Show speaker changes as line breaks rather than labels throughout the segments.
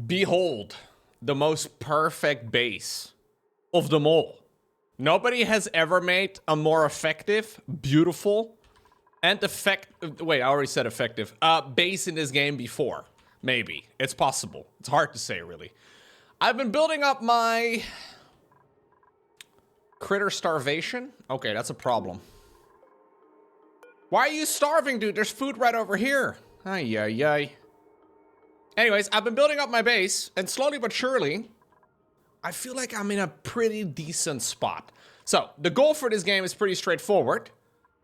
Behold, the most perfect base of them all. Nobody has ever made a more effective, beautiful, and wait, I already said effective. Base in this game before. Maybe. It's possible. It's hard to say, really. I've been building up my critter starvation. Okay, that's a problem. Why are you starving, dude? There's food right over here. Ay, ay, ay. Anyways, I've been building up my base, and slowly but surely, I feel like I'm in a pretty decent spot. So, the goal for this game is pretty straightforward.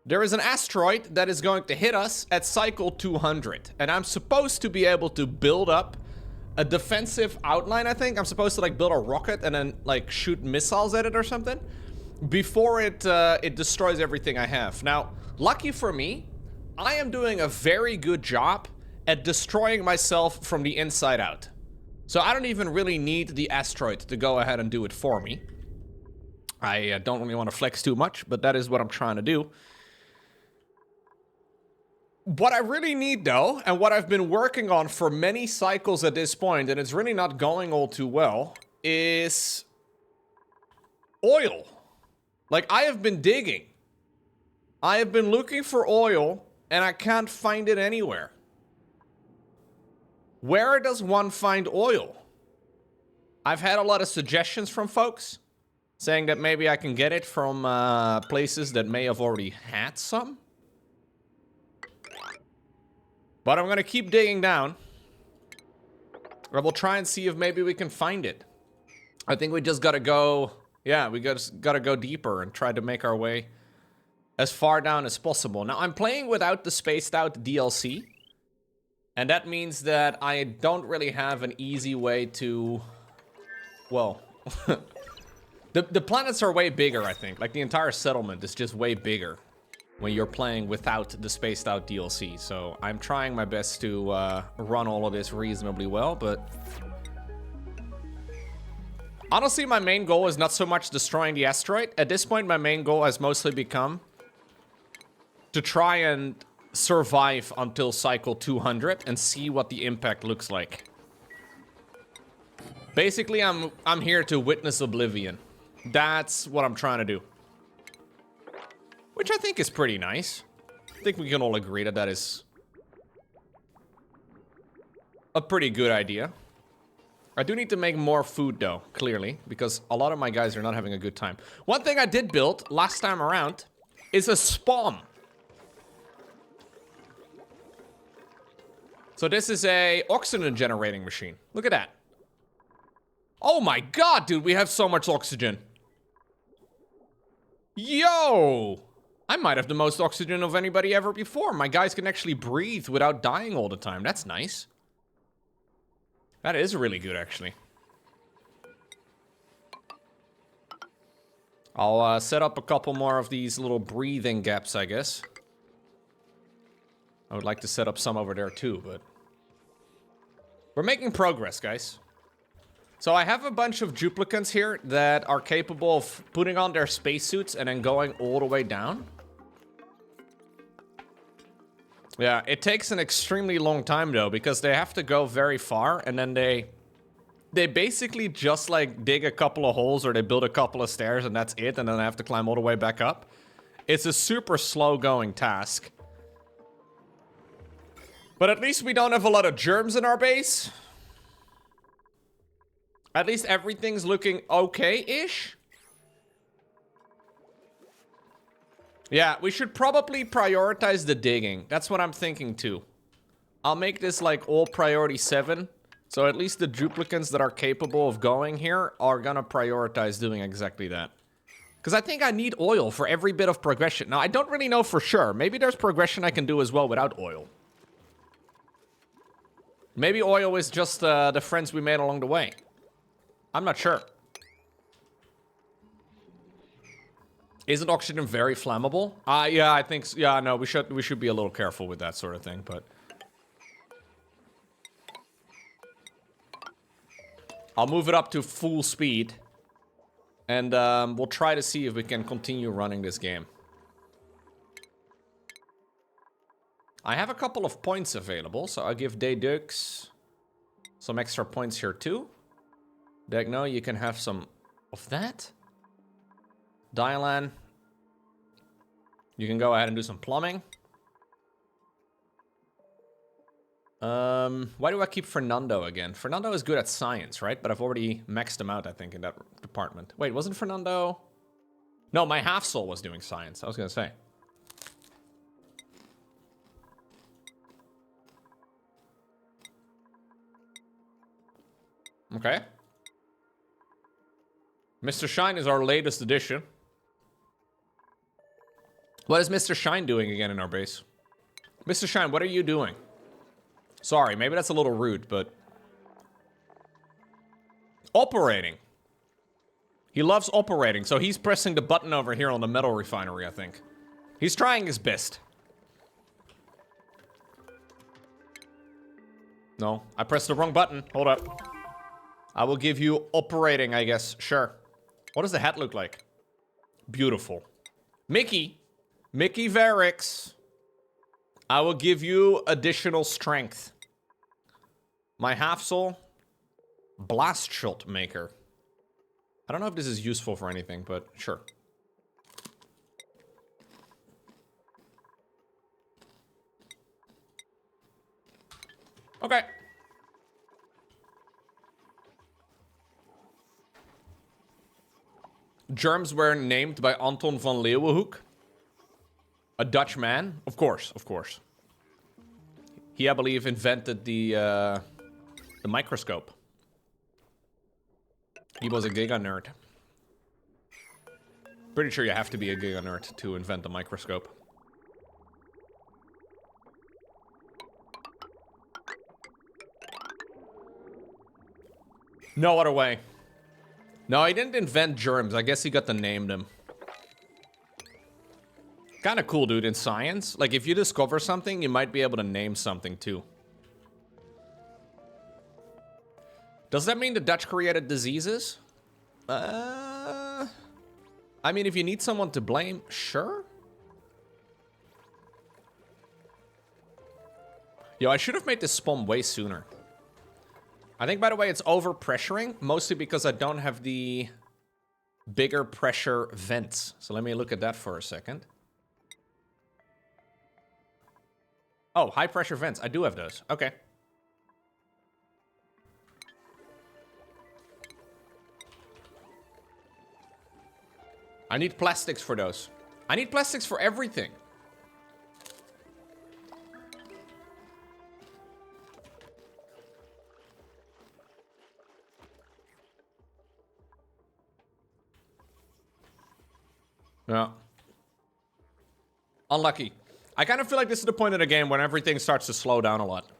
There is an asteroid that is going to hit us at cycle 200, and I'm supposed to be able to build up a defensive outline, I think. I'm supposed to, like, build a rocket and then, like, shoot missiles at it or something before it destroys everything I have. Now, lucky for me, I am doing a very good job at destroying myself from the inside out. So I don't even really need the asteroid to go ahead and do it for me. I don't really want to flex too much, but that is what I'm trying to do. What I really need, though, and what I've been working on for many cycles at this point, and it's really not going all too well, is oil. Like, I have been digging. I have been looking for oil, and I can't find it anywhere. Where does one find oil? I've had a lot of suggestions from folks saying that maybe I can get it from places that may have already had some. But I'm gonna keep digging down. Or we'll try and see if maybe we can find it. I think we just gotta go... Yeah, we just gotta go deeper and try to make our way as far down as possible. Now, I'm playing without the spaced out DLC. And that means that I don't really have an easy way to... Well... the planets are way bigger, I think. Like, the entire settlement is just way bigger when you're playing without the spaced out DLC. So I'm trying my best to run all of this reasonably well, but... Honestly, my main goal is not so much destroying the asteroid. At this point, my main goal has mostly become to try and survive until cycle 200 and see what the impact looks like. Basically, I'm here to witness oblivion. That's what I'm trying to do. Which I think is pretty nice. I think we can all agree that that is a pretty good idea. I do need to make more food, though, clearly, because a lot of my guys are not having a good time. One thing I did build last time around is a spawn. So this is a oxygen generating machine. Look at that. Oh my god, dude, we have so much oxygen. Yo! I might have the most oxygen of anybody ever before. My guys can actually breathe without dying all the time. That's nice. That is really good, actually. I'll set up a couple more of these little breathing gaps, I guess. I would like to set up some over there too, but... We're making progress, guys. So I have a bunch of duplicants here that are capable of putting on their spacesuits and then going all the way down. Yeah, it takes an extremely long time, though, because they have to go very far, and then they basically just, like, dig a couple of holes or they build a couple of stairs, and that's it, and then they have to climb all the way back up. It's a super slow-going task. But at least we don't have a lot of germs in our base. At least everything's looking okay-ish. Yeah, we should probably prioritize the digging. That's what I'm thinking too. I'll make this like all priority 7. So at least the duplicants that are capable of going here are gonna prioritize doing exactly that. Because I think I need oil for every bit of progression. Now, I don't really know for sure. Maybe there's progression I can do as well without oil. Maybe oil is just the friends we made along the way. I'm not sure. Isn't oxygen very flammable? Yeah, I think so. Yeah, no, we should be a little careful with that sort of thing, but I'll move it up to full speed and we'll try to see if we can continue running this game. I have a couple of points available, so I'll give Dedux Some extra points here too. Degno, you can have some of that. Dialan. You can go ahead and do some plumbing. Why do I keep Fernando again? Fernando is good at science, right? But I've already maxed him out, I think, in that department. Wait, wasn't Fernando... No, my half-soul was doing science, I was gonna say. Okay. Mr. Shine is our latest addition. What is Mr. Shine doing again in our base? Mr. Shine, what are you doing? Sorry, maybe that's a little rude, but... Operating. He loves operating, so he's pressing the button over here on the metal refinery, I think. He's trying his best. No, I pressed the wrong button. Hold up. I will give you operating, I guess. Sure. What does the hat look like? Beautiful. Mickey. Mickey Varix. I will give you additional strength. My half-soul. Blast shot maker. I don't know if this is useful for anything, but sure. Okay. Germs were named by Anton van Leeuwenhoek. A Dutch man? Of course, of course. He, I believe, invented the microscope. He was a giga nerd. Pretty sure you have to be a giga nerd to invent the microscope. No other way. No, he didn't invent germs. I guess he got to name them. Kind of cool, dude, in science. Like, if you discover something, you might be able to name something, too. Does that mean the Dutch created diseases? I mean, if you need someone to blame, sure. Yo, I should have made this spawn way sooner. I think, by the way, it's overpressuring, mostly because I don't have the bigger pressure vents. So let me look at that for a second. Oh, high pressure vents. I do have those. Okay. I need plastics for those. I need plastics for everything. Yeah. Unlucky. I kind of feel like this is the point of the game when everything starts to slow down a lot.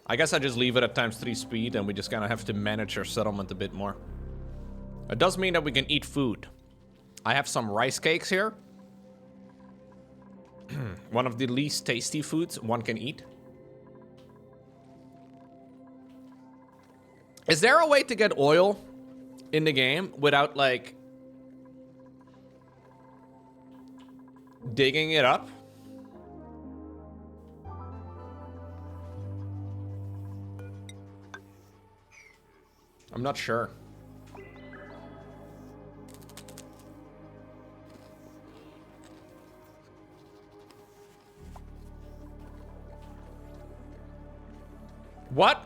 I guess I just leave it at ×3 speed and we just kind of have to manage our settlement a bit more. It does mean that we can eat food. I have some rice cakes here. One of the least tasty foods one can eat. Is there a way to get oil in the game without, like, digging it up? I'm not sure. What?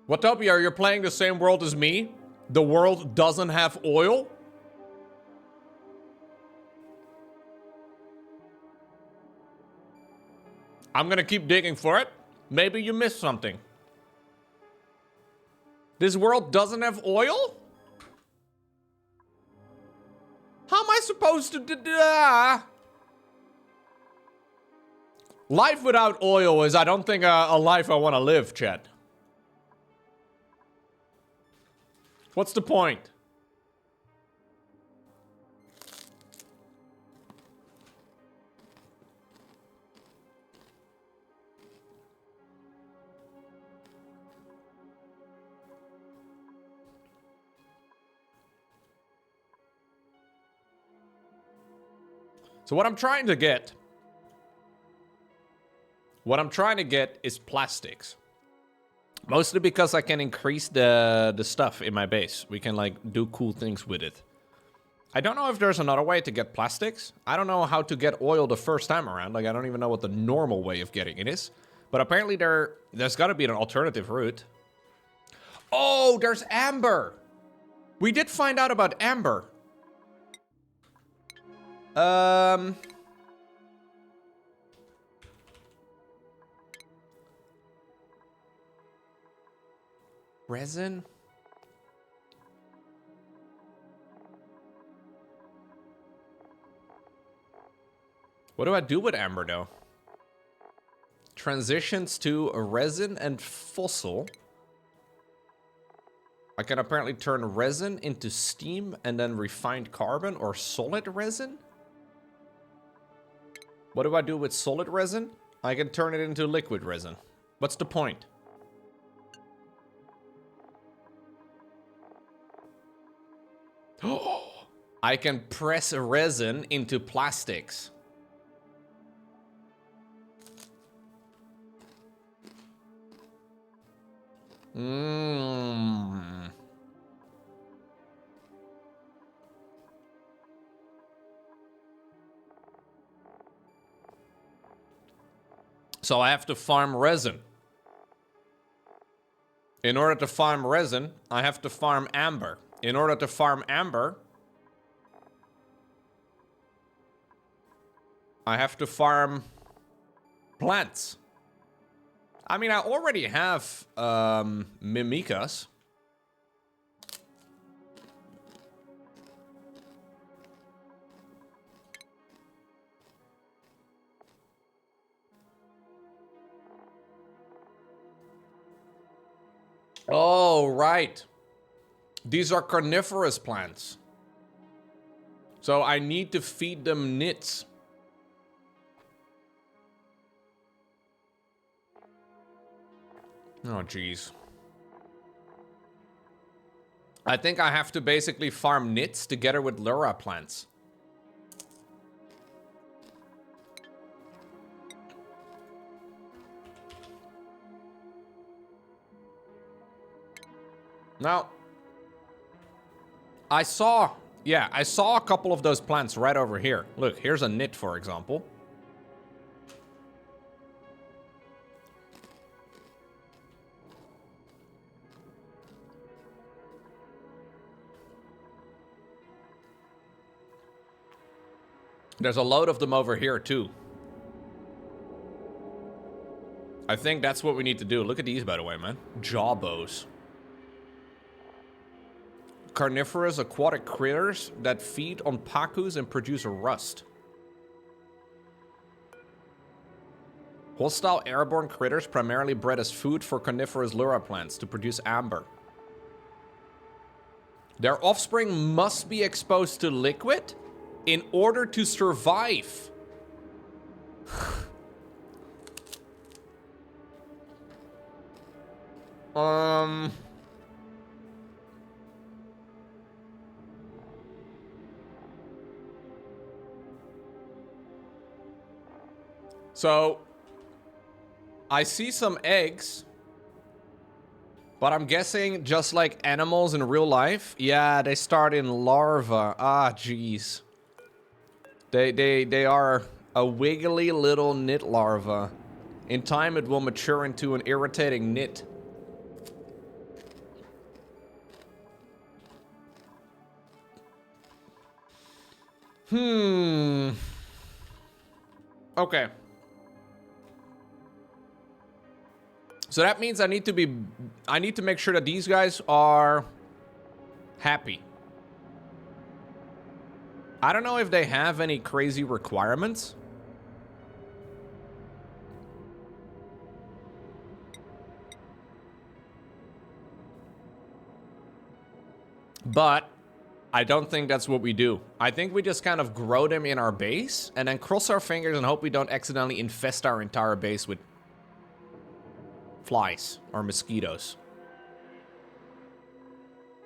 Watopia, you're playing the same world as me? The world doesn't have oil? I'm gonna keep digging for it. Maybe you missed something. This world doesn't have oil? How am I supposed to do that? Life without oil is, I don't think, a life I want to live, chat. What's the point? So what I'm trying to get... What I'm trying to get is plastics. Mostly because I can increase the stuff in my base. We can, like, do cool things with it. I don't know if there's another way to get plastics. I don't know how to get oil the first time around. Like, I don't even know what the normal way of getting it is. But apparently there's got to be an alternative route. Oh, there's amber. We did find out about amber. Resin? What do I do with amber, though? Transitions to a resin and fossil. I can apparently turn resin into steam and then refined carbon or solid resin. What do I do with solid resin? I can turn it into liquid resin. What's the point? I can press resin into plastics. So I have to farm resin. In order to farm resin, I have to farm amber. In order to farm amber, I have to farm plants. I mean, I already have mimicas. Oh, right. These are carnivorous plants. So I need to feed them nits. Oh, jeez. I think I have to basically farm nits together with lura plants. Now, I saw a couple of those plants right over here. Look, here's a nit, for example. There's a load of them over here, too. I think that's what we need to do. Look at these, by the way, man. Jawbows. Carnivorous aquatic critters that feed on pacus and produce rust. Hostile airborne critters primarily bred as food for carnivorous lura plants to produce amber. Their offspring must be exposed to liquid in order to survive. So, I see some eggs, but I'm guessing just like animals in real life, yeah, they start in larvae. Ah, jeez. They are a wiggly little nit larva. In time, it will mature into an irritating nit. Okay. So that means I need to make sure that these guys are happy. I don't know if they have any crazy requirements. But I don't think that's what we do. I think we just kind of grow them in our base and then cross our fingers and hope we don't accidentally infest our entire base with flies or mosquitoes.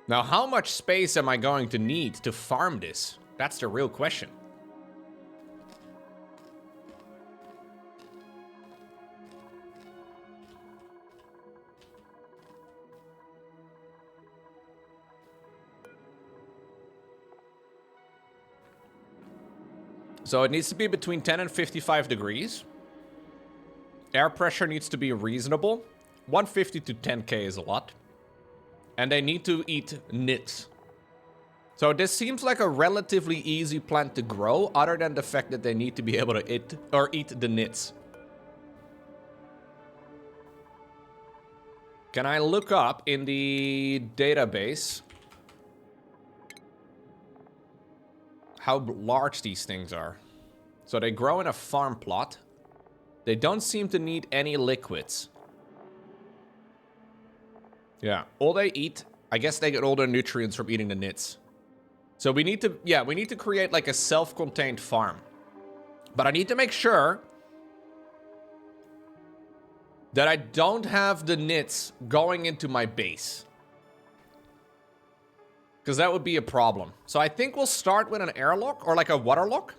Now, how much space am I going to need to farm this? That's the real question. So it needs to be between 10 and 55 degrees. Air pressure needs to be reasonable. 150 to 10k is a lot. And they need to eat nits. So this seems like a relatively easy plant to grow, other than the fact that they need to be able to eat the nits. Can I look up in the database how large these things are? So they grow in a farm plot. They don't seem to need any liquids. Yeah, all they eat, I guess they get all their nutrients from eating the nits. So we need to, yeah, we need to create like a self-contained farm. But I need to make sure that I don't have the nits going into my base. Because that would be a problem. So I think we'll start with an airlock or like a waterlock.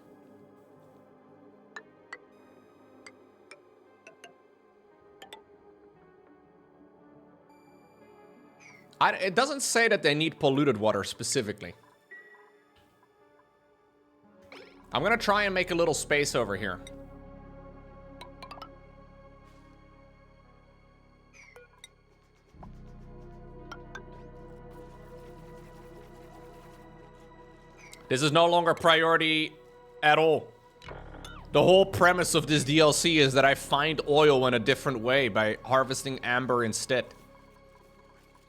It doesn't say that they need polluted water specifically. I'm gonna try and make a little space over here. This is no longer priority at all. The whole premise of this DLC is that I find oil in a different way by harvesting amber instead.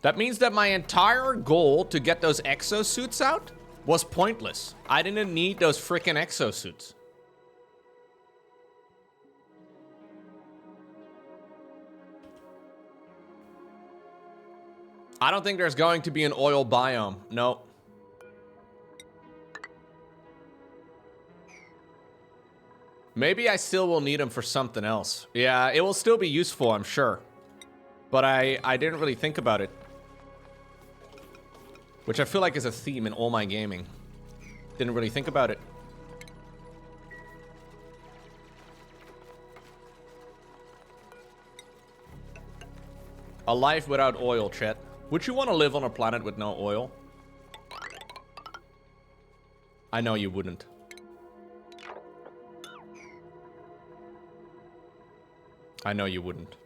That means that my entire goal to get those exosuits out was pointless. I didn't need those freaking exosuits. I don't think there's going to be an oil biome. No. Maybe I still will need them for something else. Yeah, it will still be useful, I'm sure. But I didn't really think about it. Which I feel like is a theme in all my gaming. Didn't really think about it. A life without oil, chat. Would you want to live on a planet with no oil? I know you wouldn't. I know you wouldn't.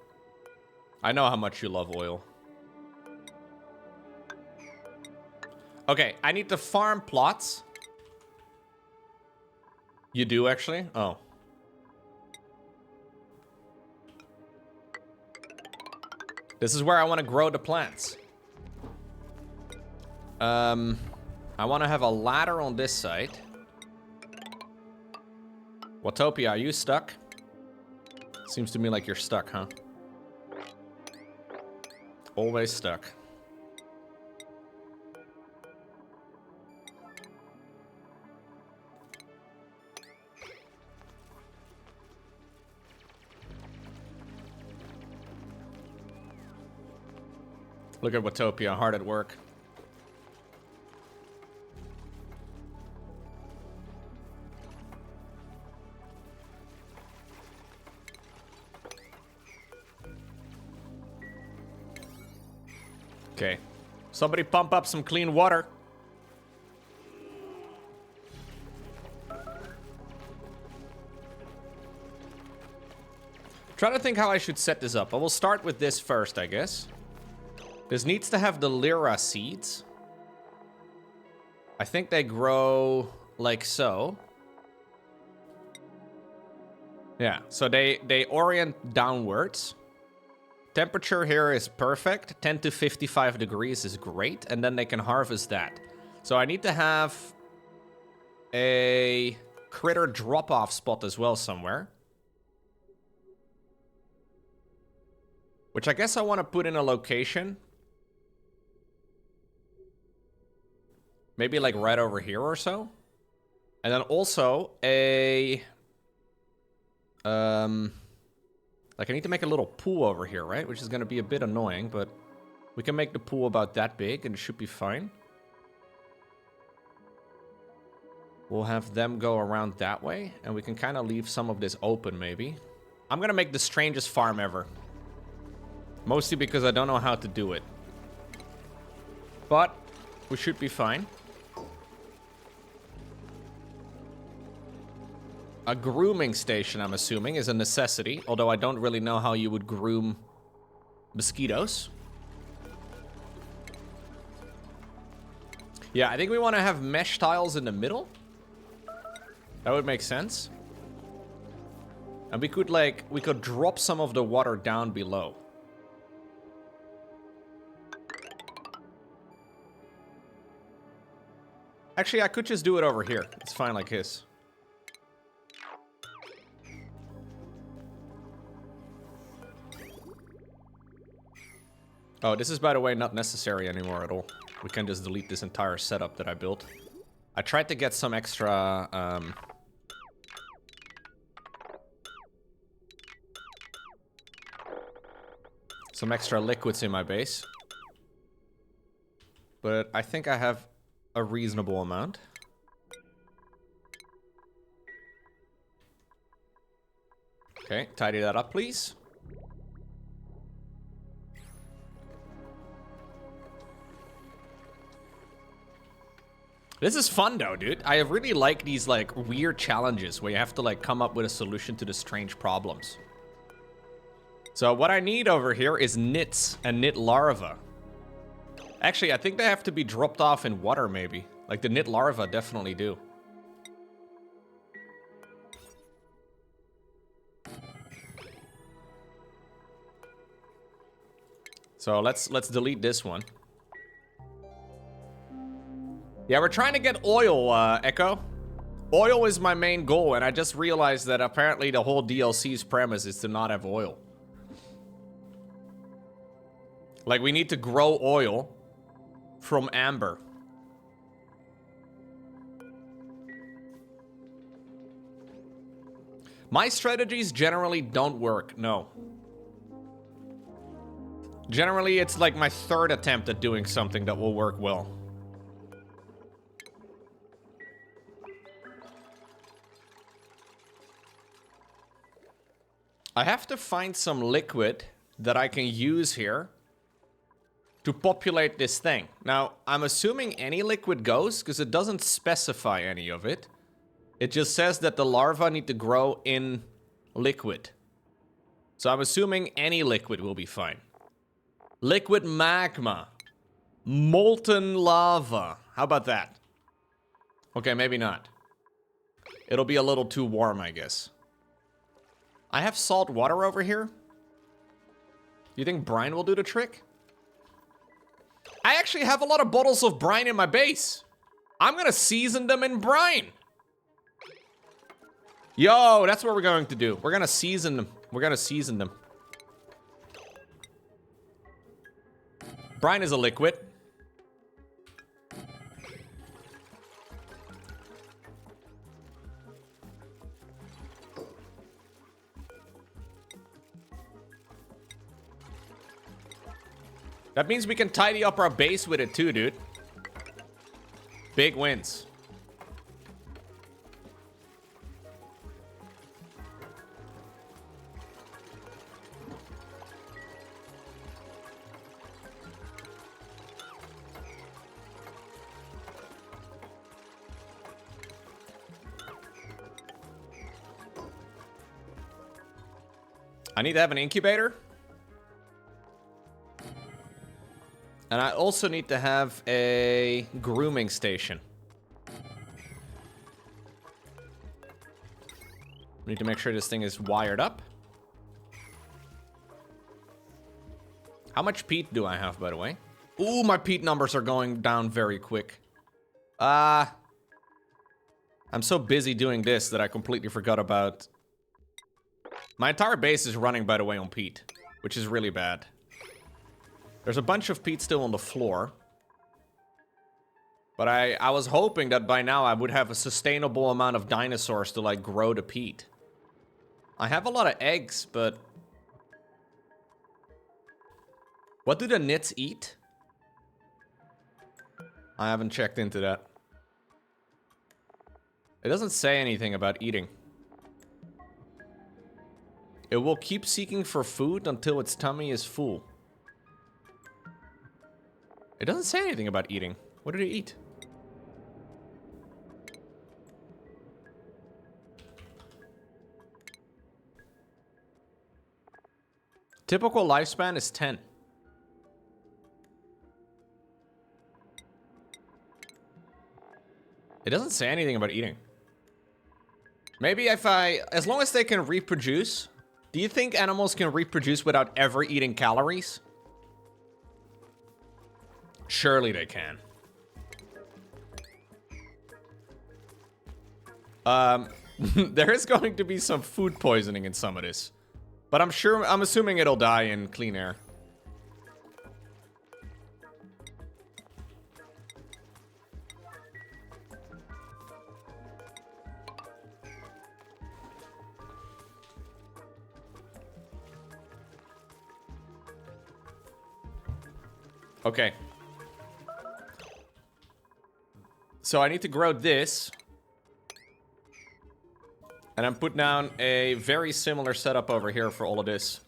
I know how much you love oil. Okay, I need to farm plots. You do, actually? Oh. This is where I want to grow the plants. I want to have a ladder on this side. Watopia, are you stuck? Seems to me like you're stuck, huh? Always stuck. Look at Watopia, hard at work. Okay. Somebody pump up some clean water. Trying to think how I should set this up. I will start with this first, I guess. This needs to have the Lyra seeds. I think they grow like so. Yeah, so they orient downwards. Temperature here is perfect. 10 to 55 degrees is great. And then they can harvest that. So I need to have a critter drop-off spot as well somewhere. Which I guess I want to put in a location. Maybe like right over here or so. And then also a... like I need to make a little pool over here, right? Which is going to be a bit annoying, but we can make the pool about that big and it should be fine. We'll have them go around that way and we can kind of leave some of this open maybe. I'm going to make the strangest farm ever. Mostly because I don't know how to do it. But we should be fine. A grooming station, I'm assuming, is a necessity. Although I don't really know how you would groom mosquitoes. Yeah, I think we want to have mesh tiles in the middle. That would make sense. And we could, like, we could drop some of the water down below. Actually, I could just do it over here. It's fine like this. Oh, this is, by the way, not necessary anymore at all. We can just delete this entire setup that I built. I tried to get some extra, some extra liquids in my base. But I think I have a reasonable amount. Okay, tidy that up, please. This is fun though, dude. I really like these like weird challenges where you have to like come up with a solution to the strange problems. So what I need over here is nits and nit larvae. Actually, I think they have to be dropped off in water maybe. Like the nit larvae definitely do. So let's delete this one. Yeah, we're trying to get oil, Echo. Oil is my main goal, and I just realized that apparently the whole DLC's premise is to not have oil. Like, we need to grow oil from amber. My strategies generally don't work, no. Generally, it's like my third attempt at doing something that will work well. I have to find some liquid that I can use here to populate this thing. Now, I'm assuming any liquid goes because it doesn't specify any of it. It just says that the larvae need to grow in liquid. So I'm assuming any liquid will be fine. Liquid magma. Molten lava. How about that? Okay, maybe not. It'll be a little too warm, I guess. I have salt water over here. Do you think brine will do the trick? I actually have a lot of bottles of brine in my base. I'm gonna season them in brine. Yo, that's what we're going to do. We're gonna season them. We're gonna season them. Brine is a liquid. That means we can tidy up our base with it too, dude. Big wins. I need to have an incubator. And I also need to have a grooming station. Need to make sure this thing is wired up. How much peat do I have, by the way? Ooh, my peat numbers are going down very quick. I'm so busy doing this that I completely forgot about... My entire base is running, by the way, on peat, which is really bad. There's a bunch of peat still on the floor. But I was hoping that by now I would have a sustainable amount of dinosaurs to, like, grow the peat. I have a lot of eggs, but... What do the nits eat? I haven't checked into that. It doesn't say anything about eating. It will keep seeking for food until its tummy is full. It doesn't say anything about eating. What do they eat? Typical lifespan is 10. It doesn't say anything about eating. Maybe if as long as they can reproduce. Do you think animals can reproduce without ever eating calories? Surely they can. There is going to be some food poisoning in some of this. But I'm assuming it'll die in clean air. Okay. So I need to grow this. And I'm putting down a very similar setup over here for all of this.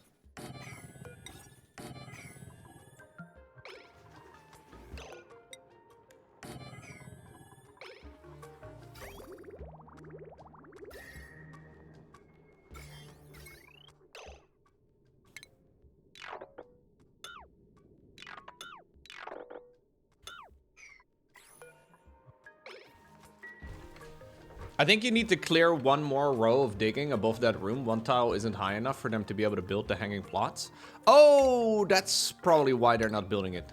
I think you need to clear one more row of digging above that room. One tile isn't high enough for them to be able to build the hanging plots. Oh, that's probably why they're not building it.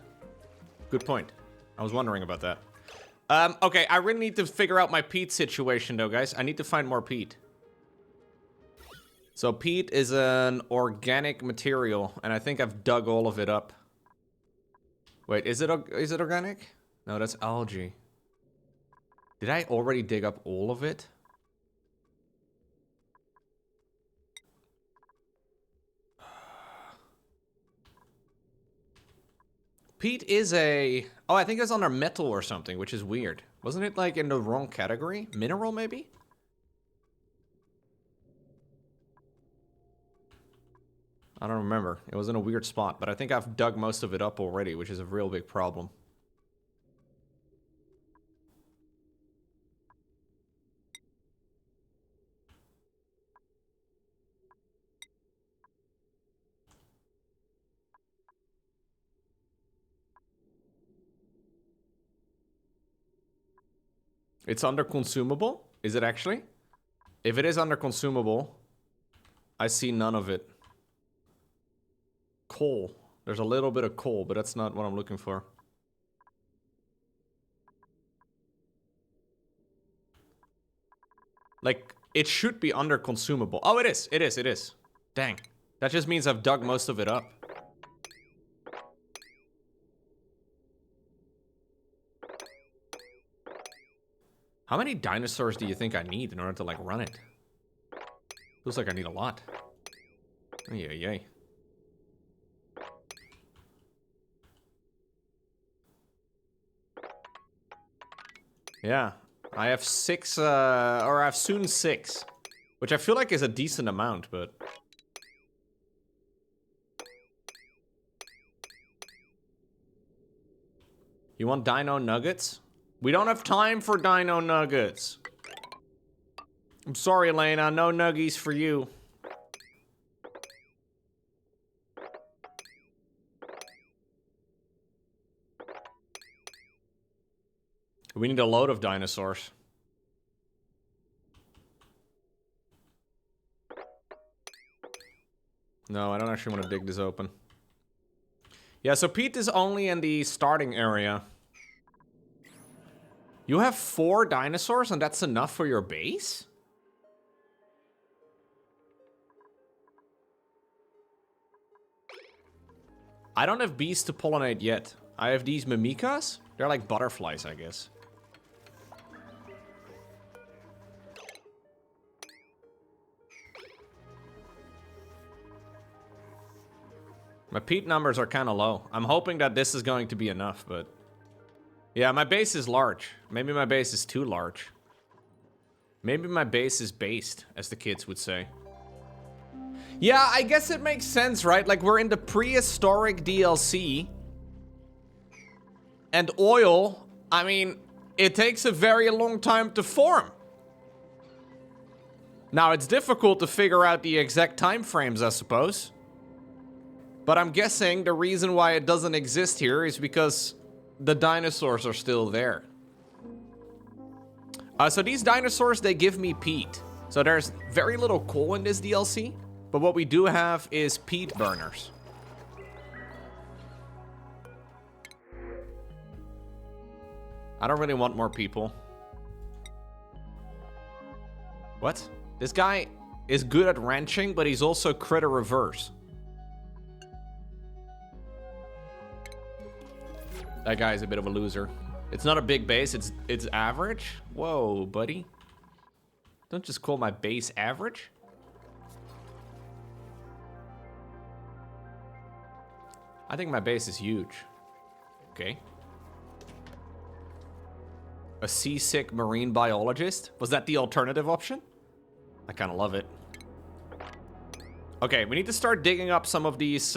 Good point. I was wondering about that. Okay, I really need to figure out my peat situation though, guys. I need to find more peat. So peat is an organic material, and I think I've dug all of it up. Wait, is it organic? No, that's algae. Did I already dig up all of it? Peat is a... Oh, I think it's under metal or something, which is weird. Wasn't it like in the wrong category? Mineral, maybe? I don't remember. It was in a weird spot, but I think I've dug most of it up already, which is a real big problem. It's under consumable? Is it actually? If it is under consumable, I see none of it. Coal. There's a little bit of coal, but that's not what I'm looking for. Like, it should be under consumable. Oh, it is. It is. It is. Dang. That just means I've dug most of it up. How many dinosaurs do you think I need in order to, like, run it? Feels like I need a lot. Yay, yay. Yeah. I have 6, or I have soon 6. Which I feel like is a decent amount, but... You want dino nuggets? We don't have time for dino nuggets. I'm sorry, Elena. No nuggies for you. We need a load of dinosaurs. No, I don't actually want to dig this open. Yeah, so Peat is only in the starting area. You have 4 dinosaurs and that's enough for your base? I don't have bees to pollinate yet. I have these mimicas. They're like butterflies, I guess. My peat numbers are kind of low. I'm hoping that this is going to be enough, but... Yeah, my base is large. Maybe my base is too large. Maybe my base is based, as the kids would say. Yeah, I guess it makes sense, right? Like, we're in the prehistoric DLC. And oil, I mean, it takes a very long time to form. Now, it's difficult to figure out the exact time frames, I suppose. But I'm guessing the reason why it doesn't exist here is because the dinosaurs are still there. So these dinosaurs, they give me peat. So there's very little coal in this DLC, but what we do have is peat burners. I don't really want more people. What? This guy is good at ranching, but he's also critter reverse. That guy's a bit of a loser. It's not a big base, it's average. Whoa, buddy. Don't just call my base average. I think my base is huge. Okay. A seasick marine biologist? Was that the alternative option? I kind of love it. Okay, we need to start digging up some of these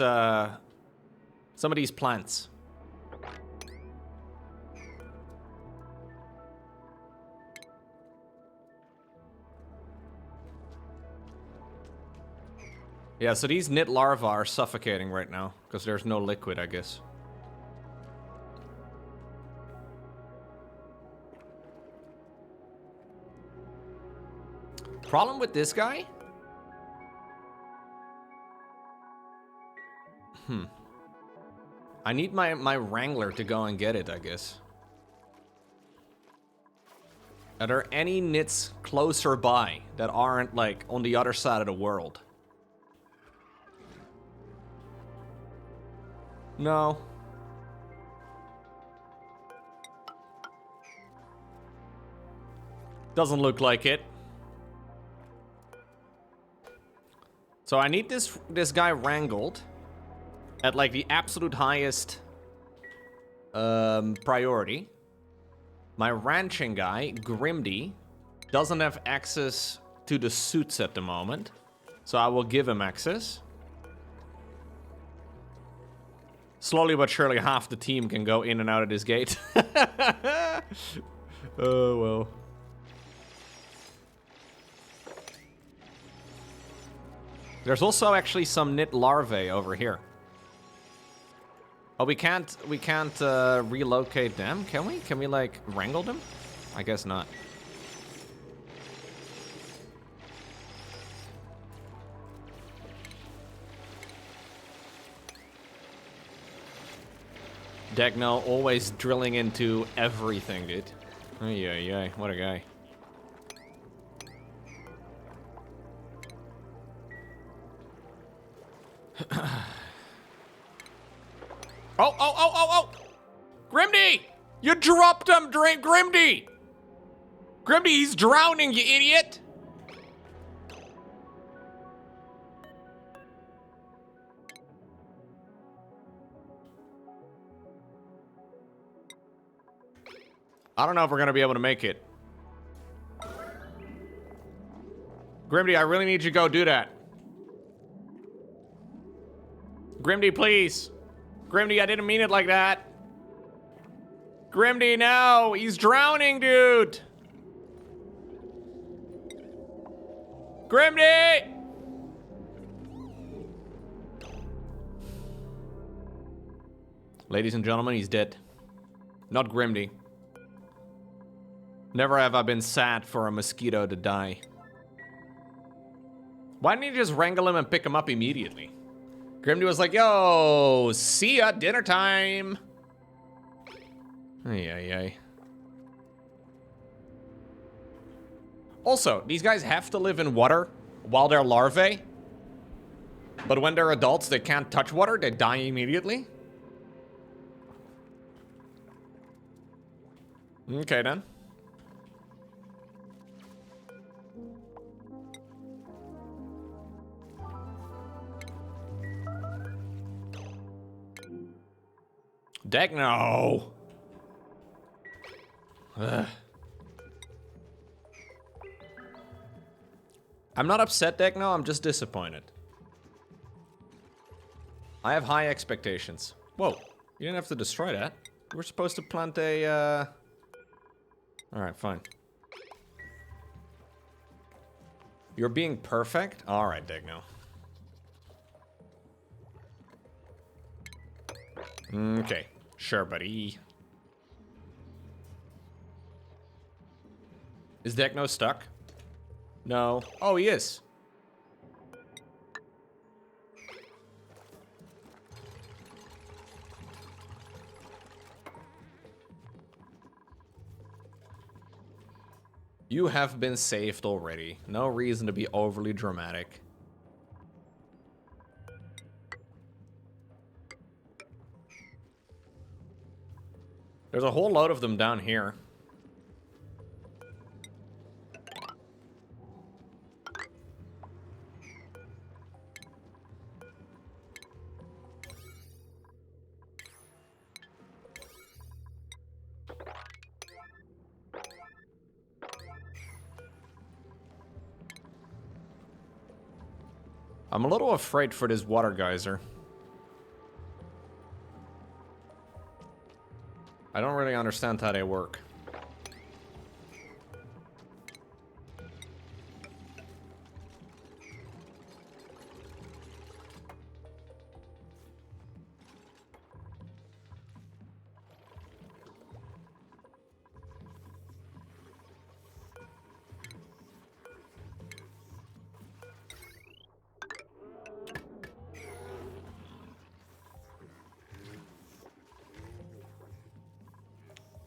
plants. Yeah, so these knit larvae are suffocating right now because there's no liquid, I guess. Problem with this guy? I need my Wrangler to go and get it, I guess. Are there any knits closer by that aren't, like, on the other side of the world? No. Doesn't look like it. So I need this guy wrangled at like the absolute highest priority. My ranching guy, Grimdy, doesn't have access to the suits at the moment, so I will give him access. Slowly but surely half the team can go in and out of this gate. Oh well. There's also actually some knit larvae over here. Oh, we can't relocate them, can we? Can we like wrangle them? I guess not. Degno always drilling into everything, dude. Ay, ay, ay, what a guy. Oh! Grimdy! You dropped him, Grimdy! Grimdy, he's drowning, you idiot! I don't know if we're gonna be able to make it. Grimdy, I really need you to go do that. Grimdy, please. Grimdy, I didn't mean it like that. Grimdy, no! He's drowning, dude! Grimdy! Ladies and gentlemen, he's dead. Not Grimdy. Never have I been sad for a mosquito to die. Why didn't you just wrangle him and pick him up immediately? Grimdy was like, yo, see ya, dinner time. Ay, ay, ay. Also, these guys have to live in water while they're larvae. But when they're adults, they can't touch water. They die immediately. Okay, then. Degno! Ugh. I'm not upset, Degno, I'm just disappointed. I have high expectations. Whoa, you didn't have to destroy that. We're supposed to plant a, Alright, fine. You're being perfect? Alright, Degno. Okay, sure, buddy. Is Decno stuck? No. Oh, he is. You have been saved already. No reason to be overly dramatic. There's a whole load of them down here. I'm a little afraid for this water geyser. I don't really understand how they work.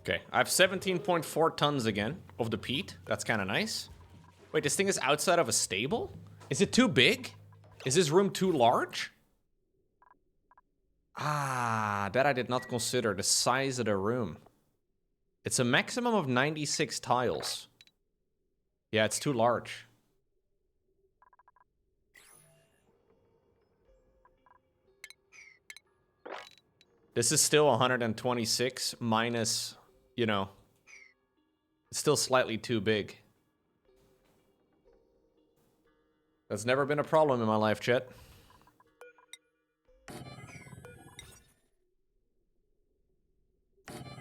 Okay, I have 17.4 tons again of the peat. That's kind of nice. Wait, this thing is outside of a stable? Is it too big? Is this room too large? Ah, that I did not consider, the size of the room. It's a maximum of 96 tiles. Yeah, it's too large. This is still 126 minus, you know, it's still slightly too big. That's never been a problem in my life, chat.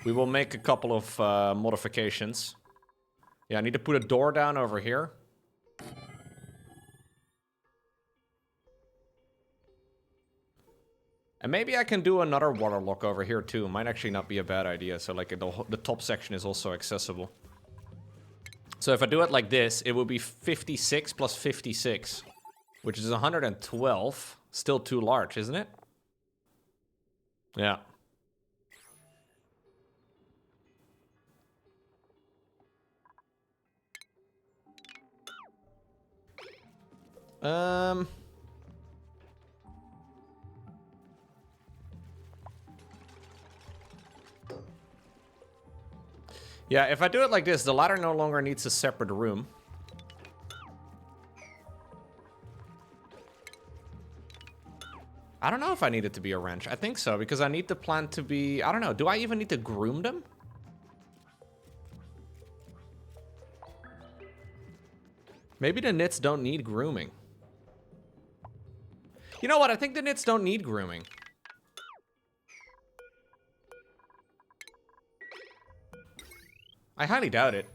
We will make a couple of modifications. Yeah, I need to put a door down over here. And maybe I can do another water lock over here too. Might actually not be a bad idea. So like the top section is also accessible. So if I do it like this, it will be 56 plus 56, which is 112. Still too large, isn't it? Yeah. Yeah, if I do it like this, the ladder no longer needs a separate room. I don't know if I need it to be a wrench. I think so, because I need the plant to be... I don't know. Do I even need to groom them? Maybe the knits don't need grooming. You know what? I think the knits don't need grooming. I highly doubt it.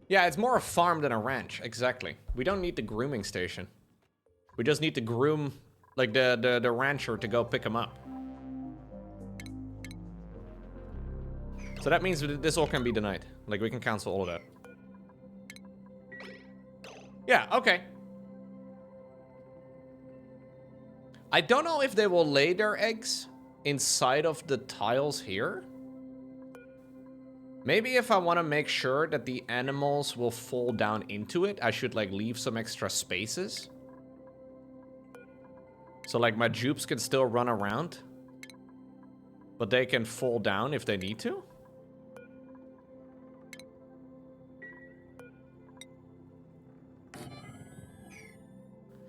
Yeah, it's more a farm than a ranch. Exactly. We don't need the grooming station. We just need to groom, like, the rancher to go pick him up. So that means this all can be denied. Like, we can cancel all of that. Yeah, okay. I don't know if they will lay their eggs inside of the tiles here. Maybe if I want to make sure that the animals will fall down into it, I should, like, leave some extra spaces. So, like, my dupes can still run around. But they can fall down if they need to.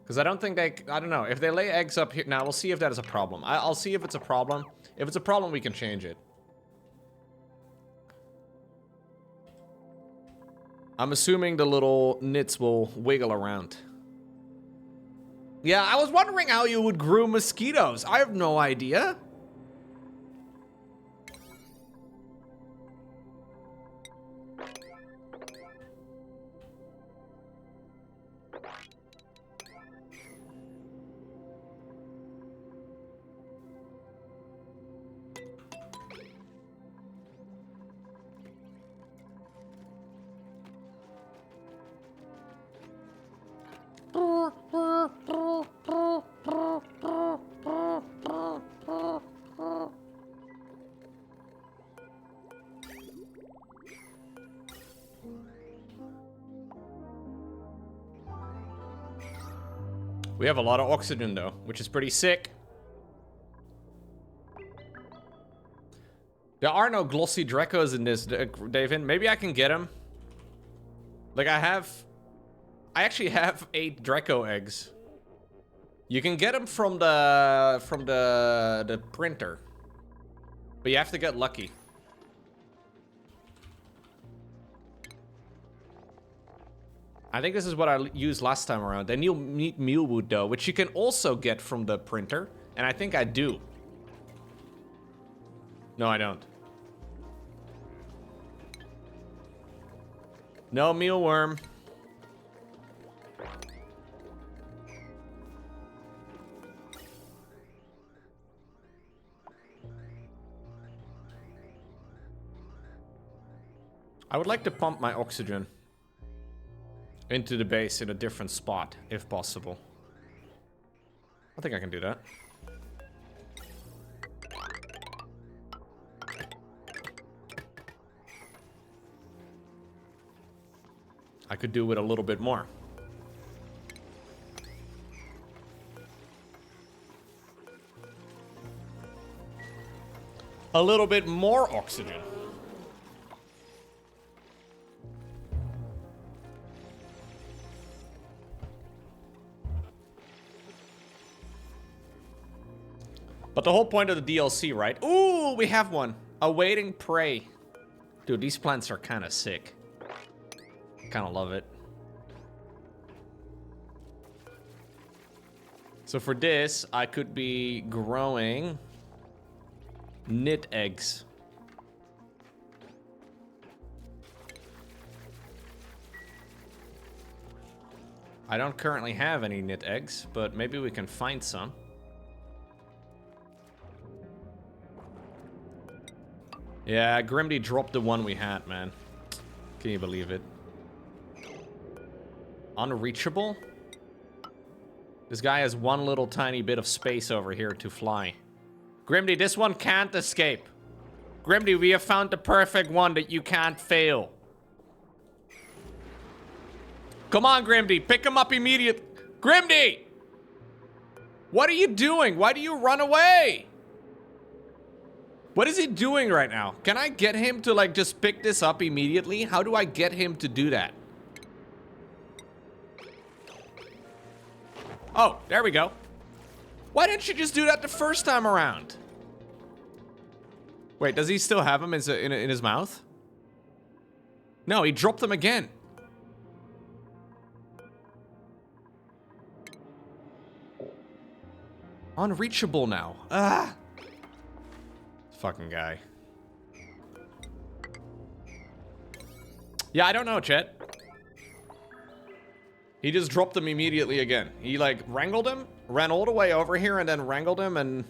Because I don't think they... I don't know. If they lay eggs up here... Now, we'll see if that is a problem. I'll see if it's a problem. If it's a problem, we can change it. I'm assuming the little nits will wiggle around. Yeah, I was wondering how you would groom mosquitoes. I have no idea. We have a lot of oxygen though, which is pretty sick. There are no glossy Dracos in this, David. Maybe I can get them. Like I actually have 8 Draco eggs. You can get them from the printer, but you have to get lucky. I think this is what I used last time around. Then you'll need mealwood though, which you can also get from the printer, and I think I do. No, I don't. No mealworm. I would like to pump my oxygen into the base in a different spot, if possible. I think I can do that. I could do with a little bit more. A little bit more oxygen. But the whole point of the DLC, right? Ooh, we have one. Awaiting prey. Dude, these plants are kind of sick. Kind of love it. So for this, I could be growing knit eggs. I don't currently have any knit eggs, but maybe we can find some. Yeah, Grimdy dropped the one we had, man. Can you believe it? Unreachable? This guy has one little tiny bit of space over here to fly. Grimdy, this one can't escape. Grimdy, we have found the perfect one that you can't fail. Come on, Grimdy, pick him up immediately. Grimdy! What are you doing? Why do you run away? What is he doing right now? Can I get him to, like, just pick this up immediately? How do I get him to do that? Oh, there we go. Why didn't you just do that the first time around? Wait, does he still have them in his mouth? No, he dropped them again. Unreachable now. Ah! Fucking guy. Yeah, I don't know, Chet. He just dropped them immediately again. He, like, wrangled him, ran all the way over here, and then wrangled him, and...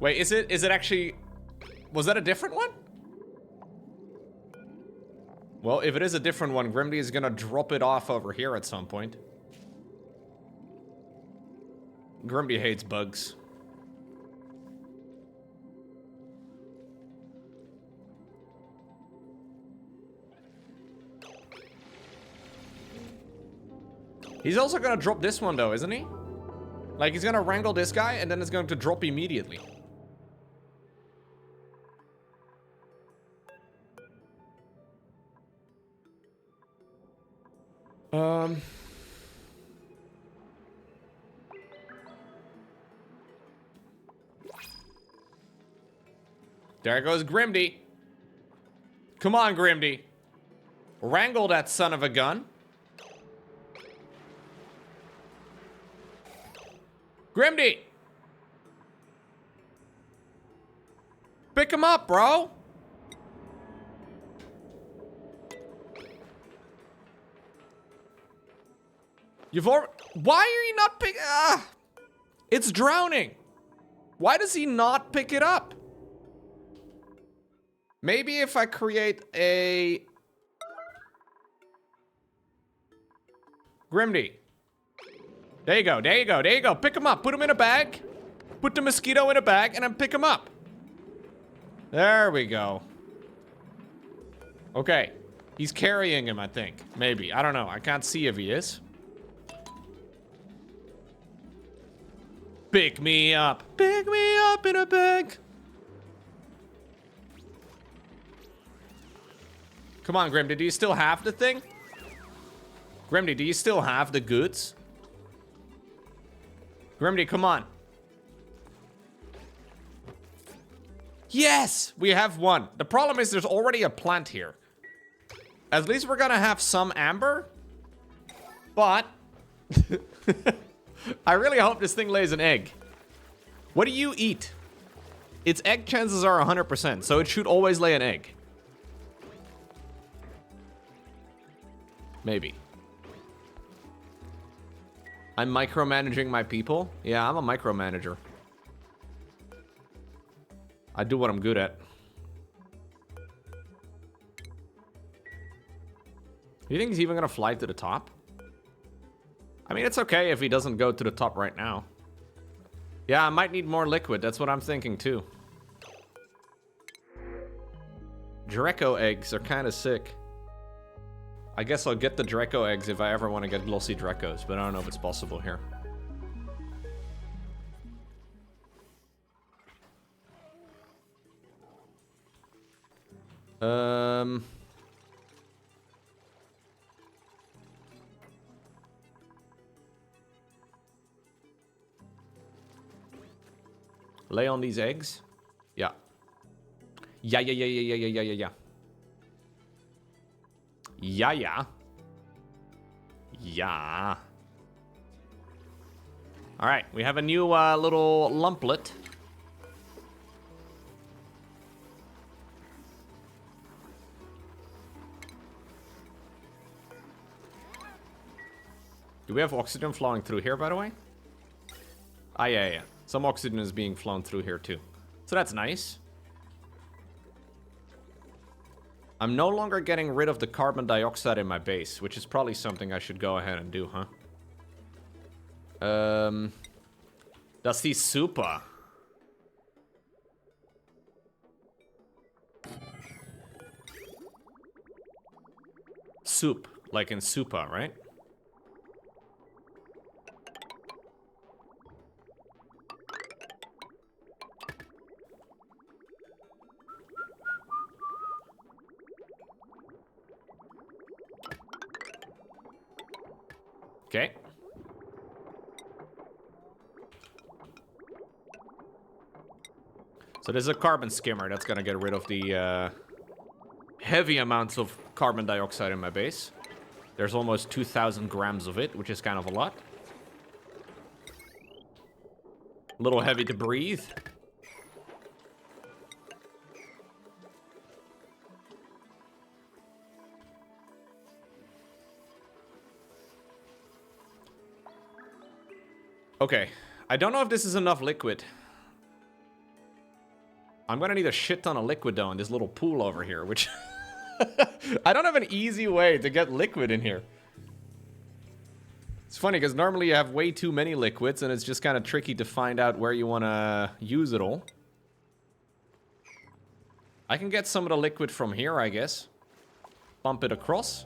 Wait, is it actually... Was that a different one? Well, if it is a different one, Grimdy is gonna drop it off over here at some point. Grimdy hates bugs. He's also gonna drop this one though, isn't he? Like, he's gonna wrangle this guy and then it's going to drop immediately. There goes Grimdy. Come on, Grimdy. Wrangle that son of a gun. Grimdy! Pick him up, bro! Why are you not picking... It's drowning. Why does he not pick it up? Maybe if I create a... Grimdy. There you go, there you go, there you go. Pick him up, put him in a bag. Put the mosquito in a bag and then pick him up. There we go. Okay. He's carrying him, I think. Maybe. I don't know. I can't see if he is. Pick me up. Pick me up in a bag. Come on, Grimdy. Do you still have the thing? Grimdy, do you still have the goods? Grimdy, come on. Yes! We have one. The problem is there's already a plant here. At least we're gonna have some amber. But... I really hope this thing lays an egg. What do you eat? Its egg chances are 100%, so it should always lay an egg. Maybe. I'm micromanaging my people? Yeah, I'm a micromanager. I do what I'm good at. You think he's even gonna fly to the top? I mean, it's okay if he doesn't go to the top right now. Yeah, I might need more liquid. That's what I'm thinking too. Draco eggs are kind of sick. I guess I'll get the Draco eggs if I ever want to get glossy Dracos, but I don't know if it's possible here. Lay on these eggs? Yeah. Yeah. Yeah. Alright, we have a new little lumplet. Do we have oxygen flowing through here, by the way? Ah, yeah. Some oxygen is being flown through here, too. So that's nice. I'm no longer getting rid of the carbon dioxide in my base, which is probably something I should go ahead and do, huh? Das ist super. Soup, like in super, right? Okay. So there's a carbon skimmer that's gonna get rid of the heavy amounts of carbon dioxide in my base. There's almost 2,000 grams of it, which is kind of a lot. A little heavy to breathe. Okay, I don't know if this is enough liquid. I'm gonna need a shit ton of liquid though in this little pool over here, which... I don't have an easy way to get liquid in here. It's funny, because normally you have way too many liquids, and it's just kind of tricky to find out where you want to use it all. I can get some of the liquid from here, I guess. Pump it across.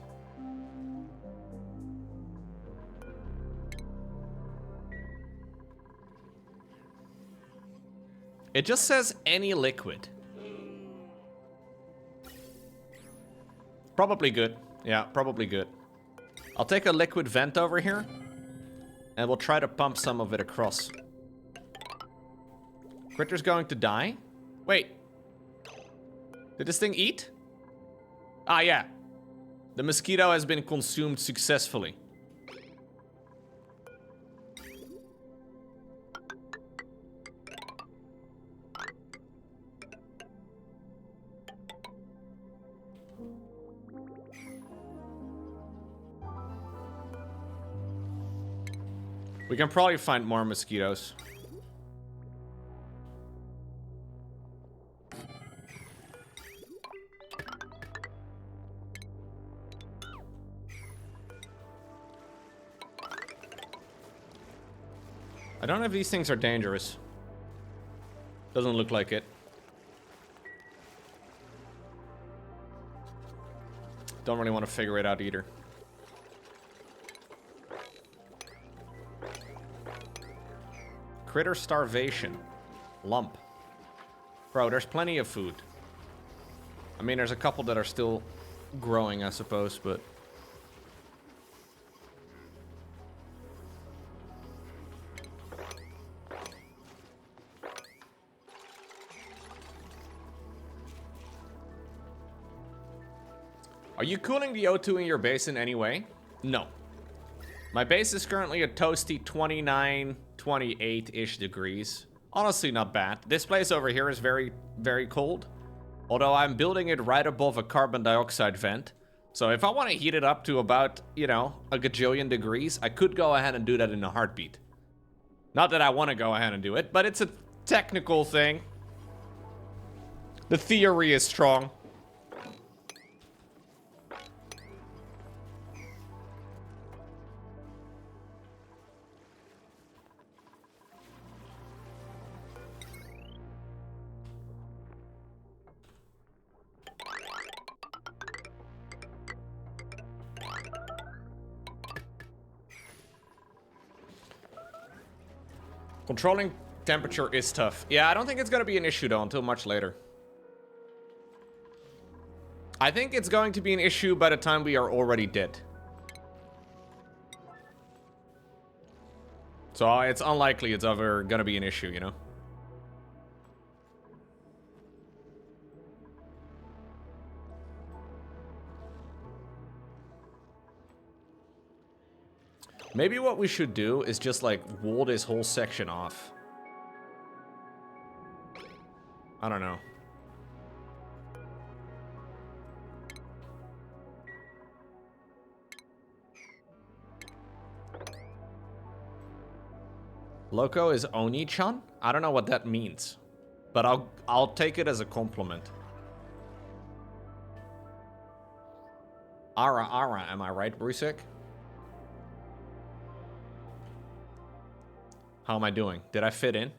It just says any liquid. Probably good. Yeah, probably good. I'll take a liquid vent over here. And we'll try to pump some of it across. Critter's going to die? Wait. Did this thing eat? Ah, yeah. The mosquito has been consumed successfully. We can probably find more mosquitoes. I don't know if these things are dangerous. Doesn't look like it. Don't really want to figure it out either. Critter starvation. Lump. Bro, there's plenty of food. I mean, there's a couple that are still growing, I suppose, but... Are you cooling the O2 in your base in any way? No. My base is currently a toasty 29, 28-ish degrees. Honestly, not bad. This place over here is very, very cold. Although I'm building it right above a carbon dioxide vent. So if I want to heat it up to about, you know, a gajillion degrees, I could go ahead and do that in a heartbeat. Not that I want to go ahead and do it, but it's a technical thing. The theory is strong. Controlling temperature is tough. Yeah, I don't think it's going to be an issue, though, until much later. I think it's going to be an issue by the time we are already dead. So it's unlikely it's ever going to be an issue, you know? Maybe what we should do is just, like, wall this whole section off. I don't know. Loco is Oni-chan? I don't know what that means. But I'll take it as a compliment. Ara Ara, am I right, Brusik? How am I doing? Did I fit in?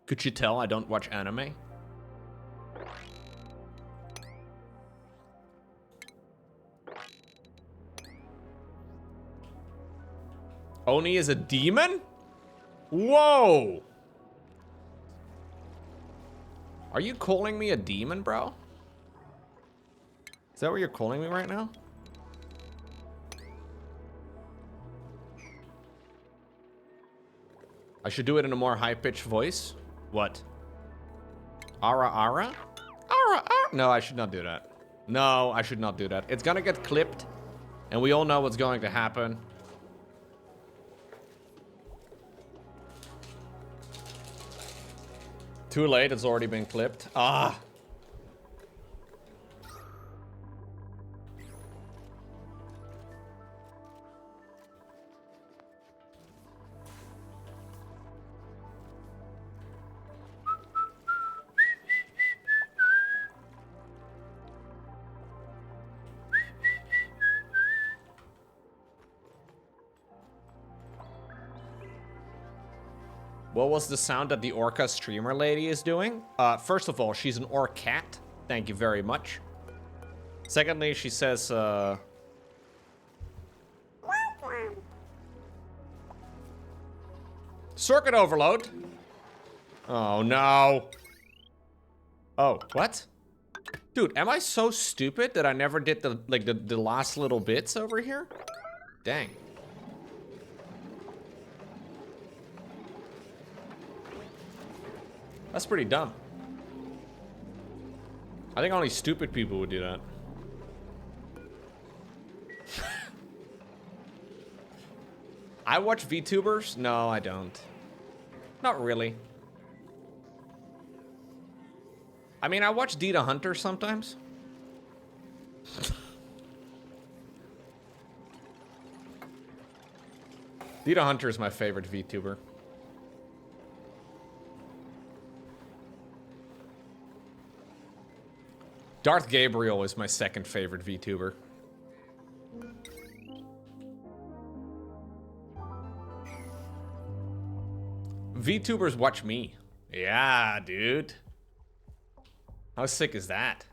Could you tell I don't watch anime? Oni is a demon? Whoa! Are you calling me a demon, bro? Is that what you're calling me right now? I should do it in a more high-pitched voice. What? Ara Ara? Ara Ara? No, I should not do that. No, I should not do that. It's gonna get clipped, and we all know what's going to happen. Too late, it's already been clipped. Ah! What was the sound that the orca streamer lady is doing? First of all, she's an orc cat. Thank you very much. Secondly, she says, circuit overload. Oh, no. Oh, what? Dude, am I so stupid that I never did the last little bits over here? Dang. That's pretty dumb. I think only stupid people would do that. I watch VTubers? No, I don't. Not really. I mean, I watch Dita Hunter sometimes. Dino Hunter is my favorite VTuber. Darth Gabriel is my second favorite VTuber. VTubers watch me. Yeah, dude. How sick is that?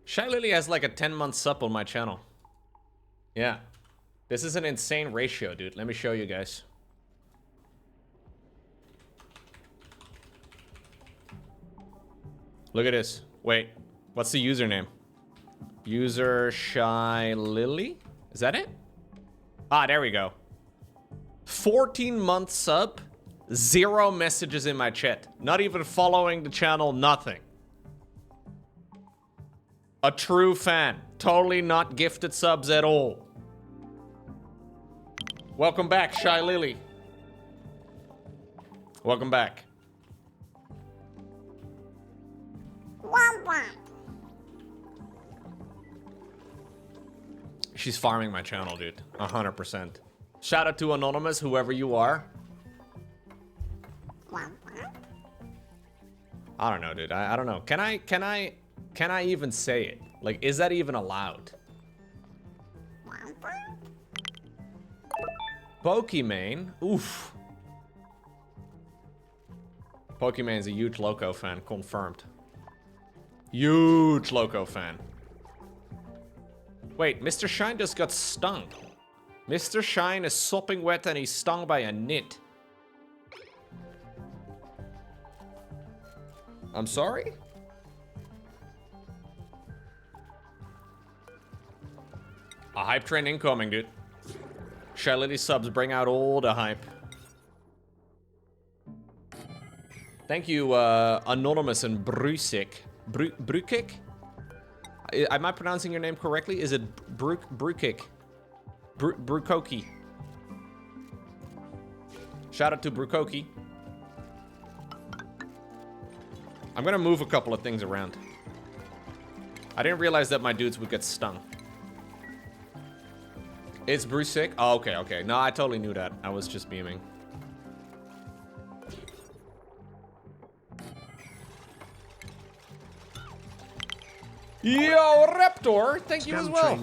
Shy Lily has like a 10-month sub on my channel. Yeah. This is an insane ratio, dude. Let me show you guys. Look at this. Wait. What's the username? User Shy Lily? Is that it? Ah, there we go. 14-month sub. 0 messages in my chat. Not even following the channel, nothing. A true fan. Totally not gifted subs at all. Welcome back, Shy Lily. Welcome back. She's farming my channel, dude. 100%. Shout out to Anonymous, whoever you are. I don't know, dude. I don't know. Can I even say it? Like, is that even allowed? Pokimane? Oof. Pokimane's a huge Loco fan, confirmed. Huge Loco fan. Wait, Mr. Shine just got stung. Mr. Shine is sopping wet and he's stung by a nit. I'm sorry? A hype train incoming, dude. Shy Lily subs bring out all the hype. Thank you, Anonymous and Brusik. Brukik? Am I pronouncing your name correctly? Is it Brukik? Brukoki. Shout out to Brukoki. I'm gonna move a couple of things around. I didn't realize that my dudes would get stung. It's Brusik? Oh, okay, okay. No, I totally knew that. I was just beaming. Yo, Raptor! Thank you as well.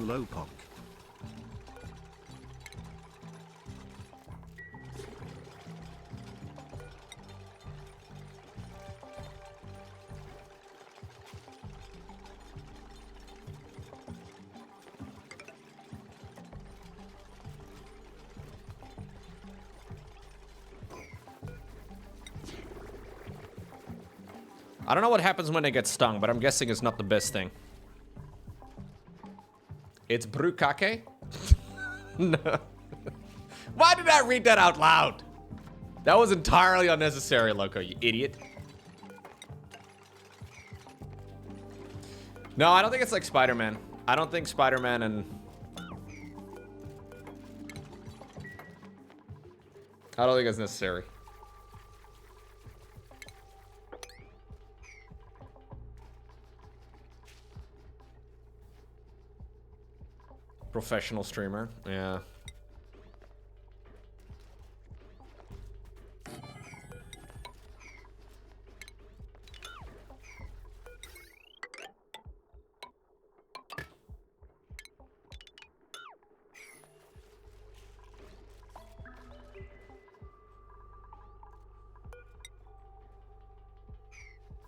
I don't know what happens when they get stung, but I'm guessing it's not the best thing. It's Brukake? No. Why did I read that out loud? That was entirely unnecessary, Loco, you idiot. No, I don't think it's like Spider-Man. I don't think Spider-Man and... I don't think it's necessary. Professional streamer, yeah.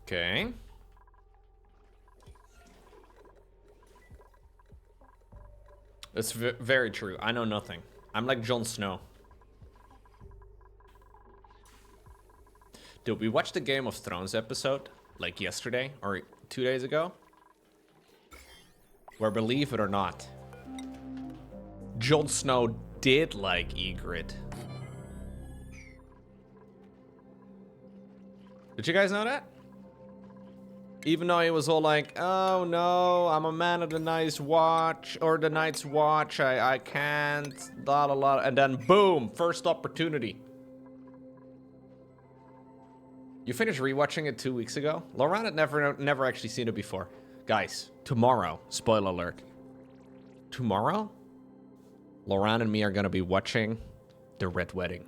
Okay. It's very true. I know nothing. I'm like Jon Snow. Dude, we watched the Game of Thrones episode like yesterday or 2 days ago. Where, believe it or not, Jon Snow did like Ygritte. Did you guys know that? Even though he was all like, oh no, I'm a man of the night's watch, or the night's watch, I can't, blah, blah, blah. And then boom, first opportunity. You finished rewatching it 2 weeks ago? Lauren had never actually seen it before. Guys, tomorrow, spoiler alert. Tomorrow, Lauren and me are gonna be watching The Red Wedding.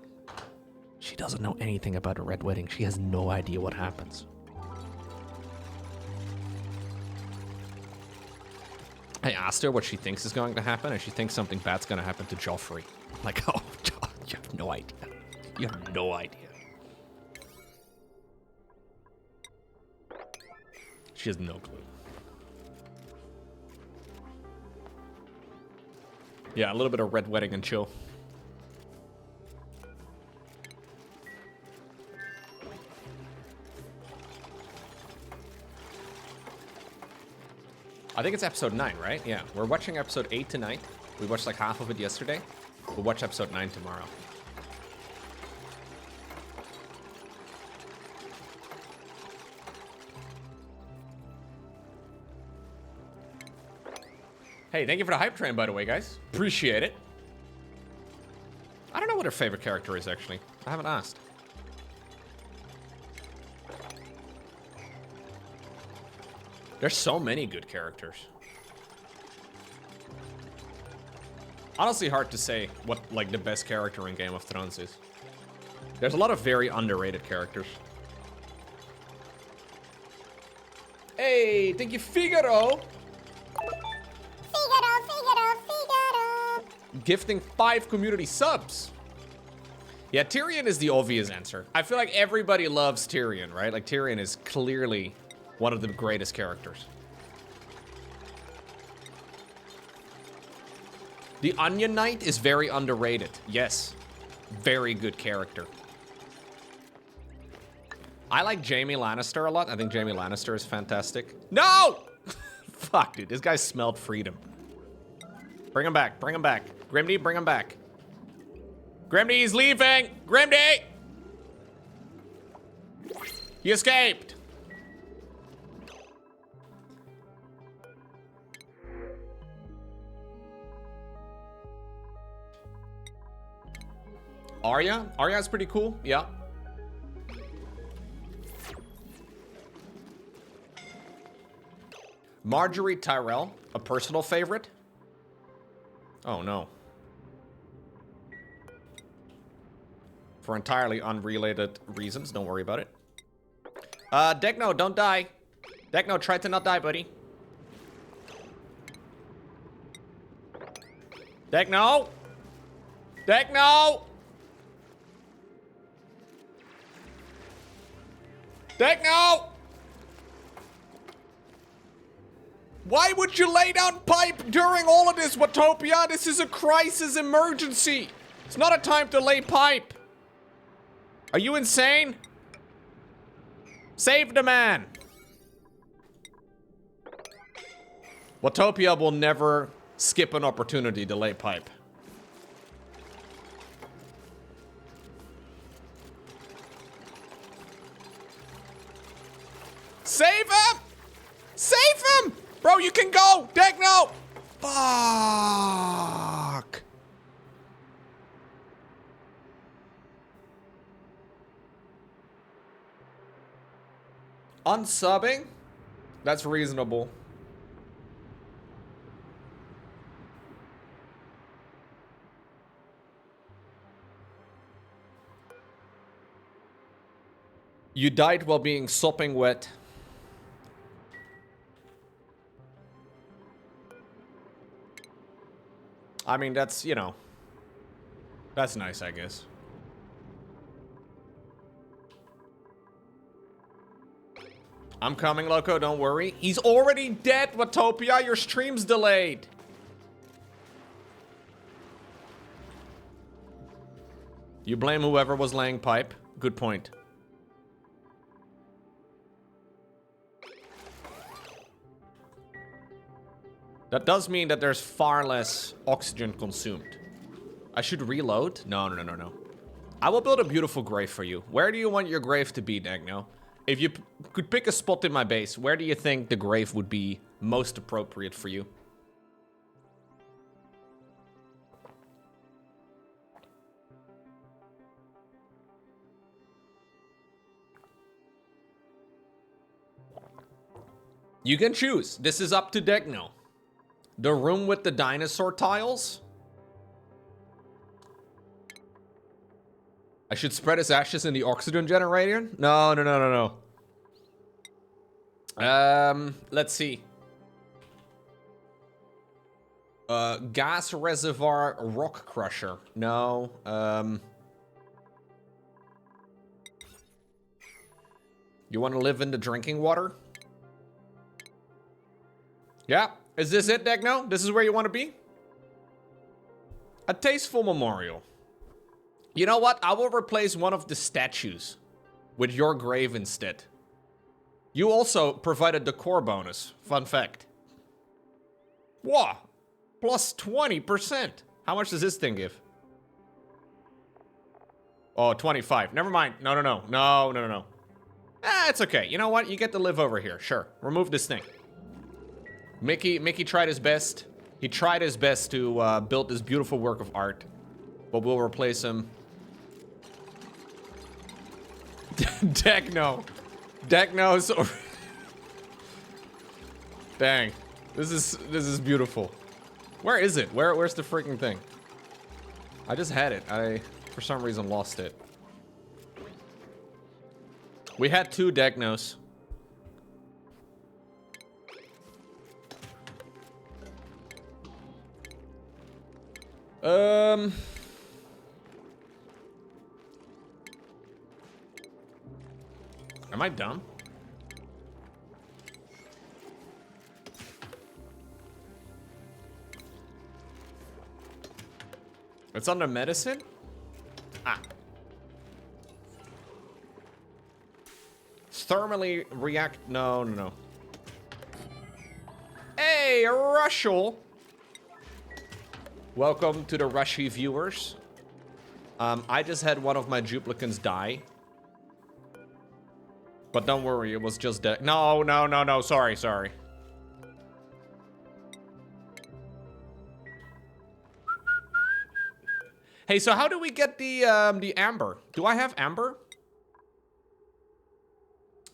She doesn't know anything about The Red Wedding. She has no idea what happens. I asked her what she thinks is going to happen, and she thinks something bad's gonna happen to Joffrey. I'm like, oh, you have no idea. You have no idea. She has no clue. Yeah, a little bit of Red Wedding and chill. I think it's episode 9, right? Yeah, we're watching episode 8 tonight. We watched like half of it yesterday. We'll watch episode 9 tomorrow. Hey, thank you for the hype train, by the way, guys. Appreciate it. I don't know what her favorite character is, actually. I haven't asked. There's so many good characters. Honestly, hard to say what, like, the best character in Game of Thrones is. There's a lot of very underrated characters. Hey, thank you, Figaro. Figaro. Gifting 5 community subs. Yeah, Tyrion is the obvious answer. I feel like everybody loves Tyrion, right? Like, Tyrion is clearly one of the greatest characters. The Onion Knight is very underrated. Yes. Very good character. I like Jaime Lannister a lot. I think Jaime Lannister is fantastic. No! Fuck, dude. This guy smelled freedom. Bring him back. Bring him back. Grimdy, bring him back. Grimdy, he's leaving. Grimdy! He escaped. Arya? Arya's pretty cool. Yeah. Marjorie Tyrell, a personal favorite. Oh no. For entirely unrelated reasons, don't worry about it. Dekno, don't die. Dekno, try to not die, buddy. Dekno! Dekno! Dekno! Why would you lay down pipe during all of this, Watopia? This is a crisis emergency. It's not a time to lay pipe. Are you insane? Save the man. Watopia will never skip an opportunity to lay pipe. Save him! Save him! Bro, you can go! Dekno! Fuck! Unsubbing? That's reasonable. You died while being sopping wet. I mean, that's, you know, that's nice, I guess. I'm coming, Loco, don't worry. He's already dead, Watopia. Your stream's delayed. You blame whoever was laying pipe. Good point. That does mean that there's far less oxygen consumed. I should reload? No. I will build a beautiful grave for you. Where do you want your grave to be, Dagno? If you could pick a spot in my base, where do you think the grave would be most appropriate for you? You can choose. This is up to Degno. The room with the dinosaur tiles. I should spread his ashes in the oxygen generator? No, no, no, no, no. Let's see. Gas reservoir rock crusher. No. You want to live in the drinking water? Yeah. Is this it, Degno? This is where you want to be? A tasteful memorial. You know what? I will replace one of the statues with your grave instead. You also provided the core bonus. Fun fact. Whoa. Plus 20%. How much does this thing give? Oh, 25. Never mind. No, no, no. No, no, no, no. Ah, it's okay. You know what? You get to live over here. Sure. Remove this thing. Mickey tried his best. He tried his best to build this beautiful work of art. But we'll replace him. Degno. Degno's over. Dang. This is beautiful. Where is it? Where's the freaking thing? I just had it. I, for some reason, lost it. We had 2 Degnos. Am I dumb? It's under medicine? Ah. Thermally react. No, no, no. Hey, Rushel. Welcome to the Rushy viewers. I just had one of my duplicants die. But don't worry, it was just dead. No, no, no, no. Sorry, sorry. Hey, so how do we get the amber? Do I have amber?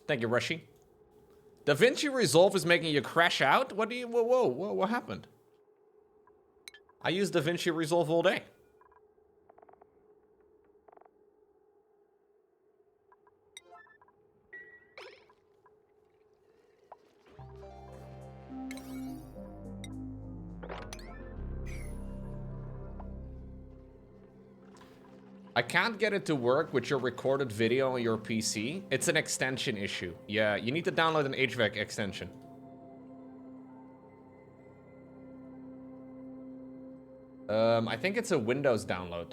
Thank you, Rushy. DaVinci Resolve is making you crash out? What do you... Whoa, whoa, whoa, what happened? I use DaVinci Resolve all day. I can't get it to work with your recorded video on your PC. It's an extension issue. Yeah, you need to download an HVAC extension. I think it's a Windows download.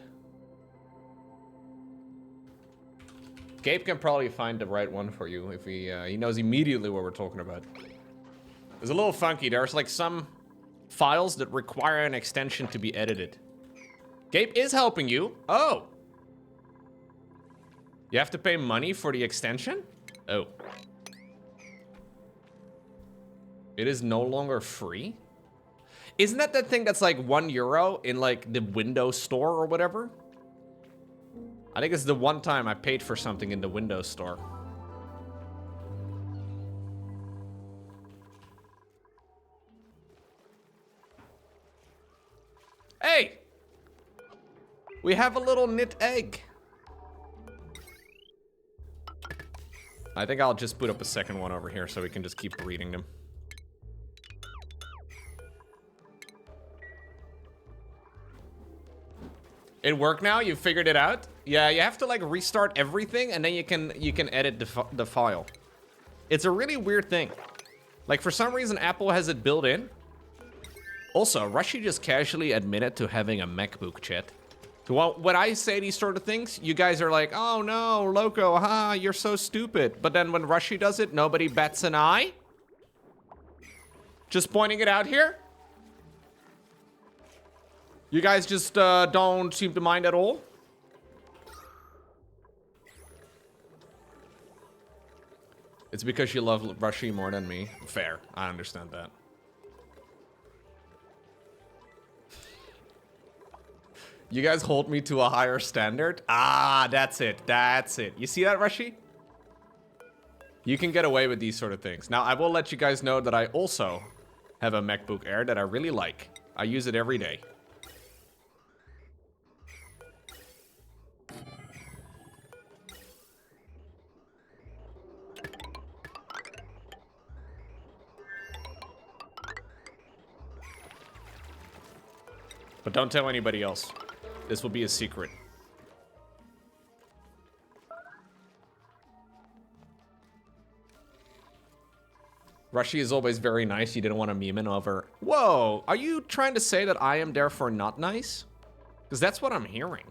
Gabe can probably find the right one for you if he knows immediately what we're talking about. It's a little funky. There's like some files that require an extension to be edited. Gabe is helping you. Oh. You have to pay money for the extension? Oh. It is no longer free? Isn't that thing that's like €1 in like the Windows Store or whatever? I think it's the one time I paid for something in the Windows Store. Hey! We have a little knit egg. I think I'll just put up a second one over here so we can just keep breeding them. It worked now? You figured it out? Yeah, you have to like restart everything and then you can edit the file. It's a really weird thing. Like for some reason Apple has it built in. Also, Rushy just casually admitted to having a MacBook, chat. So when I say these sort of things, you guys are like, oh no, Loco, ha, you're so stupid. But then when Rushy does it, nobody bats an eye. Just pointing it out here. You guys just don't seem to mind at all. It's because you love Rushy more than me. Fair. I understand that. You guys hold me to a higher standard? Ah, that's it. That's it. You see that, Rushy? You can get away with these sort of things. Now, I will let you guys know that I also have a MacBook Air that I really like. I use it every day. But don't tell anybody else. This will be a secret. Rushy is always very nice. You didn't want to meme him over. Whoa, are you trying to say that I am therefore not nice? Because that's what I'm hearing.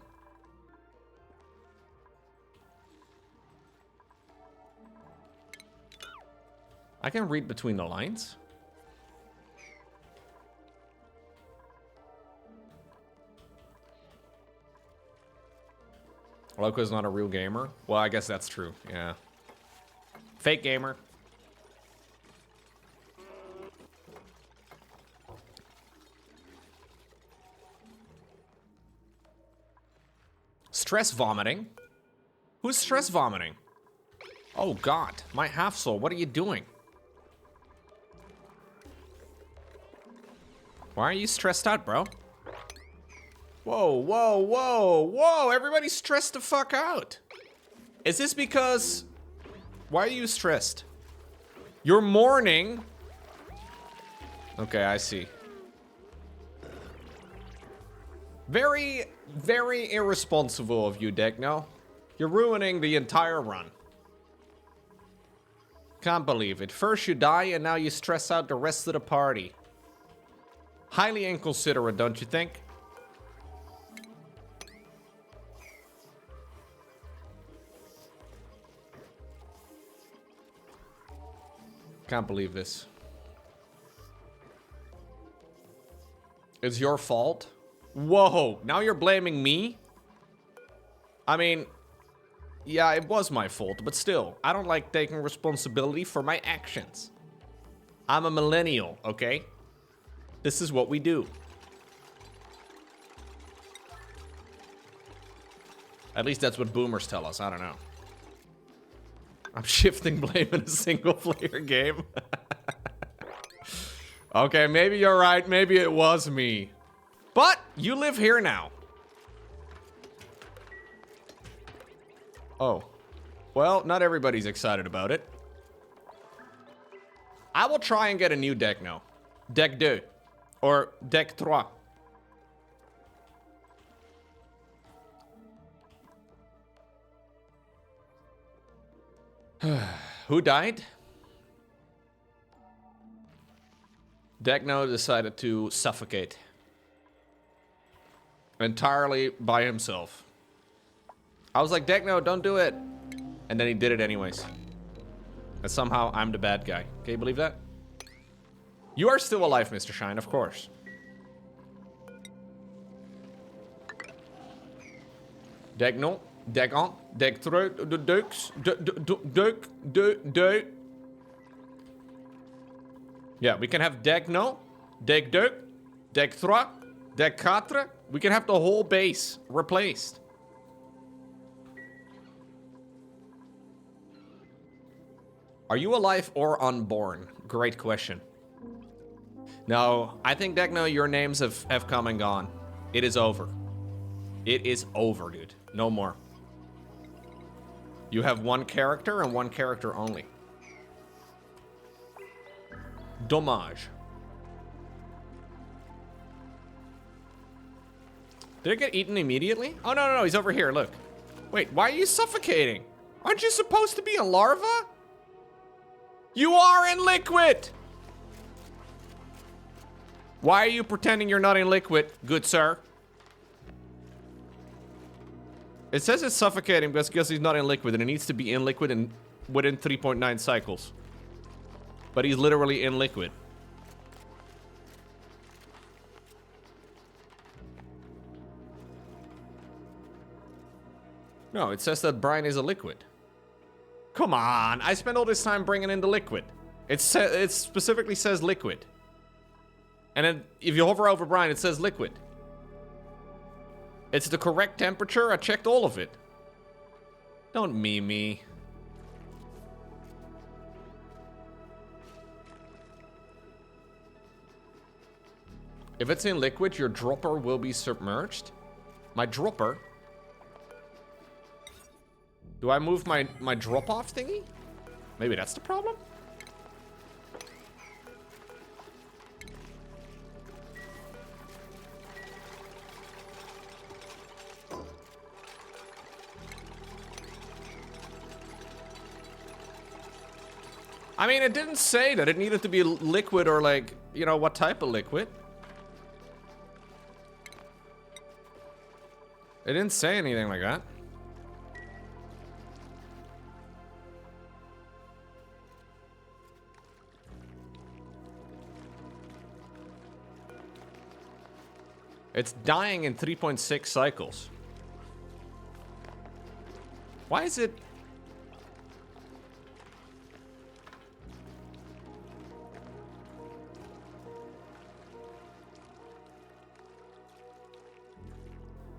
I can read between the lines. Loco's not a real gamer? Well, I guess that's true, yeah. Fake gamer. Stress vomiting? Who's stress vomiting? Oh god, my half soul, what are you doing? Why are you stressed out, bro? Whoa, whoa, whoa, whoa, everybody's stressed the fuck out. Is this because... Why are you stressed? You're mourning. Okay, I see. Very, very irresponsible of you, Degno. You're ruining the entire run. Can't believe it. First you die and now you stress out the rest of the party. Highly inconsiderate, don't you think? Can't believe this. It's your fault? Whoa, now you're blaming me? I mean, yeah, it was my fault, but still, I don't like taking responsibility for my actions. I'm a millennial, okay? This is what we do. At least that's what boomers tell us, I don't know. I'm shifting blame in a single player game. Okay, maybe you're right, maybe it was me. But you live here now. Oh. Well, not everybody's excited about it. I will try and get a new deck now. Deck 2. Or deck 3. Who died? Degno decided to suffocate. Entirely by himself. I was like, Degno, don't do it. And then he did it anyways. And somehow I'm the bad guy. Can you believe that? You are still alive, Mr. Shine, of course. Degno, Degon, Degtro, Dukes, Duke. Yeah, we can have Degno, Degduk, Degthra, Degkatra. We can have the whole base replaced. Are you alive or unborn? Great question. No, I think, Degno, your names have come and gone. It is over. It is over, dude. No more. You have one character and one character only. Dommage. Did it get eaten immediately? Oh, no, he's over here, look. Wait, why are you suffocating? Aren't you supposed to be a larva? You are in liquid! Why are you pretending you're not in liquid, good sir? It says it's suffocating because he's not in liquid, and it needs to be in liquid and within 3.9 cycles. But he's literally in liquid. No, it says that brine is a liquid. Come on, I spent all this time bringing in the liquid. It specifically says liquid. And then if you hover over brine, it says liquid. It's the correct temperature. I checked all of it. Don't meme me. If it's in liquid, your dropper will be submerged. My dropper? Do I move my drop-off thingy? Maybe that's the problem? I mean, it didn't say that it needed to be liquid or like, you know, what type of liquid. It didn't say anything like that. It's dying in 3.6 cycles. Why is it...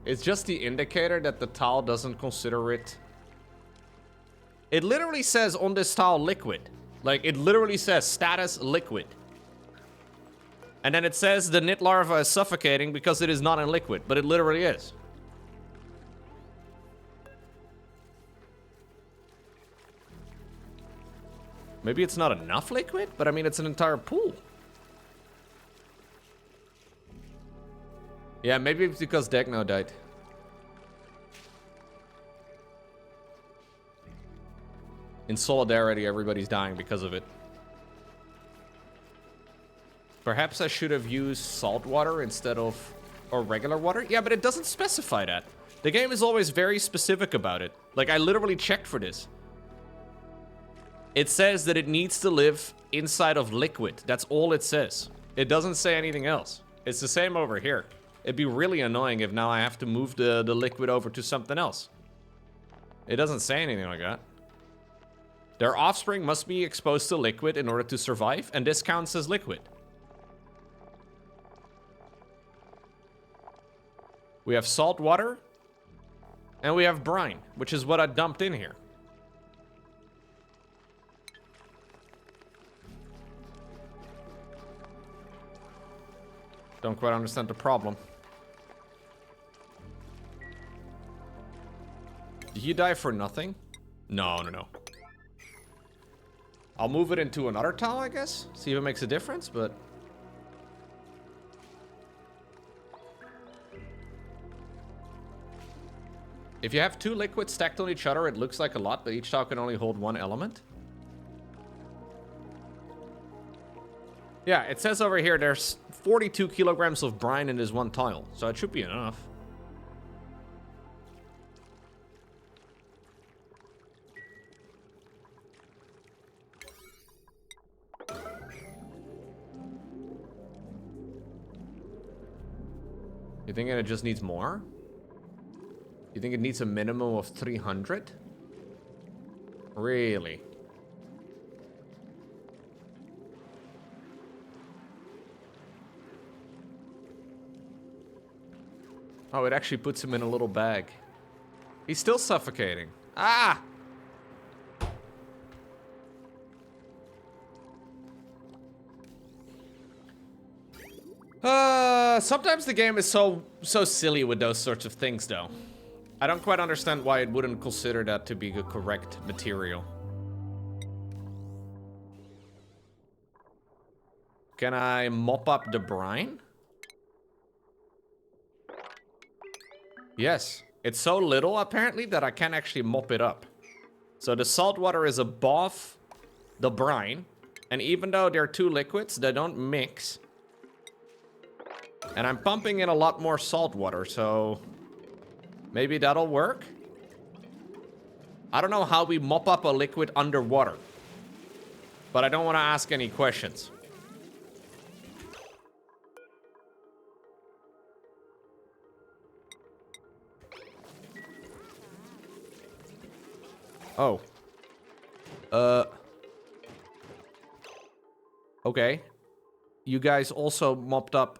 It's just the indicator that the tile doesn't consider it. It literally says on this tile liquid. Like, it literally says status liquid. And then it says the knit larva is suffocating because it is not in liquid, but it literally is. Maybe it's not enough liquid, but I mean, it's an entire pool. Yeah, maybe it's because Degno died. In solidarity, everybody's dying because of it. Perhaps I should have used salt water instead of... or regular water? Yeah, but it doesn't specify that. The game is always very specific about it. Like, I literally checked for this. It says that it needs to live inside of liquid. That's all it says. It doesn't say anything else. It's the same over here. It'd be really annoying if now I have to move the liquid over to something else. It doesn't say anything like that. Their offspring must be exposed to liquid in order to survive, and this counts as liquid. We have salt water, and we have brine, which is what I dumped in here. Don't quite understand the problem. Did you die for nothing? No. I'll move it into another tile, I guess. See if it makes a difference, but... if you have two liquids stacked on each other, it looks like a lot, but each tile can only hold one element. Yeah, it says over here there's 42 kilograms of brine in this one tile, so it should be enough. You think it just needs more? You think it needs a minimum of 300? Really? Oh, it actually puts him in a little bag. He's still suffocating. Ah! Sometimes the game is so silly with those sorts of things, though. I don't quite understand why it wouldn't consider that to be the correct material. Can I mop up the brine? Yes. It's so little, apparently, that I can't actually mop it up. So the salt water is above the brine. And even though they're two liquids, they don't mix. And I'm pumping in a lot more salt water, so... maybe that'll work? I don't know how we mop up a liquid underwater. But I don't want to ask any questions. Oh. Okay. You guys also mopped up,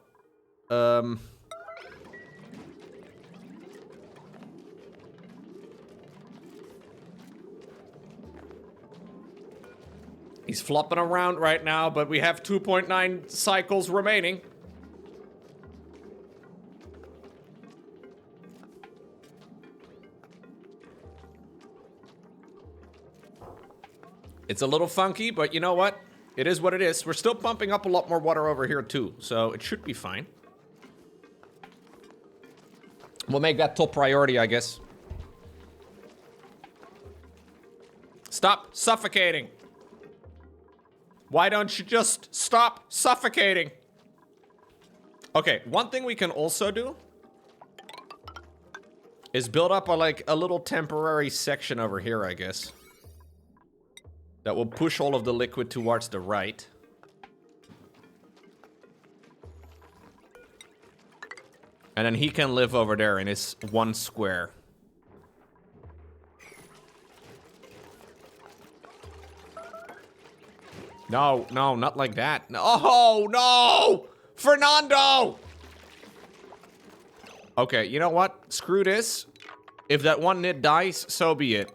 He's flopping around right now, but we have 2.9 cycles remaining. It's a little funky, but you know what? It is what it is. We're still pumping up a lot more water over here too, so it should be fine. We'll make that top priority, I guess. Stop suffocating. Why don't you just stop suffocating? Okay, one thing we can also do is build up a little temporary section over here, I guess. That will push all of the liquid towards the right. And then he can live over there in his one square. No, no, not like that. No, oh, no! Fernando! Okay, you know what? Screw this. If that one nit dies, so be it.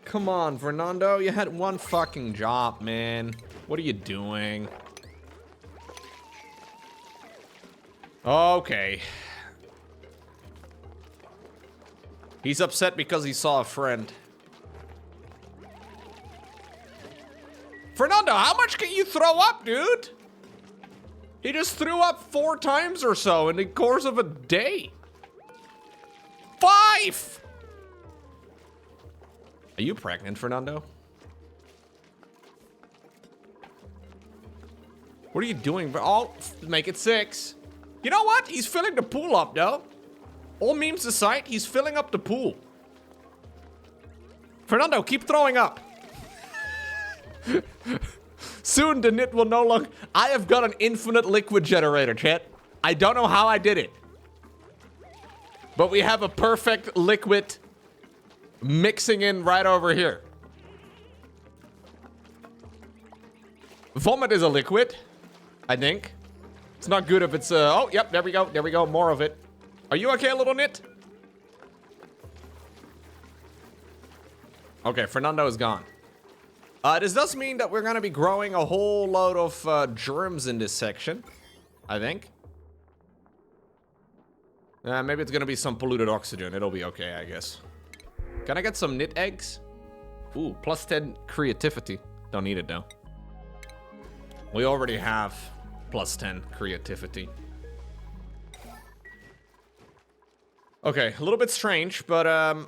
Come on, Fernando. You had one fucking job, man. What are you doing? Okay. He's upset because he saw a friend. Fernando, how much can you throw up, dude? He just threw up 4 times or so in the course of a day. 5! Are you pregnant, Fernando? What are you doing? Oh, make it 6. You know what? He's filling the pool up, though. All memes aside, he's filling up the pool. Fernando, keep throwing up. Soon the nit will no longer... I have got an infinite liquid generator, chat. I don't know how I did it. But we have a perfect liquid mixing in right over here. Vomit is a liquid, I think. It's not good if it's... oh, yep, there we go. There we go. More of it. Are you okay, little nit? Okay, Fernando is gone. This does mean that we're gonna be growing a whole load of germs in this section, I think. Maybe it's gonna be some polluted oxygen. It'll be okay, I guess. Can I get some nit eggs? Ooh, plus 10 creativity. Don't need it, though. We already have plus 10 creativity. Okay, a little bit strange, but,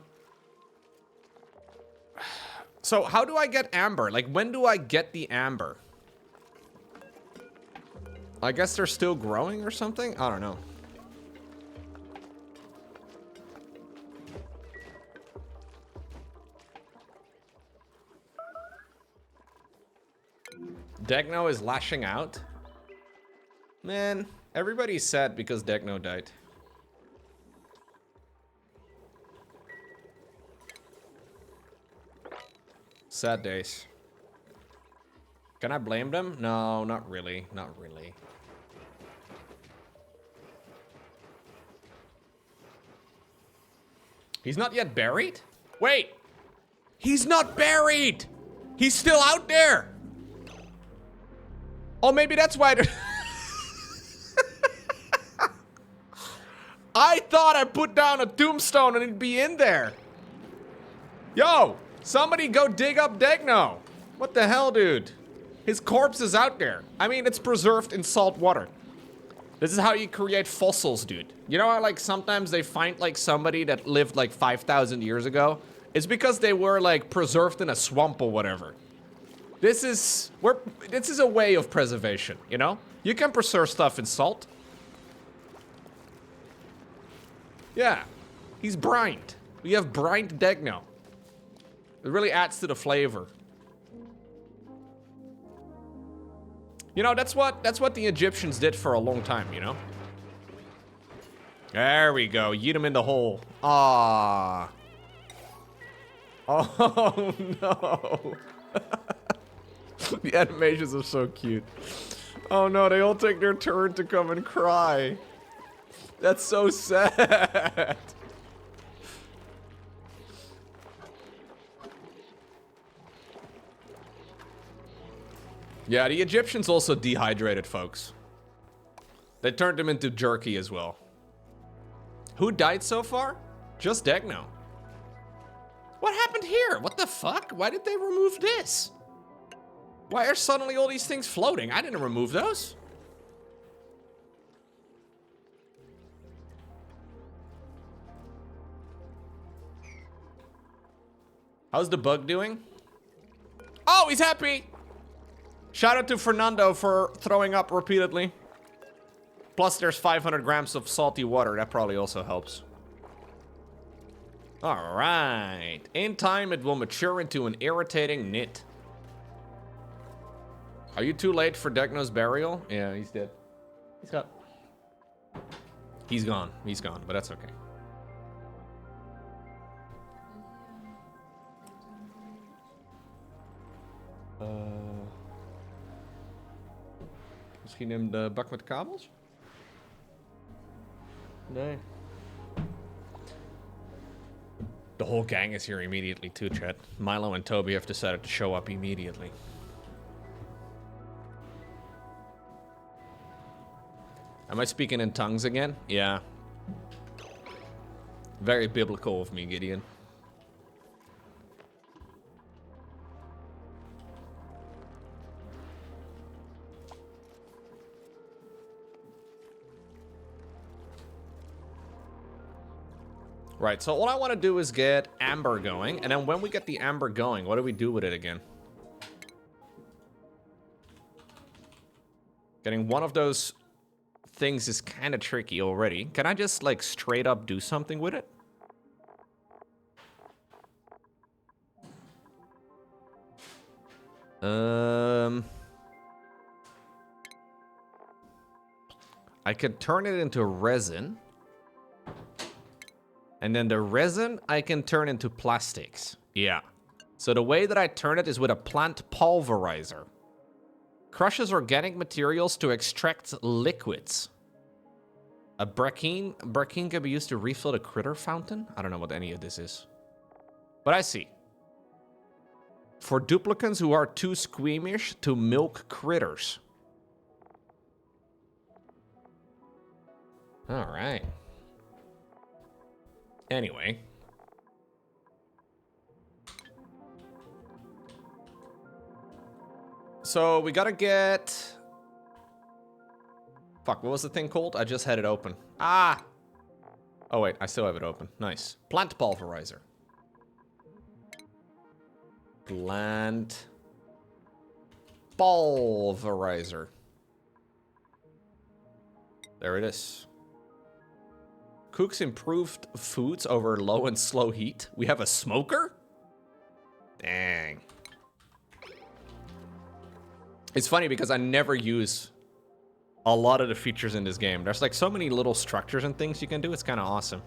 so, how do I get amber? Like, when do I get the amber? I guess they're still growing or something? I don't know. Degno is lashing out? Man, everybody's sad because Degno died. Sad days. Can I blame them? No, not really. Not really. He's not yet buried? Wait! He's not buried! He's still out there! Oh, maybe that's why I thought I put down a tombstone and it'd be in there. Yo! Somebody go dig up Degno. What the hell, dude? His corpse is out there. I mean, it's preserved in salt water. This is how you create fossils, dude. You know how, like, sometimes they find, like, somebody that lived, like, 5,000 years ago? It's because they were, like, preserved in a swamp or whatever. This is a way of preservation, you know? You can preserve stuff in salt. Yeah. He's brined. We have brined Degno. It really adds to the flavor. You know, that's what the Egyptians did for a long time, you know? There we go. Yeet him in the hole. Ah. Oh no. The animations are so cute. Oh no, they all take their turn to come and cry. That's so sad. Yeah, the Egyptians also dehydrated folks. They turned them into jerky as well. Who died so far? Just Degno. What happened here? What the fuck? Why did they remove this? Why are suddenly all these things floating? I didn't remove those. How's the bug doing? Oh, he's happy! Shout out to Fernando for throwing up repeatedly. Plus there's 500 grams of salty water. That probably also helps. Alright. In time, it will mature into an irritating nit. Are you too late for Degno's burial? Yeah, he's dead. He's gone. He's gone. He's gone, but that's okay. Misschien hem de bak met kabels? Nee. The whole gang is here immediately too, chat. Milo and Toby have decided to show up immediately. Am I speaking in tongues again? Yeah. Very biblical of me, Gideon. Right, so all I want to do is get amber going, and then when we get the amber going, what do we do with it again? Getting one of those things is kind of tricky already. Can I just, like, straight up do something with it? I could turn it into resin. And then the resin, I can turn into plastics. Yeah. So the way that I turn it is with a plant pulverizer. Crushes organic materials to extract liquids. A brackine can be used to refill the critter fountain? I don't know what any of this is. But I see. For duplicants who are too squeamish to milk critters. Alright. Anyway. So we gotta get... Fuck, what was the thing called? I just had it open. Ah! Oh wait, I still have it open. Nice. Plant pulverizer. Plant pulverizer. There it is. Cooks improved foods over low and slow heat. We have a smoker? Dang. It's funny because I never use a lot of the features in this game. There's like so many little structures and things you can do. It's kind of awesome.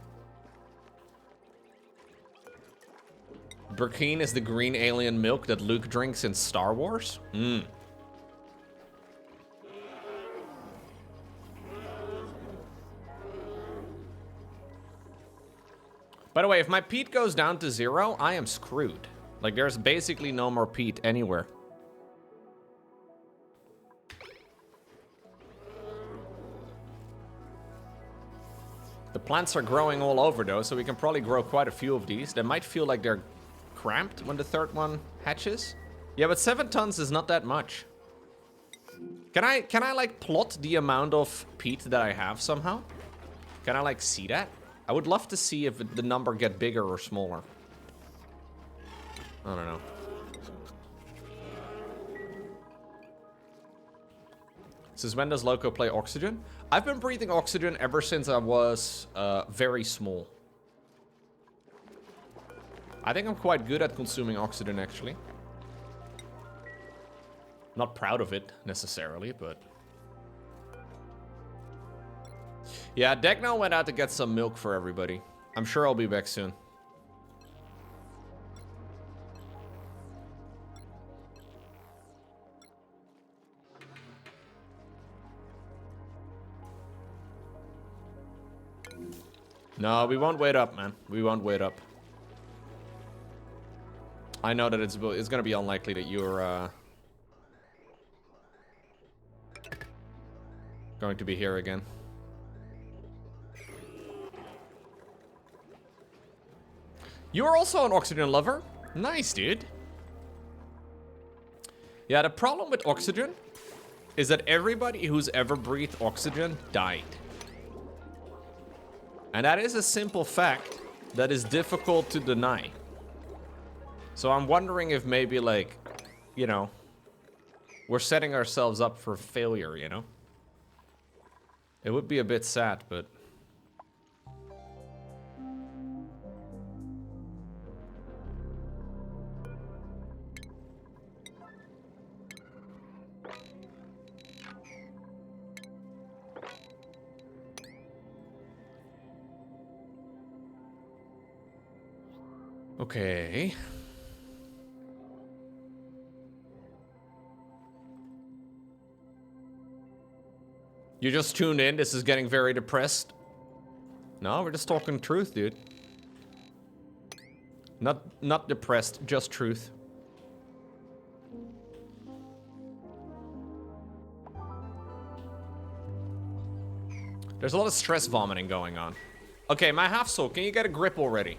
Burkine is the green alien milk that Luke drinks in Star Wars? Mmm. By the way, if my peat goes down to 0, I am screwed. Like, there's basically no more peat anywhere. The plants are growing all over, though, so we can probably grow quite a few of these. They might feel like they're cramped when the third one hatches. Yeah, but 7 tons is not that much. Can I like, plot the amount of peat that I have somehow? Can I, like, see that? I would love to see if the number get bigger or smaller. I don't know. Since when does Loco play oxygen? I've been breathing oxygen ever since I was very small. I think I'm quite good at consuming oxygen, actually. Not proud of it, necessarily, but... Yeah, Degno went out to get some milk for everybody. I'm sure I'll be back soon. No, we won't wait up, man. We won't wait up. I know that it's gonna be unlikely that you're going to be here again. You're also an oxygen lover? Nice, dude. Yeah, the problem with oxygen is that everybody who's ever breathed oxygen died. And that is a simple fact that is difficult to deny. So I'm wondering if maybe, like, you know, we're setting ourselves up for failure, you know? It would be a bit sad, but... Okay. You just tuned in. This is getting very depressed. No, we're just talking truth, dude. Not depressed, just truth. There's a lot of stress vomiting going on. Okay, my half soul, can you get a grip already?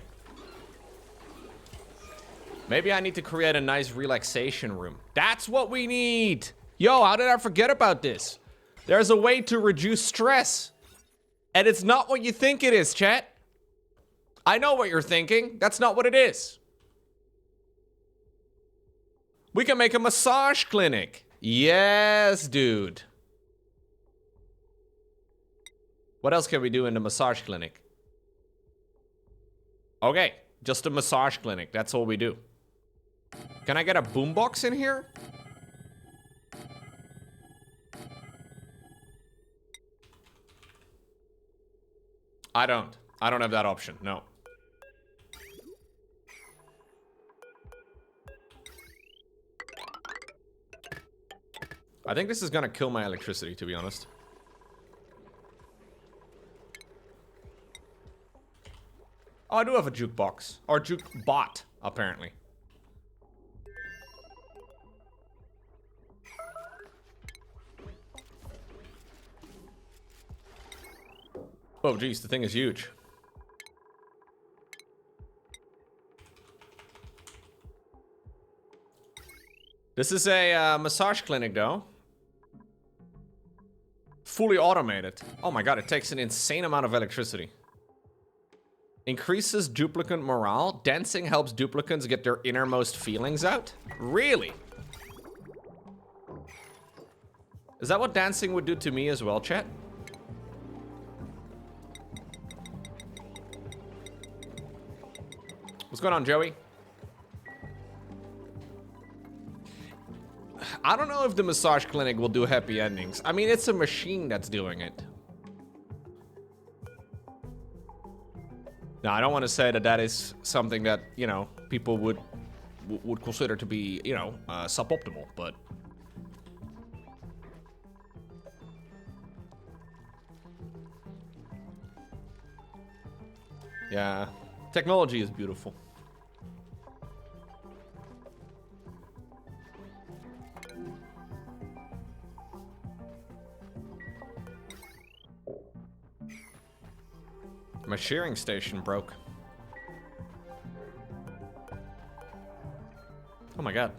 Maybe I need to create a nice relaxation room. That's what we need. Yo, how did I forget about this? There's a way to reduce stress. And it's not what you think it is, chat. I know what you're thinking. That's not what it is. We can make a massage clinic. Yes, dude. What else can we do in the massage clinic? Okay, just a massage clinic. That's all we do. Can I get a boombox in here? I don't have that option, no. I think this is gonna kill my electricity, to be honest. Oh, I do have a jukebox. Or jukebot, apparently. Oh, geez, the thing is huge. This is a massage clinic, though. Fully automated. Oh my god, it takes an insane amount of electricity. Increases duplicant morale. Dancing helps duplicants get their innermost feelings out. Really? Is that what dancing would do to me as well, chat? What's going on, Joey? I don't know if the massage clinic will do happy endings. I mean, it's a machine that's doing it. Now, I don't want to say that that is something that, you know, people would consider to be, you know, suboptimal, but... Yeah, technology is beautiful. My shearing station broke. Oh my god.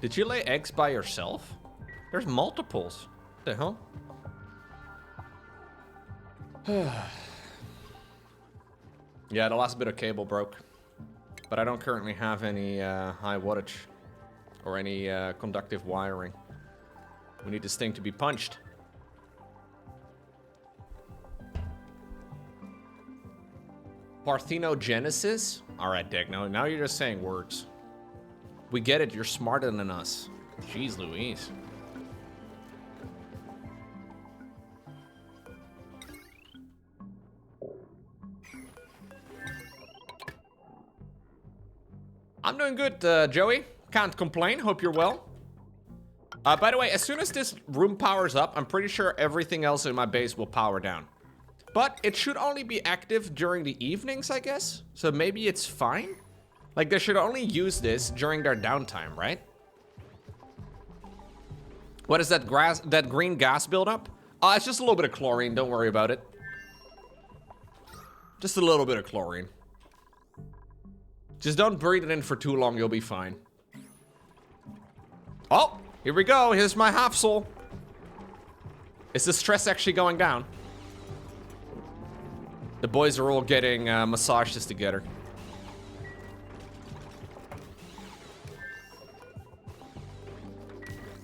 Did you lay eggs by yourself? There's multiples. What the hell? Yeah, the last bit of cable broke. But I don't currently have any high wattage or any conductive wiring. We need this thing to be punched. Parthenogenesis? Alright, Dick, now you're just saying words. We get it, you're smarter than us. Jeez Louise. I'm doing good, Joey. Can't complain, hope you're well. By the way, as soon as this room powers up, I'm pretty sure everything else in my base will power down. But it should only be active during the evenings, I guess. So maybe it's fine. Like, they should only use this during their downtime, right? What is that that green gas buildup? It's just a little bit of chlorine. Don't worry about it. Just a little bit of chlorine. Just don't breathe it in for too long. You'll be fine. Oh, here we go. Here's my half soul. Is the stress actually going down? The boys are all getting massages together.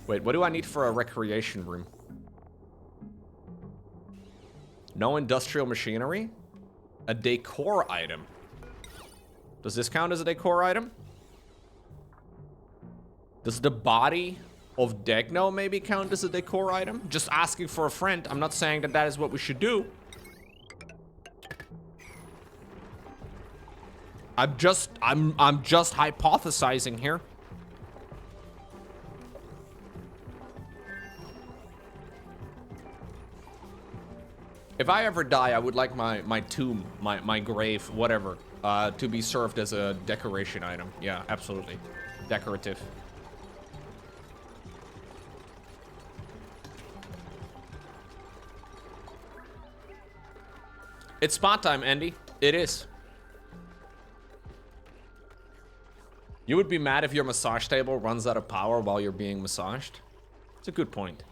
Wait, what do I need for a recreation room? No industrial machinery? A decor item. Does this count as a decor item? Does the body of Degno maybe count as a decor item? Just asking for a friend. I'm not saying that that is what we should do. I'm just hypothesizing here. If I ever die, I would like my tomb, my grave, whatever, to be served as a decoration item. Yeah, absolutely. Decorative. It's spa time, Andy. It is. You would be mad if your massage table runs out of power while you're being massaged? It's a good point.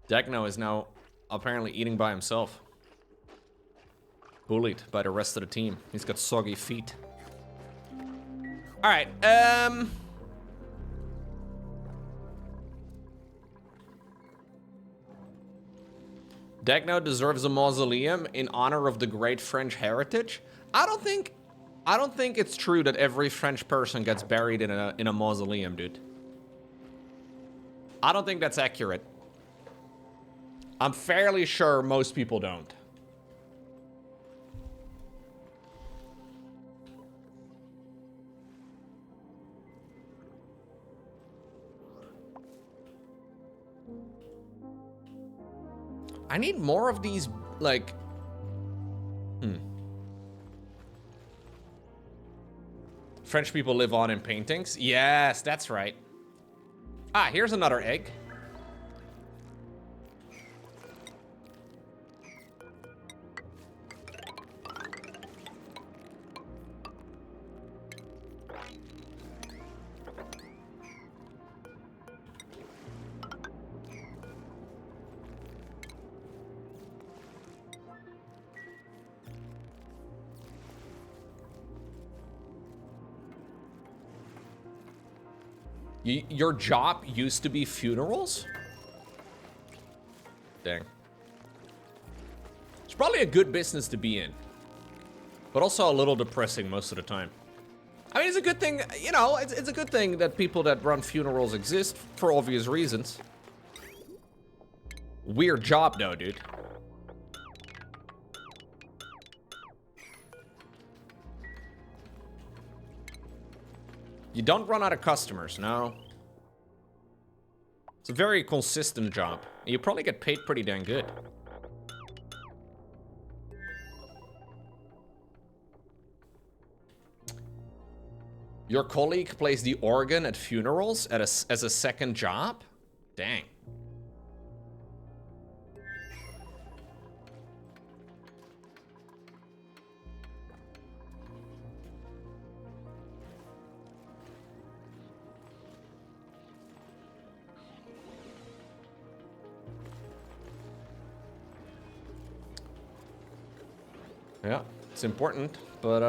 Degno is now apparently eating by himself. Bullied by the rest of the team. He's got soggy feet. Alright, Degno deserves a mausoleum in honor of the great French heritage. I don't think it's true that every French person gets buried in a mausoleum, dude. I don't think that's accurate. I'm fairly sure most people don't. I need more of these, like... French people live on in paintings? Yes, that's right. Ah, here's another egg. Your job used to be funerals? Dang. It's probably a good business to be in, but also a little depressing most of the time. I mean, it's a good thing, you know, it's a good thing that people that run funerals exist for obvious reasons. Weird job though, dude. You don't run out of customers, no. It's a very consistent job. You probably get paid pretty dang good. Your colleague plays the organ at funerals as a second job? Dang. Yeah, it's important, but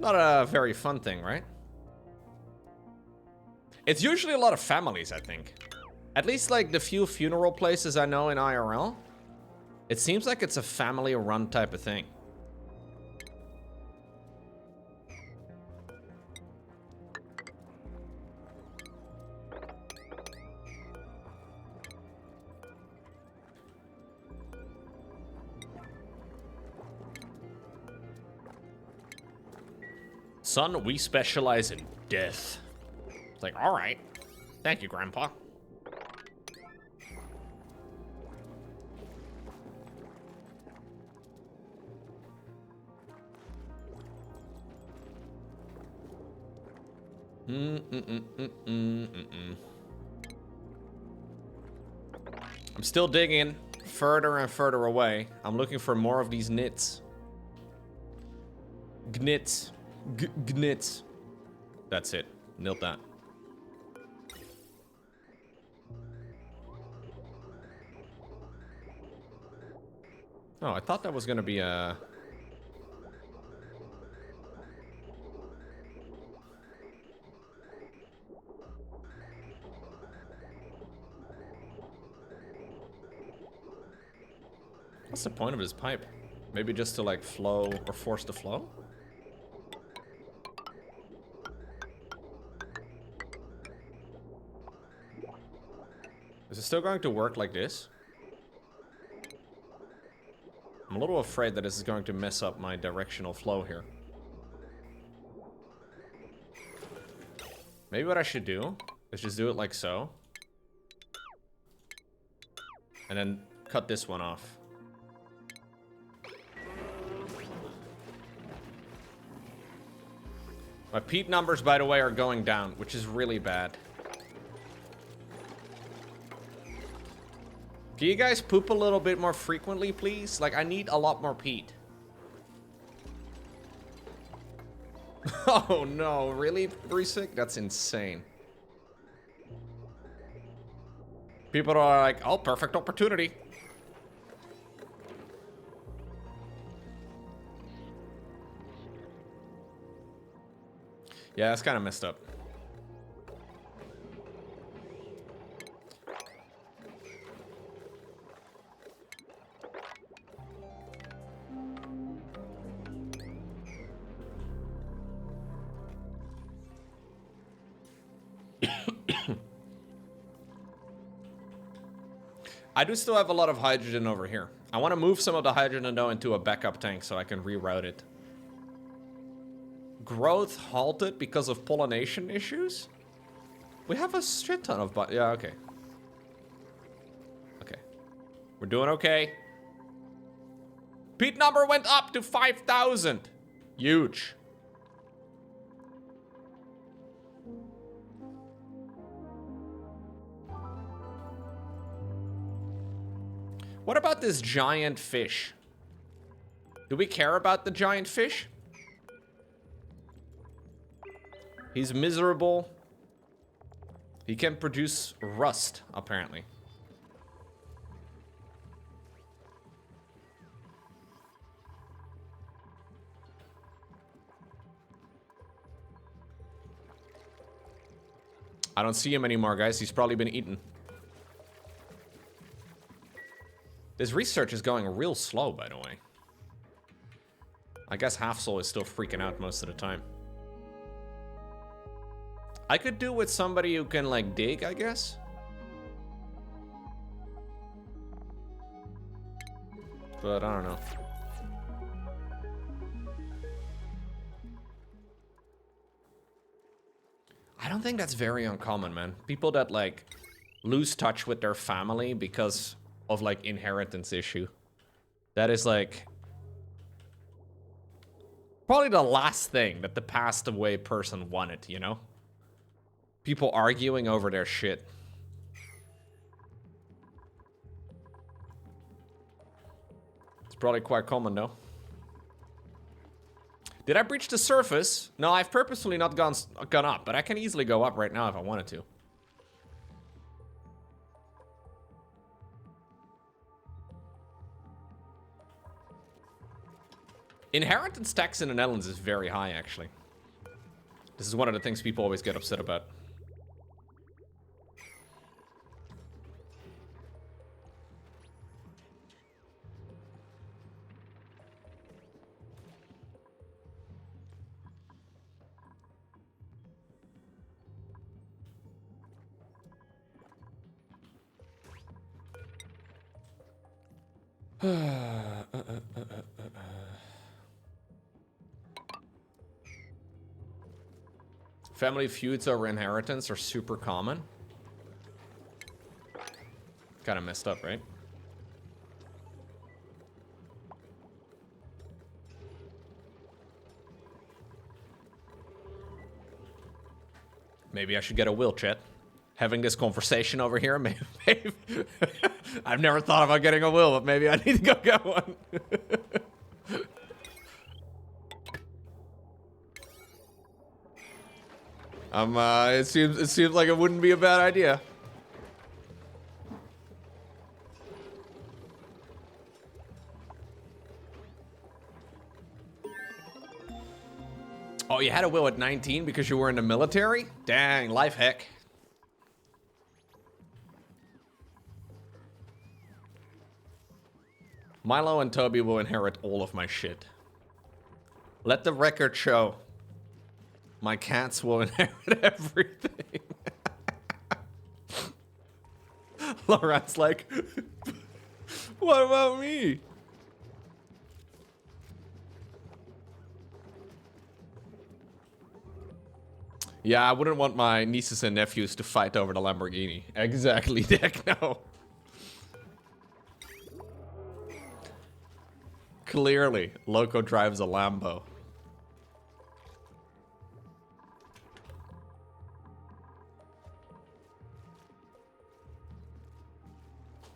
not a very fun thing, right? It's usually a lot of families, I think. At least like the few funeral places I know in IRL. It seems like it's a family-run type of thing. Son, we specialize in death. It's like, all right. Thank you, Grandpa. I'm still digging further and further away. I'm looking for more of these nits. Gnits. Gnits. That's it. Nailed that. Oh, I thought that was gonna be a... What's the point of his pipe? Maybe just to like flow or force the flow? Is it still going to work like this? I'm a little afraid that this is going to mess up my directional flow here. Maybe what I should do is just do it like so. And then cut this one off. My peat numbers, by the way, are going down, which is really bad. Can you guys poop a little bit more frequently, please? Like, I need a lot more peat. Oh, no. Really, Brisik? That's insane. People are like, oh, perfect opportunity. Yeah, that's kind of messed up. I do still have a lot of hydrogen over here. I want to move some of the hydrogen though into a backup tank so I can reroute it. Growth halted because of pollination issues? We have a shit ton of yeah, okay. Okay. We're doing okay. Peat number went up to 5,000. Huge. What about this giant fish? Do we care about the giant fish? He's miserable. He can produce rust, apparently. I don't see him anymore, guys. He's probably been eaten. This research is going real slow, by the way. I guess Half Soul is still freaking out most of the time. I could do with somebody who can, like, dig, I guess. But I don't know. I don't think that's very uncommon, man. People that, like, lose touch with their family because of, like, inheritance issue. That is, like, probably the last thing that the passed away person wanted, you know? People arguing over their shit. It's probably quite common, though. Did I breach the surface? No, I've purposefully not gone up, but I can easily go up right now if I wanted to. Inheritance tax in the Netherlands is very high, actually. This is one of the things people always get upset about. Family feuds over inheritance are super common. Kind of messed up, right? Maybe I should get a will, chat. Having this conversation over here, maybe. I've never thought about getting a will, but maybe I need to go get one. It seems like it wouldn't be a bad idea. Oh, you had a will at 19 because you were in the military? Dang, life hack. Milo and Toby will inherit all of my shit. Let the record show. My cats will inherit everything. Laurent's like, what about me? Yeah, I wouldn't want my nieces and nephews to fight over the Lamborghini. Exactly, Dick, no. Clearly, Loco drives a Lambo.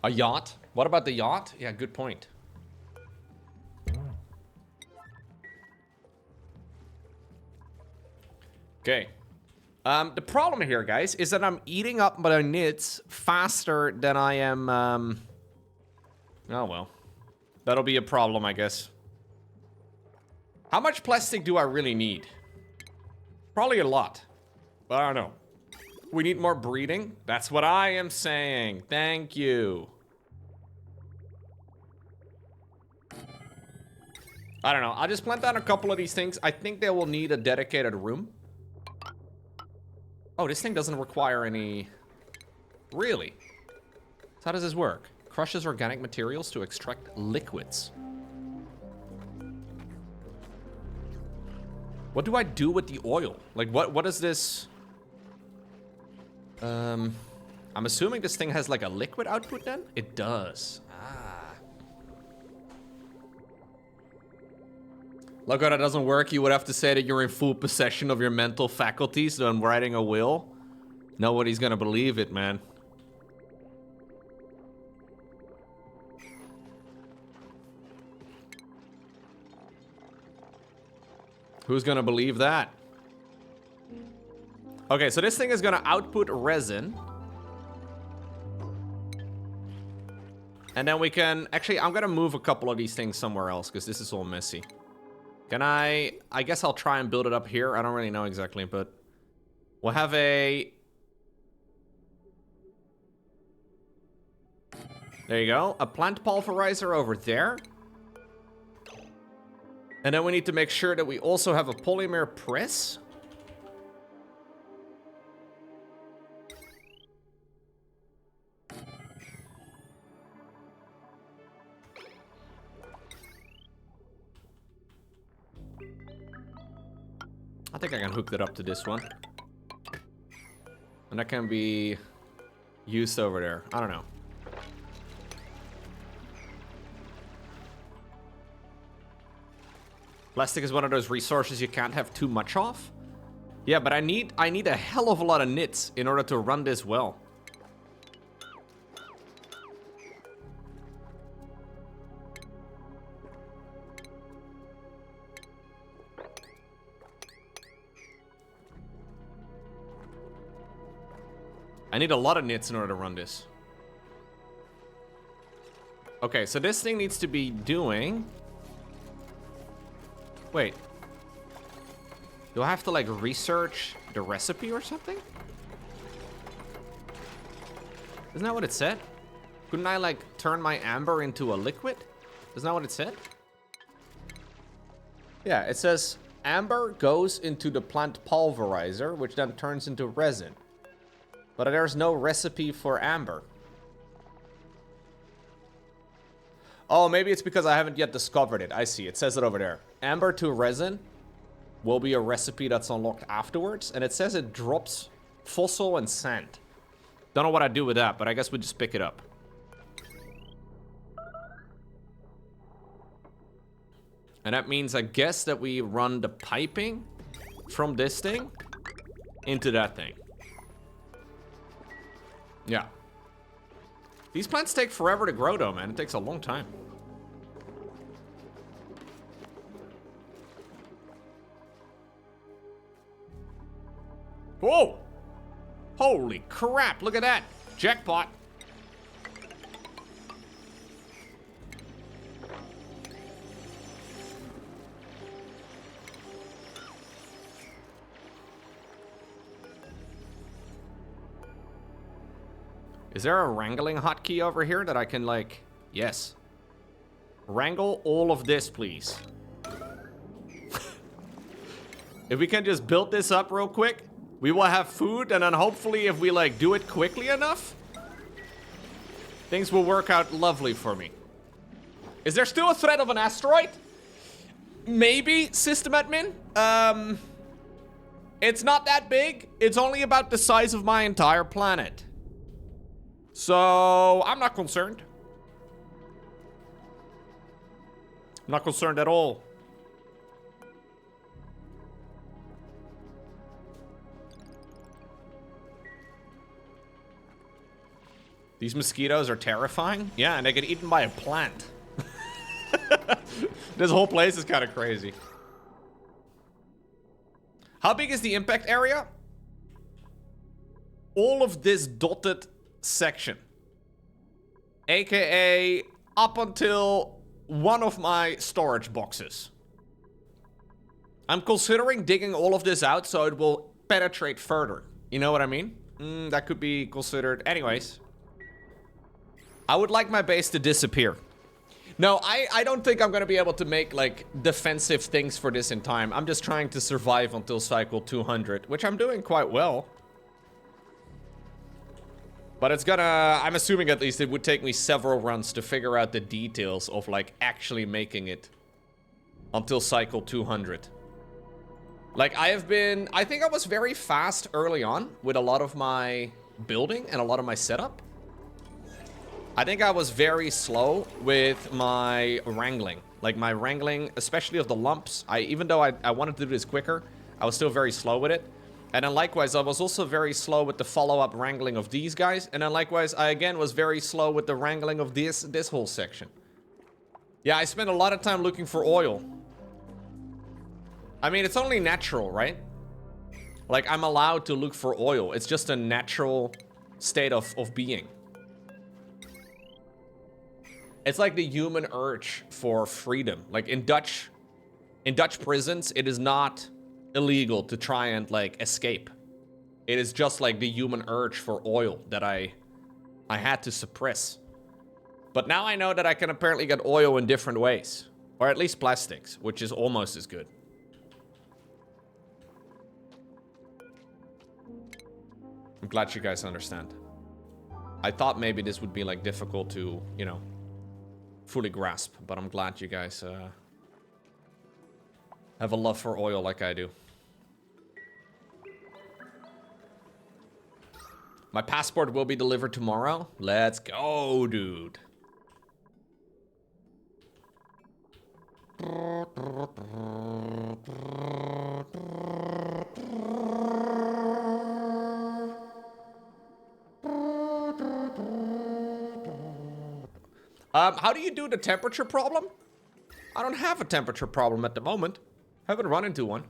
A yacht? What about the yacht? Yeah, good point. Okay. The problem here, guys, is that I'm eating up my nits faster than I am, Oh, well. That'll be a problem, I guess. How much plastic do I really need? Probably a lot. But I don't know. We need more breeding? That's what I am saying. Thank you. I don't know. I'll just plant down a couple of these things. I think they will need a dedicated room. Oh, this thing doesn't require any... Really? So how does this work? Crushes organic materials to extract liquids. What do I do with the oil? Like, what is this? I'm assuming this thing has like a liquid output then? It does. Ah. Look, if that doesn't work, you would have to say that you're in full possession of your mental faculties when writing a will. Nobody's gonna believe it, man. Who's gonna believe that? Okay, so this thing is gonna output resin. And then we can... Actually, I'm gonna move a couple of these things somewhere else because this is all messy. Can I guess I'll try and build it up here. I don't really know exactly, but... We'll have a... There you go. A plant pulverizer over there. And then we need to make sure that we also have a polymer press. I think I can hook that up to this one. And that can be used over there. I don't know. Plastic is one of those resources you can't have too much of. Yeah, but I need a hell of a lot of nits in order to run this well. I need a lot of nits in order to run this. Okay, so this thing needs to be doing... Wait. Do I have to, like, research the recipe or something? Isn't that what it said? Couldn't I, like, turn my amber into a liquid? Isn't that what it said? Yeah, it says amber goes into the plant pulverizer, which then turns into resin. But there's no recipe for amber. Oh, maybe it's because I haven't yet discovered it. I see. It says it over there. Amber to resin will be a recipe that's unlocked afterwards. And it says it drops fossil and sand. Don't know what I do with that, but I guess we just pick it up. And that means, I guess, that we run the piping from this thing into that thing. Yeah. These plants take forever to grow, though, man. It takes a long time. Whoa! Holy crap, look at that. Jackpot. Is there a wrangling hotkey over here that I can, like... Yes. Wrangle all of this, please. If we can just build this up real quick, we will have food, and then hopefully if we, like, do it quickly enough, things will work out lovely for me. Is there still a threat of an asteroid? Maybe, system admin. It's not that big. It's only about the size of my entire planet. So, I'm not concerned. I'm not concerned at all. These mosquitoes are terrifying. Yeah, and they get eaten by a plant. This whole place is kind of crazy. How big is the impact area? All of this dotted section. AKA up until one of my storage boxes. I'm considering digging all of this out so it will penetrate further. You know what I mean? That could be considered. Anyways. I would like my base to disappear. No, I don't think I'm gonna be able to make, like, defensive things for this in time. I'm just trying to survive until cycle 200, which I'm doing quite well. But it's gonna... I'm assuming at least it would take me several runs to figure out the details of, like, actually making it until cycle 200. Like, I think I was very fast early on with a lot of my building and a lot of my setup. I think I was very slow with my wrangling. Like, my wrangling, especially of the lumps. Even though I wanted to do this quicker, I was still very slow with it. And then likewise, I was also very slow with the follow-up wrangling of these guys. And then likewise, I again was very slow with the wrangling of this whole section. Yeah, I spent a lot of time looking for oil. I mean, it's only natural, right? Like, I'm allowed to look for oil. It's just a natural state of being. It's like the human urge for freedom. Like, in Dutch prisons, it is not illegal to try and, like, escape. It is just like the human urge for oil that I had to suppress. But now I know that I can apparently get oil in different ways. Or at least plastics, which is almost as good. I'm glad you guys understand. I thought maybe this would be, like, difficult to, you know, fully grasp, but I'm glad you guys have a love for oil like I do. My passport will be delivered tomorrow. Let's go, dude. How do you do the temperature problem? I don't have a temperature problem at the moment. Haven't run into one.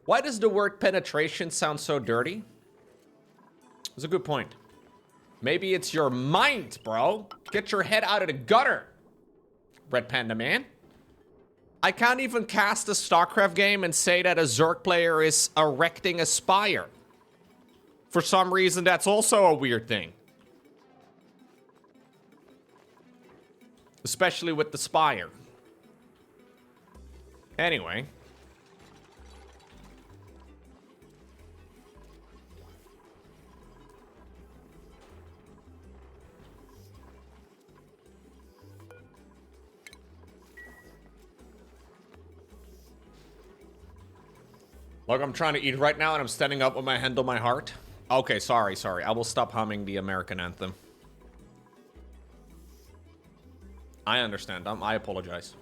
Why does the word penetration sound so dirty? That's a good point. Maybe it's your mind, bro. Get your head out of the gutter, Red Panda Man. I can't even cast a StarCraft game and say that a Zerg player is erecting a spire. For some reason, that's also a weird thing. Especially with the spire. Anyway. Look, I'm trying to eat right now and I'm standing up with my hand on my heart. Okay, sorry. I will stop humming the American anthem. I understand. I apologize.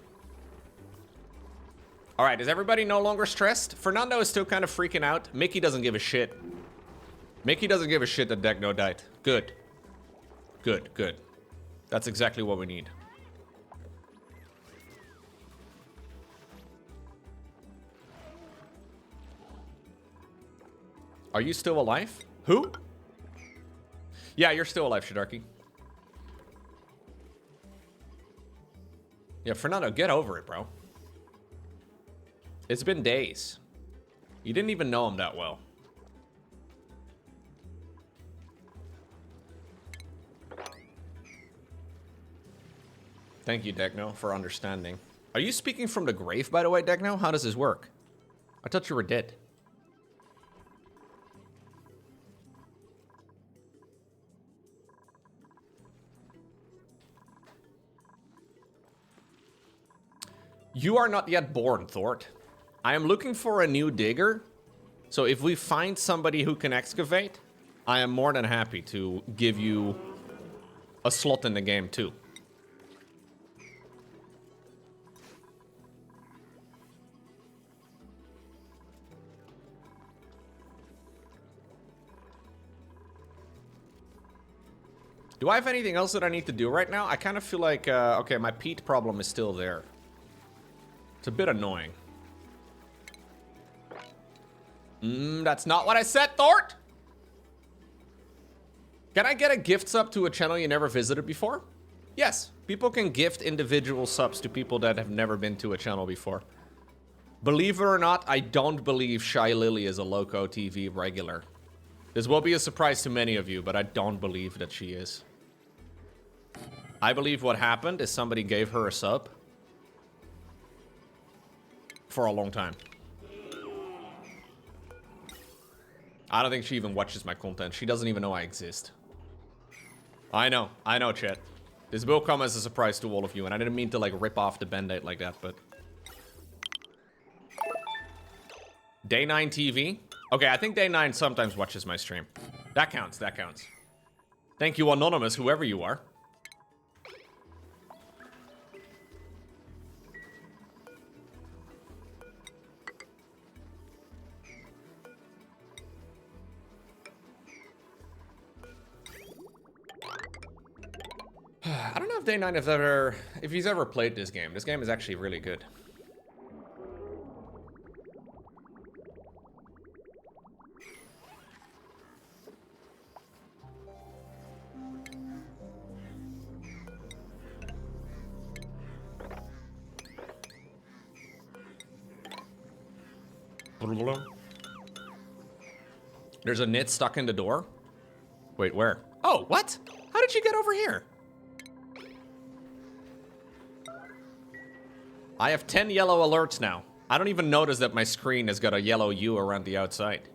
All right, is everybody no longer stressed? Fernando is still kind of freaking out. Mickey doesn't give a shit. Mickey doesn't give a shit that Decno died. Good. Good, good. That's exactly what we need. Are you still alive? Who? Yeah, you're still alive, Shadarki. Yeah, Fernando, get over it, bro. It's been days. You didn't even know him that well. Thank you, Decno, for understanding. Are you speaking from the grave, by the way, Decno? How does this work? I thought you were dead. You are not yet born, Thort. I am looking for a new digger. So if we find somebody who can excavate, I am more than happy to give you a slot in the game too. Do I have anything else that I need to do right now? I kind of feel like, okay, my peat problem is still there. It's a bit annoying. That's not what I said, Thort! Can I get a gift sub to a channel you never visited before? Yes, people can gift individual subs to people that have never been to a channel before. Believe it or not, I don't believe Shy Lily is a Loco TV regular. This will be a surprise to many of you, but I don't believe that she is. I believe what happened is somebody gave her a sub for a long time. I don't think she even watches my content. She doesn't even know I exist. I know, chat. This will come as a surprise to all of you, and I didn't mean to like rip off the band-aid like that, but... Day 9 TV? Okay, I think Day 9 sometimes watches my stream. That counts, that counts. Thank you, Anonymous, whoever you are. I don't know if Day 9 has ever... if he's ever played this game. This game is actually really good. There's a knit stuck in the door? Wait, where? Oh, what? How did you get over here? I have 10 yellow alerts now. I don't even notice that my screen has got a yellow U around the outside.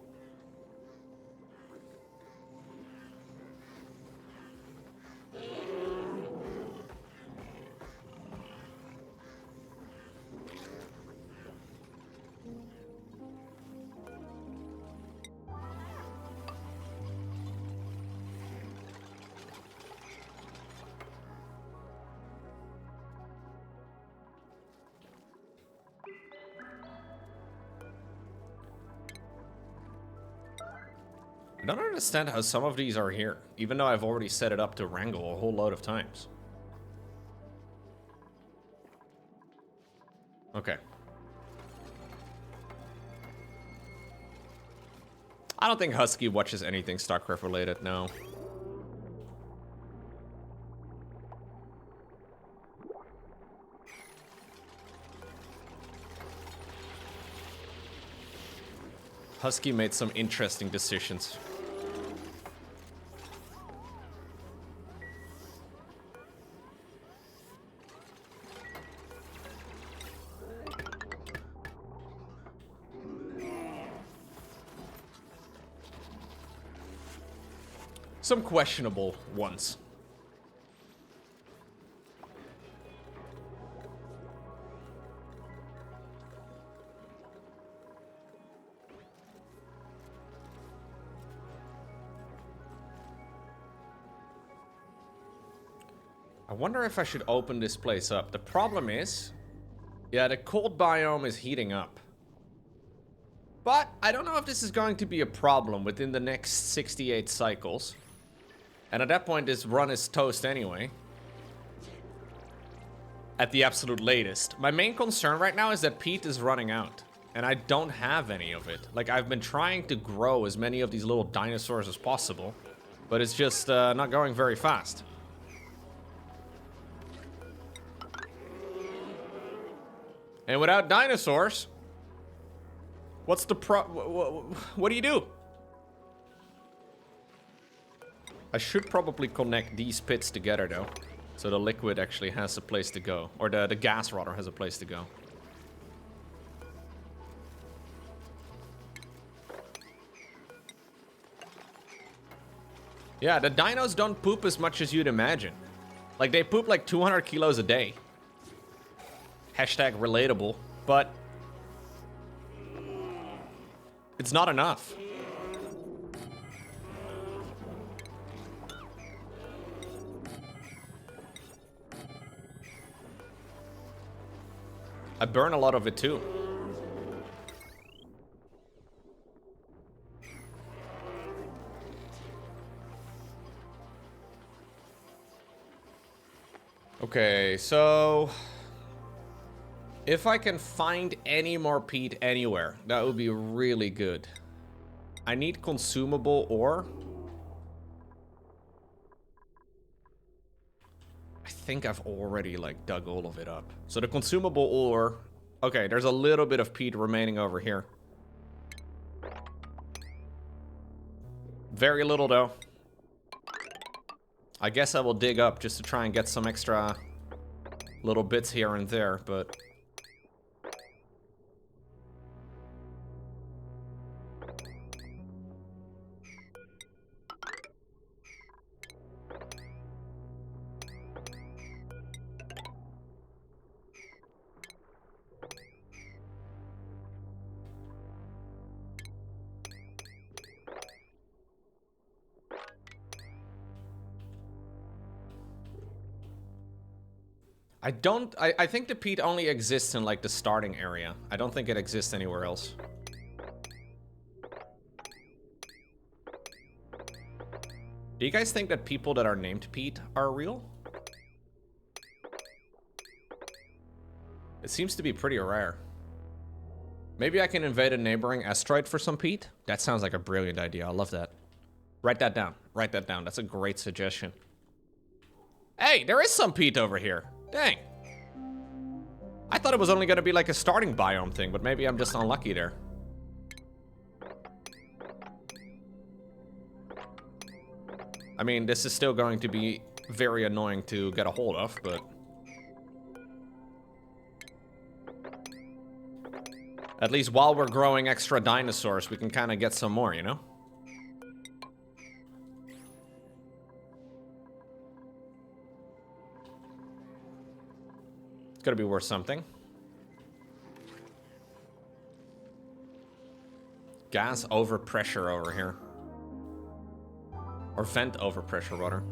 I don't understand how some of these are here, even though I've already set it up to wrangle a whole load of times. Okay. I don't think Husky watches anything StarCraft related, no. Husky made some interesting decisions. Some questionable ones. I wonder if I should open this place up. The problem is, yeah, the cold biome is heating up. But I don't know if this is going to be a problem within the next 68 cycles. And at that point, this run is toast anyway. At the absolute latest. My main concern right now is that peat is running out. And I don't have any of it. Like, I've been trying to grow as many of these little dinosaurs as possible. But it's just not going very fast. And without dinosaurs, what's the what do you do? I should probably connect these pits together though, so the liquid actually has a place to go, or the gas rather has a place to go. Yeah, the dinos don't poop as much as you'd imagine. Like, they poop like 200 kilos a day. Hashtag relatable, but it's not enough. I burn a lot of it too. Okay, so if I can find any more peat anywhere, that would be really good. I need consumable ore. I think I've already, like, dug all of it up. So the consumable ore... Okay, there's a little bit of peat remaining over here. Very little, though. I guess I will dig up just to try and get some extra little bits here and there, but... I think the peat only exists in, like, the starting area. I don't think it exists anywhere else. Do you guys think that people that are named Pete are real? It seems to be pretty rare. Maybe I can invade a neighboring asteroid for some peat? That sounds like a brilliant idea. I love that. Write that down. Write that down. That's a great suggestion. Hey, there is some peat over here. Dang. I thought it was only going to be like a starting biome thing, but maybe I'm just unlucky there. I mean, this is still going to be very annoying to get a hold of, but... At least while we're growing extra dinosaurs, we can kind of get some more, you know? It's gotta be worth something. Gas overpressure over here. Or vent overpressure, rather.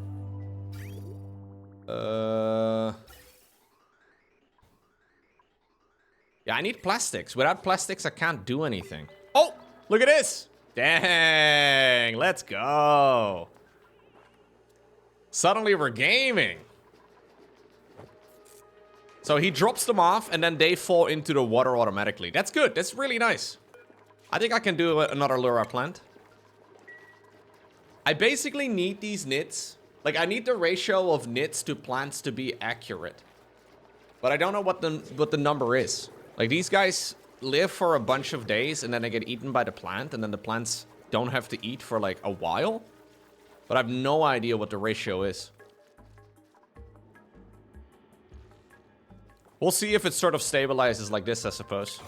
Yeah, I need plastics. Without plastics, I can't do anything. Oh, look at this. Dang, let's go. Suddenly we're gaming. So he drops them off and then they fall into the water automatically. That's good. That's really nice. I think I can do another lure plant. I basically need these nits. Like, I need the ratio of nits to plants to be accurate. But I don't know what the number is. Like, these guys live for a bunch of days and then they get eaten by the plant and then the plants don't have to eat for like a while. But I have no idea what the ratio is. We'll see if it sort of stabilizes like this, I suppose.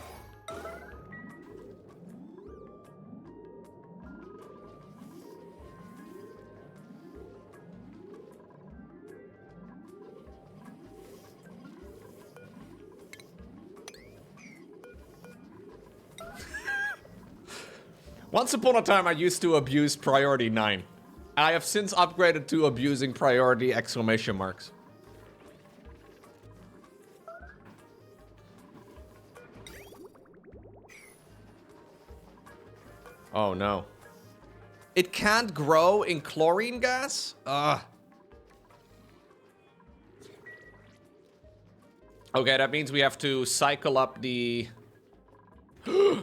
Once upon a time, I used to abuse priority 9. I have since upgraded to abusing priority exclamation marks. Oh, no. It can't grow in chlorine gas? Ugh. Okay, that means we have to cycle up the...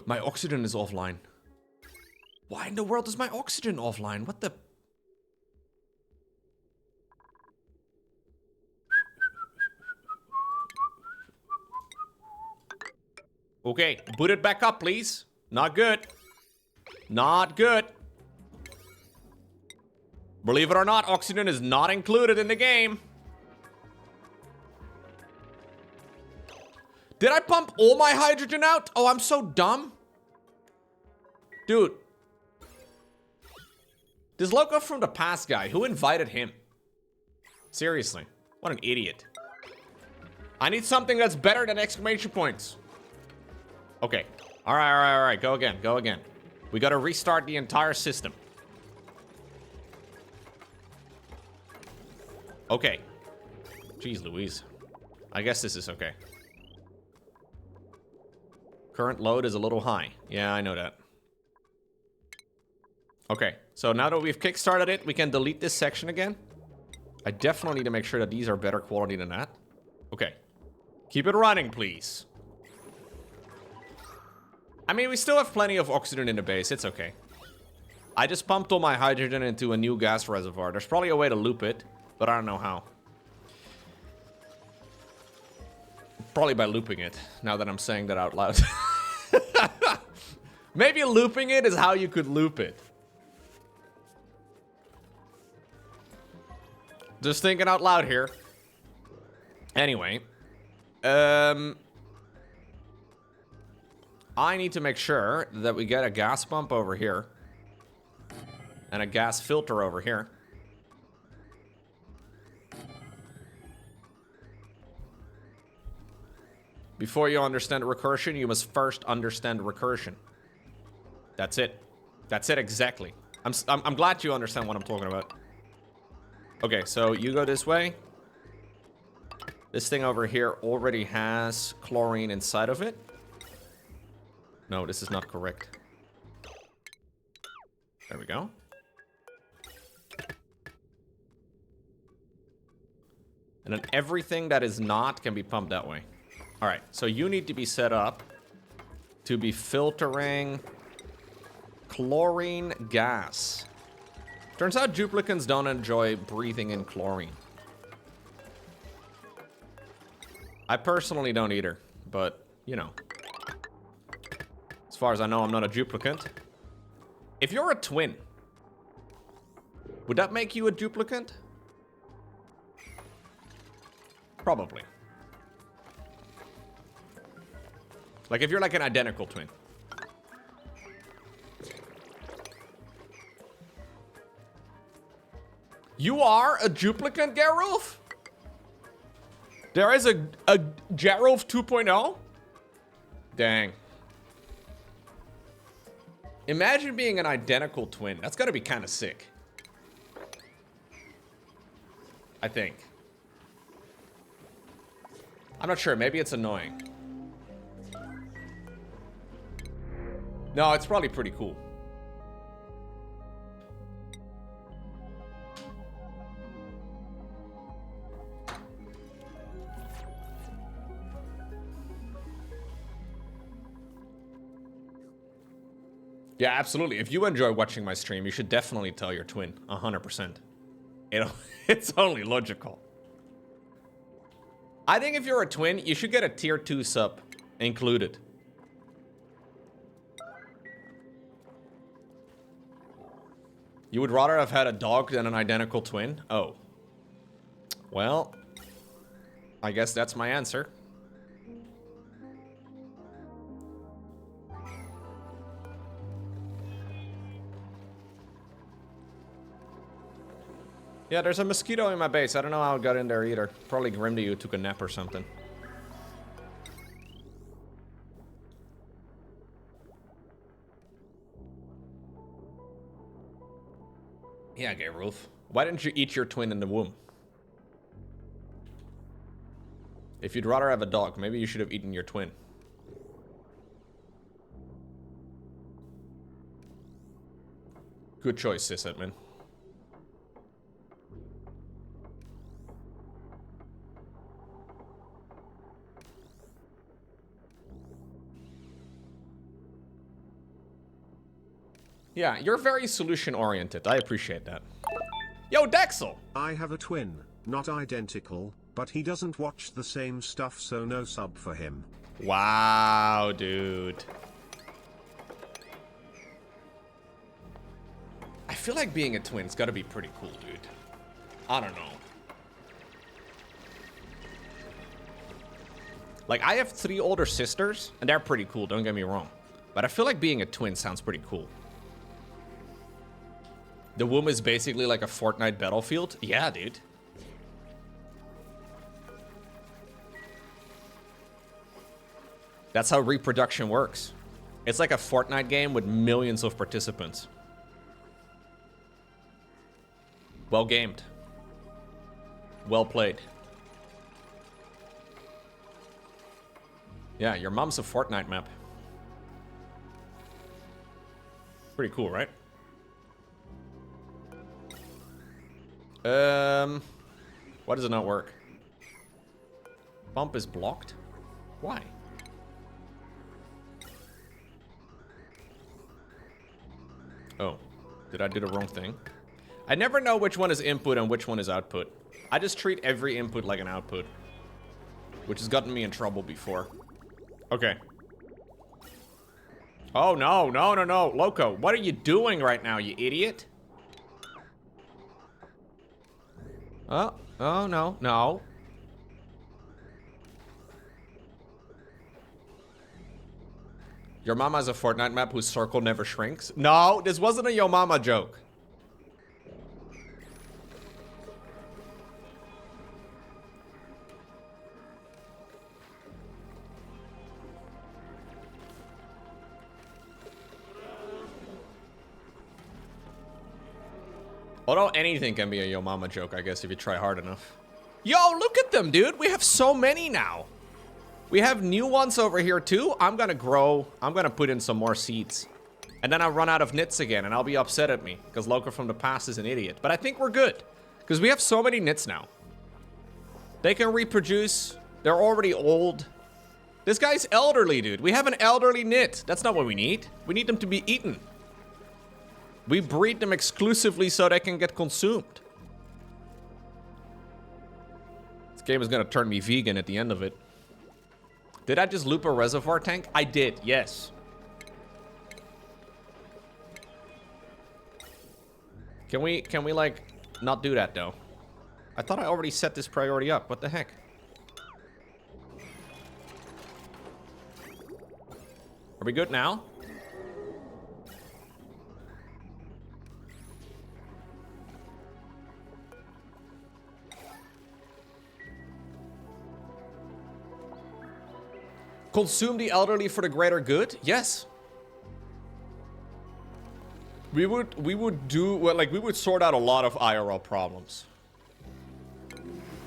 My oxygen is offline. Why in the world is my oxygen offline? What the... Okay, boot it back up, please. Not good. Not good. Believe it or not, oxygen is not included in the game. Did I pump all my hydrogen out? Oh, I'm so dumb. Dude. This loco from the past guy, who invited him? Seriously, what an idiot. I need something that's better than exclamation points. Okay, all right, go again, go again. We gotta restart the entire system. Okay. Jeez Louise. I guess this is okay. Current load is a little high. Yeah, I know that. Okay, so now that we've kickstarted it, we can delete this section again. I definitely need to make sure that these are better quality than that. Okay. Keep it running, please. I mean, we still have plenty of oxygen in the base. It's okay. I just pumped all my hydrogen into a new gas reservoir. There's probably a way to loop it, but I don't know how. Probably by looping it, now that I'm saying that out loud. Maybe looping it is how you could loop it. Just thinking out loud here. Anyway. I need to make sure that we get a gas pump over here. And a gas filter over here. Before you understand recursion, you must first understand recursion. That's it. That's it exactly. I'm glad you understand what I'm talking about. Okay, so you go this way. This thing over here already has chlorine inside of it. No, this is not correct. There we go. And then everything that is not can be pumped that way. All right, so you need to be set up to be filtering chlorine gas. Turns out duplicants don't enjoy breathing in chlorine. I personally don't either, but, you know. As far as I know, I'm not a duplicant. If you're a twin, would that make you a duplicant? Probably. Like if you're like an identical twin. You are a duplicant, Gerulf? There is a Gerulf 2.0? Dang. Imagine being an identical twin. That's gotta be kind of sick. I think. I'm not sure. Maybe it's annoying. No, it's probably pretty cool. Yeah, absolutely. If you enjoy watching my stream, you should definitely tell your twin. 100%. It's only logical. I think if you're a twin, you should get a tier 2 sub included. You would rather have had a dog than an identical twin? Oh. Well, I guess that's my answer. Yeah, there's a mosquito in my base. I don't know how it got in there either. Probably Grimdu took a nap or something. Yeah, Gerulf. Why didn't you eat your twin in the womb? If you'd rather have a dog, maybe you should have eaten your twin. Good choice, sysadmin. Yeah, you're very solution-oriented. I appreciate that. Yo, Dexel!
I have a twin, not identical, but he doesn't watch the same stuff, so no sub for him.
Wow, dude. I feel like being a twin's gotta be pretty cool, dude. I don't know. Like, I have 3 older sisters, and they're pretty cool, don't get me wrong. But I feel like being a twin sounds pretty cool. The womb is basically like a Fortnite battlefield? Yeah, dude. That's how reproduction works. It's like a Fortnite game with millions of participants. Well gamed. Well played. Yeah, your mom's a Fortnite map. Pretty cool, right? Why does it not work? Bump is blocked? Why? Oh, did I do the wrong thing? I never know which one is input and which one is output. I just treat every input like an output, which has gotten me in trouble before. Okay. Oh, no, no, no, no. Loco, what are you doing right now, you idiot? Oh, oh, no, no. Your mama has a Fortnite map whose circle never shrinks? No, this wasn't a yo mama joke. Although anything can be a yo mama joke, I guess, if you try hard enough. Yo, look at them, dude. We have so many now. We have new ones over here, too. I'm gonna grow. I'm gonna put in some more seeds. And then I'll run out of knits again, and I'll be upset at me, because Loco from the past is an idiot. But I think we're good, because we have so many knits now. They can reproduce. They're already old. This guy's elderly, dude. We have an elderly knit. That's not what we need. We need them to be eaten. We breed them exclusively so they can get consumed. This game is gonna turn me vegan at the end of it. Did I just loop a reservoir tank? I did, yes. Can we like not do that though? I thought I already set this priority up. What the heck? Are we good now? Consume the elderly for the greater good? Yes. We would do, well, like, we would sort out a lot of IRL problems.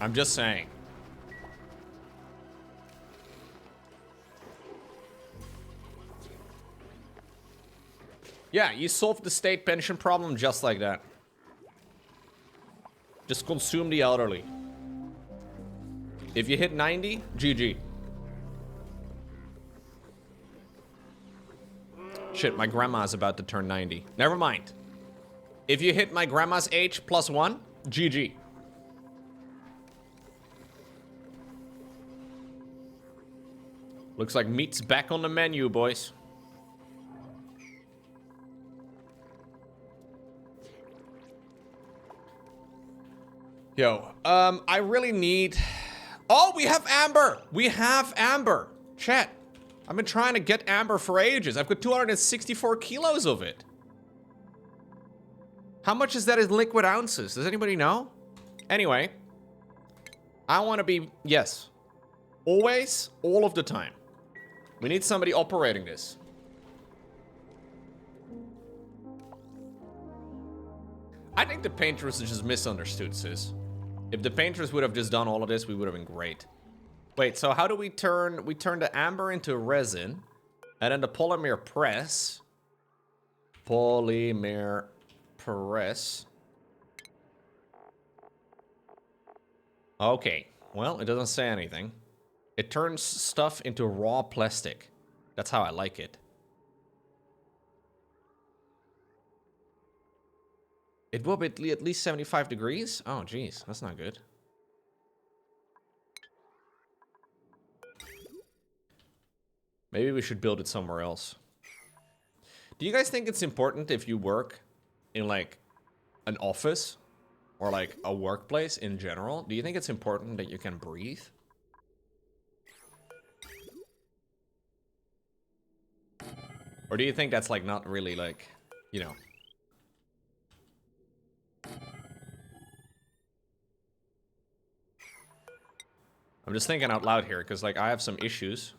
I'm just saying. Yeah, you solved the state pension problem just like that. Just consume the elderly. If you hit 90, GG. Shit, my grandma's about to turn 90. Never mind. If you hit my grandma's age +1, GG. Looks like meat's back on the menu, boys. Yo, I really need... Oh, we have Amber! We have Amber! Chat. I've been trying to get Amber for ages. I've got 264 kilos of it. How much is that in liquid ounces? Does anybody know? Anyway. I want to be... Yes. Always, all of the time. We need somebody operating this. I think the painters is just misunderstood, sis. If the painters would have just done all of this, we would have been great. Wait, so how do we turn the amber into resin, and then the polymer press. Polymer press. Okay, well, it doesn't say anything. It turns stuff into raw plastic. That's how I like it. It will be at least 75 degrees? Oh, geez, that's not good. Maybe we should build it somewhere else. Do you guys think it's important if you work in, like, an office or, like, a workplace in general? Do you think it's important that you can breathe? Or do you think that's, like, not really, like, you know... I'm just thinking out loud here, because, like, I have some issues.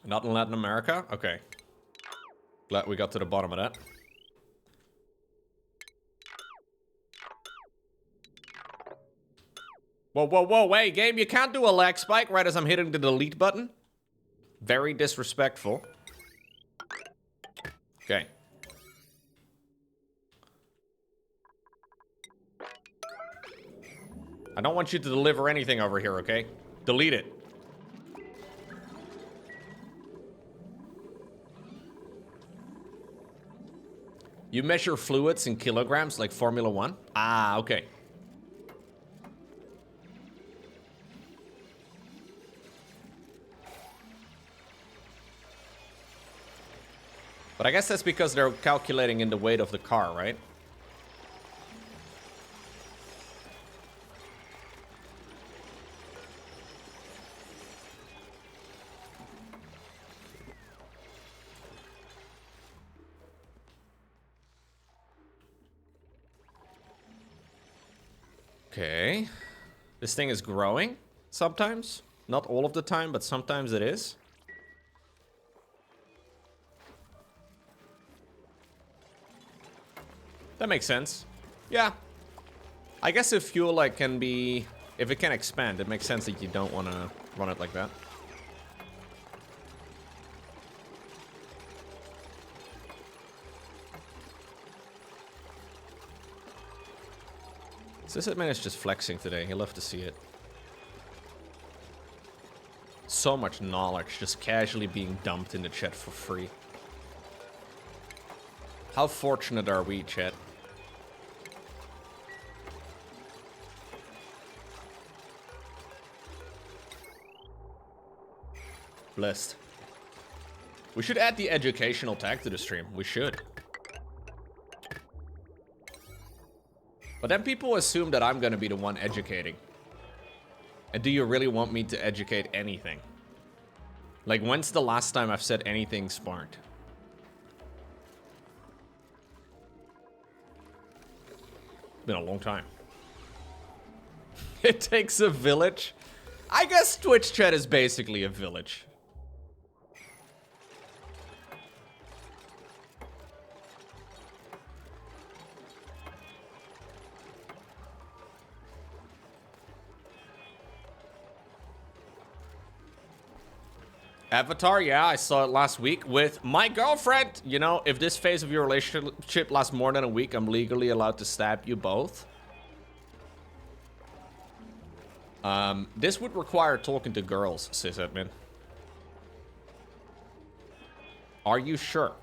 Not in Latin America? Okay. Glad we got to the bottom of that. Whoa, whoa, whoa, wait, game, you can't do a lag spike right as I'm hitting the delete button. Very disrespectful. Okay. I don't want you to deliver anything over here, okay? Delete it. You measure fluids in kilograms like Formula 1? Ah, okay. But I guess that's because they're calculating in the weight of the car, right? Okay. This thing is growing sometimes. Not all of the time, but sometimes it is. That makes sense. Yeah. I guess if fuel like can be... If it can expand, it makes sense that you don't want to run it like that. Sysadmin is just flexing today. He'll love to see it. So much knowledge just casually being dumped in the chat for free. How fortunate are we, chat? Blessed. We should add the educational tag to the stream. We should. But then people assume that I'm gonna be the one educating. And do you really want me to educate anything? Like, when's the last time I've said anything smart? Been a long time. It takes a village. I guess Twitch chat is basically a village. Avatar, yeah, I saw it last week with my girlfriend. You know, if this phase of your relationship lasts more than a week, I'm legally allowed to stab you both. This would require talking to girls, sysadmin. Are you sure?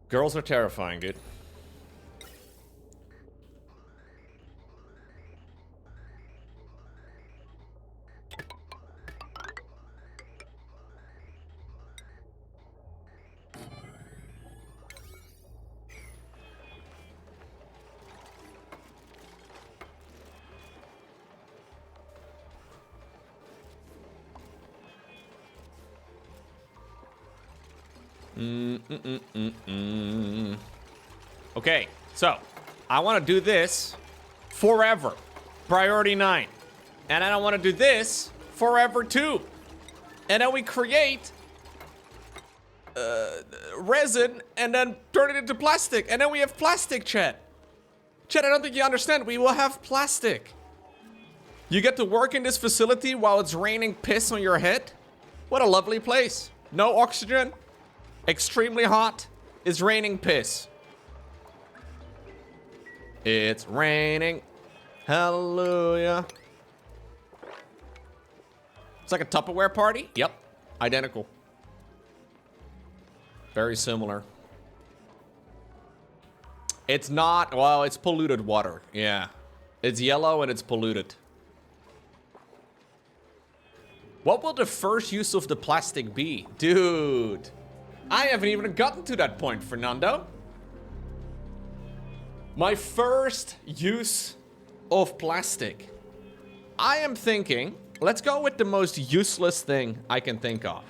Girls are terrifying, dude. Okay, so I want to do this forever. Priority 9. And then I want to do this forever 2. And then we create resin and then turn it into plastic. And then we have plastic, Chet. Chet, I don't think you understand. We will have plastic. You get to work in this facility while it's raining piss on your head? What a lovely place. No oxygen. Extremely hot. It's raining piss. It's raining. Hallelujah. It's like a Tupperware party? Yep. Identical. Very similar. It's not, well, it's polluted water. Yeah. It's yellow and it's polluted. What will the first use of the plastic be? Dude. I haven't even gotten to that point, Fernando. My first use of plastic. I am thinking, let's go with the most useless thing I can think of.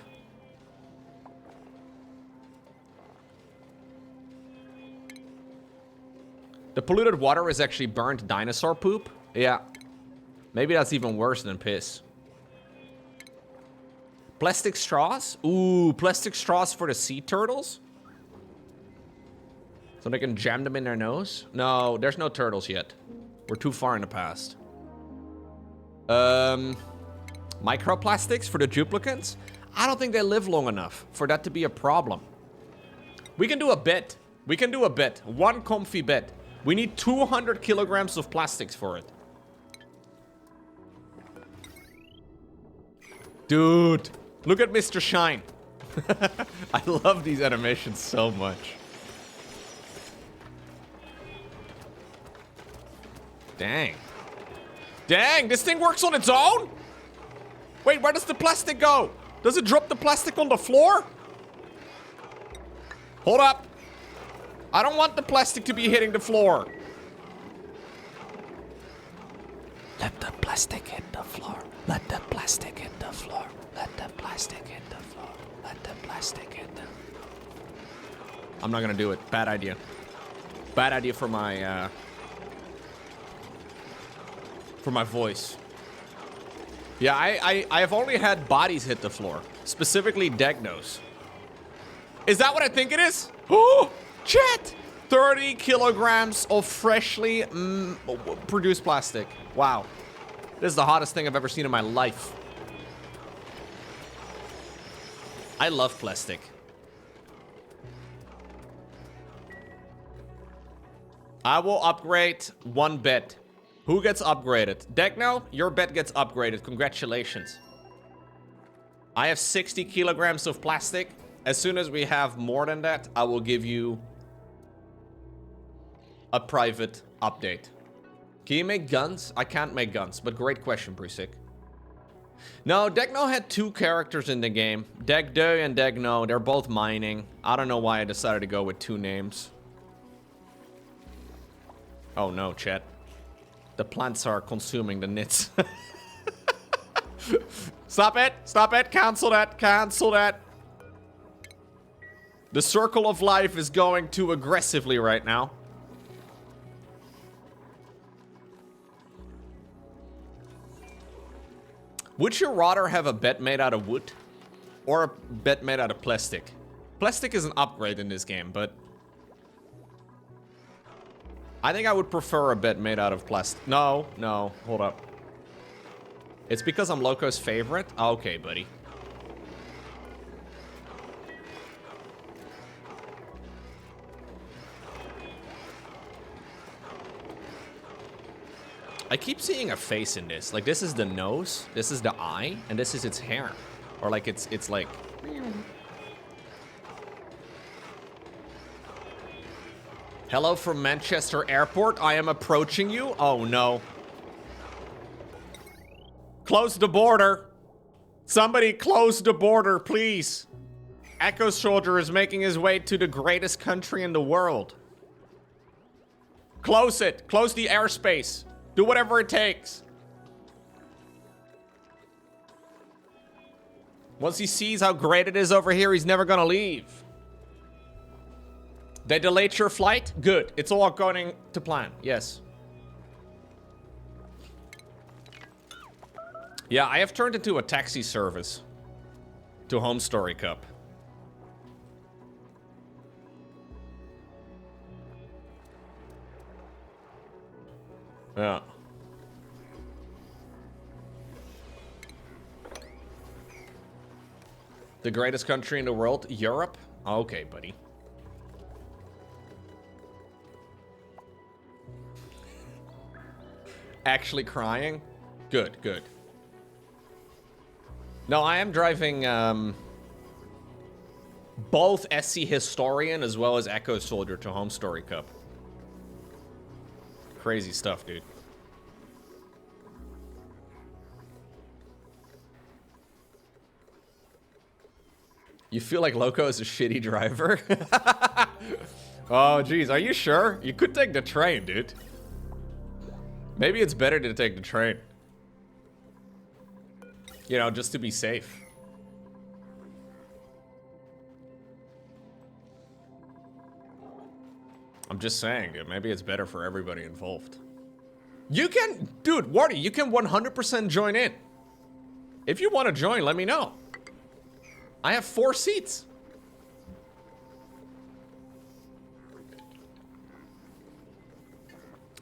The polluted water is actually burnt dinosaur poop. Yeah. Maybe that's even worse than piss. Plastic straws? Ooh, plastic straws for the sea turtles? So they can jam them in their nose? No, there's no turtles yet. We're too far in the past. Microplastics for the duplicants? I don't think they live long enough for that to be a problem. We can do a bit. We can do a bit. One comfy bit. We need 200 kilograms of plastics for it. Dude, look at Mr. Shine. I love these animations so much. Dang. Dang, this thing works on its own? Wait, where does the plastic go? Does it drop the plastic on the floor? Hold up. I don't want the plastic to be hitting the floor. Let the plastic hit the floor. Let the plastic hit the floor. Let the plastic hit the floor. Let the plastic hit the... I'm not gonna do it. Bad idea. Bad idea for my voice. Yeah, I have only had bodies hit the floor. Specifically Degnos. Is that what I think it is? Oh, chat! 30 kilograms of freshly produced plastic. Wow. This is the hottest thing I've ever seen in my life. I love plastic. I will upgrade one bed. Who gets upgraded? Degno, your bed gets upgraded. Congratulations. I have 60 kilograms of plastic. As soon as we have more than that, I will give you a private update. Can you make guns? I can't make guns, but great question, Brusik. No, Degno had two characters in the game. Degdo and Degno, they're both mining. I don't know why I decided to go with two names. Oh no, chat. The plants are consuming the nits. Stop it! Stop it! Cancel that! Cancel that! The circle of life is going too aggressively right now. Would you rather have a bed made out of wood or a bed made out of plastic? Plastic is an upgrade in this game, but I think I would prefer a bed made out of plastic. No, no, hold up. It's because I'm Loco's favorite? Okay, buddy. I keep seeing a face in this. Like, this is the nose, this is the eye, and this is its hair. Or like, it's like... Hello from Manchester Airport. I am approaching you. Oh, no. Close the border. Somebody close the border, please. Echo Soldier is making his way to the greatest country in the world. Close it. Close the airspace. Do whatever it takes. Once he sees how great it is over here, he's never gonna leave. They delayed your flight? Good. It's all going to plan. Yes. Yeah, I have turned into a taxi service to Home Story Cup. Yeah. The greatest country in the world? Europe? Okay, buddy. Actually crying? Good, good. No, I am driving both SC Historian as well as Echo Soldier to Home Story Cup. Crazy stuff, dude. You feel like Loco is a shitty driver? Oh, geez. Are you sure? You could take the train, dude. Maybe it's better to take the train. You know, just to be safe. I'm just saying, maybe it's better for everybody involved. You can, dude, Wardy, you can 100% join in. If you want to join, let me know. I have 4 seats.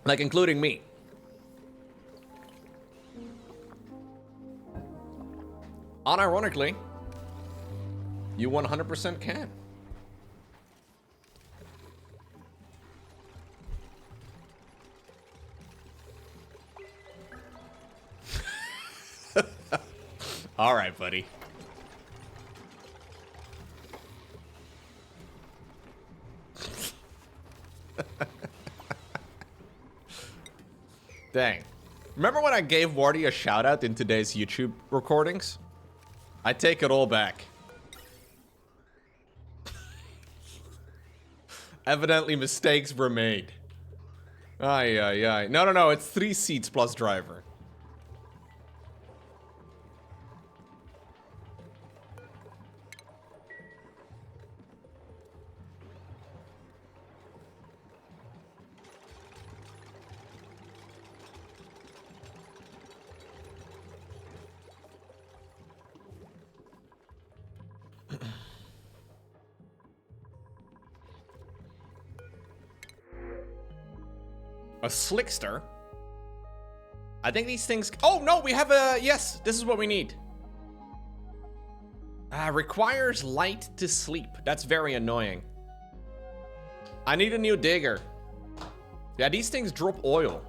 Like, including me. Unironically, you 100% can. All right, buddy. Dang. Remember when I gave Wardy a shout out in today's YouTube recordings? I take it all back. Evidently mistakes were made. Ay, ay, ay. No, no, no, it's 3 seats plus driver. A slickster? I think these things... Oh, no, we have a... Yes, this is what we need. Requires light to sleep. That's very annoying. I need a new digger. Yeah, these things drop oil.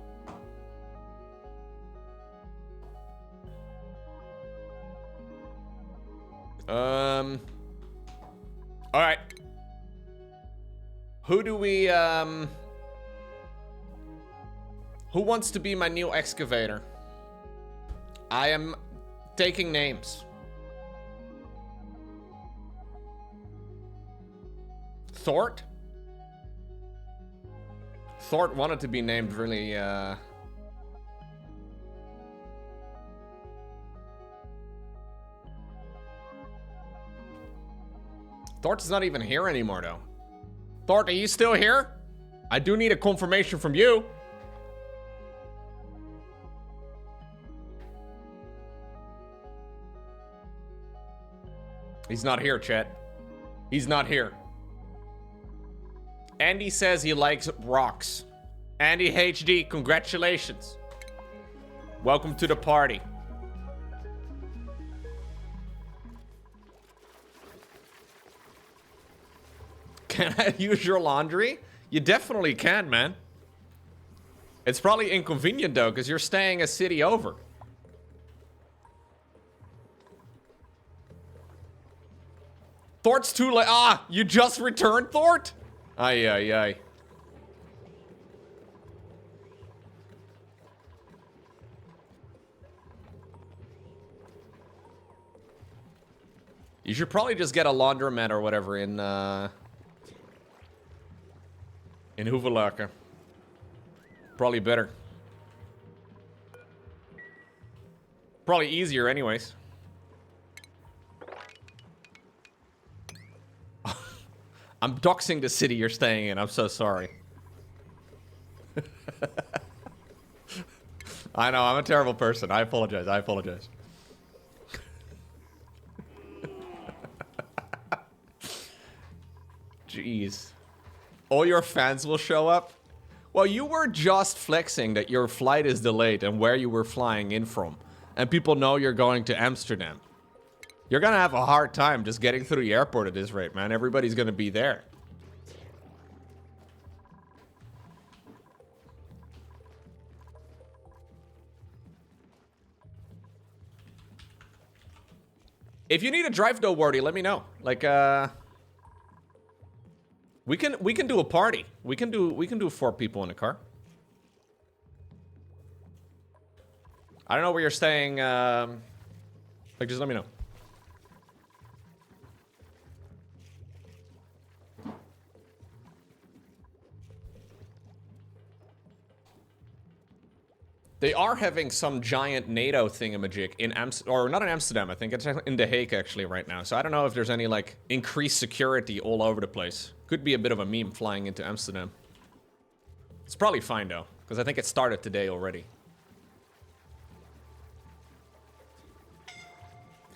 Alright. Who do we, Who wants to be my new excavator? I am taking names. Thort? Thort wanted to be named really, Thort's not even here anymore, though. Thort, are you still here? I do need a confirmation from you. He's not here, chat. He's not here. Andy says he likes rocks. Andy HD, congratulations. Welcome to the party. Can I use your laundry? You definitely can, man. It's probably inconvenient, though, because you're staying a city over. Thort's too late. Ah, you just returned, Thort? Ay, ay, ay. You should probably just get a laundromat or whatever in Hoevelaken. Probably better. Probably easier anyways. I'm doxing the city you're staying in. I'm so sorry. I know, I'm a terrible person. I apologize. I apologize. Jeez. All your fans will show up? Well, you were just flexing that your flight is delayed and where you were flying in from. And people know you're going to Amsterdam. You're gonna have a hard time just getting through the airport at this rate, man. Everybody's gonna be there. If you need a drive though, Wardy, let me know. Like, we can do a party. We can do 4 people in a car. I don't know where you're staying. Like, just let me know. They are having some giant NATO thingamajig in or not in Amsterdam. I think it's in The Hague actually right now. So I don't know if there's any like increased security all over the place. Could be a bit of a meme flying into Amsterdam. It's probably fine though, because I think it started today already.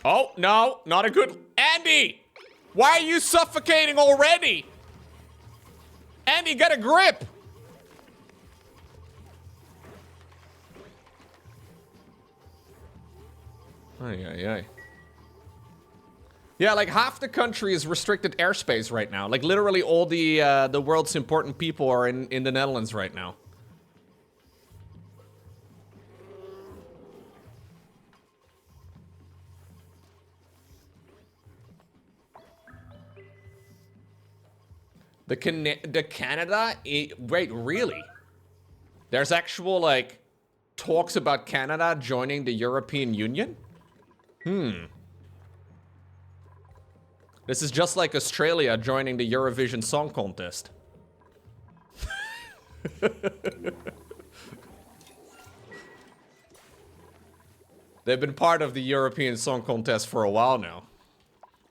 Oh, no, not a good... Andy! Why are you suffocating already? Andy, get a grip! Ay, ay, ay. Yeah, like half the country is restricted airspace right now. Like literally all the world's important people are in the Netherlands right now. The Canada? Wait, really? There's actual, like, talks about Canada joining the European Union? This is just like Australia joining the Eurovision Song Contest. They've been part of the European Song Contest for a while now.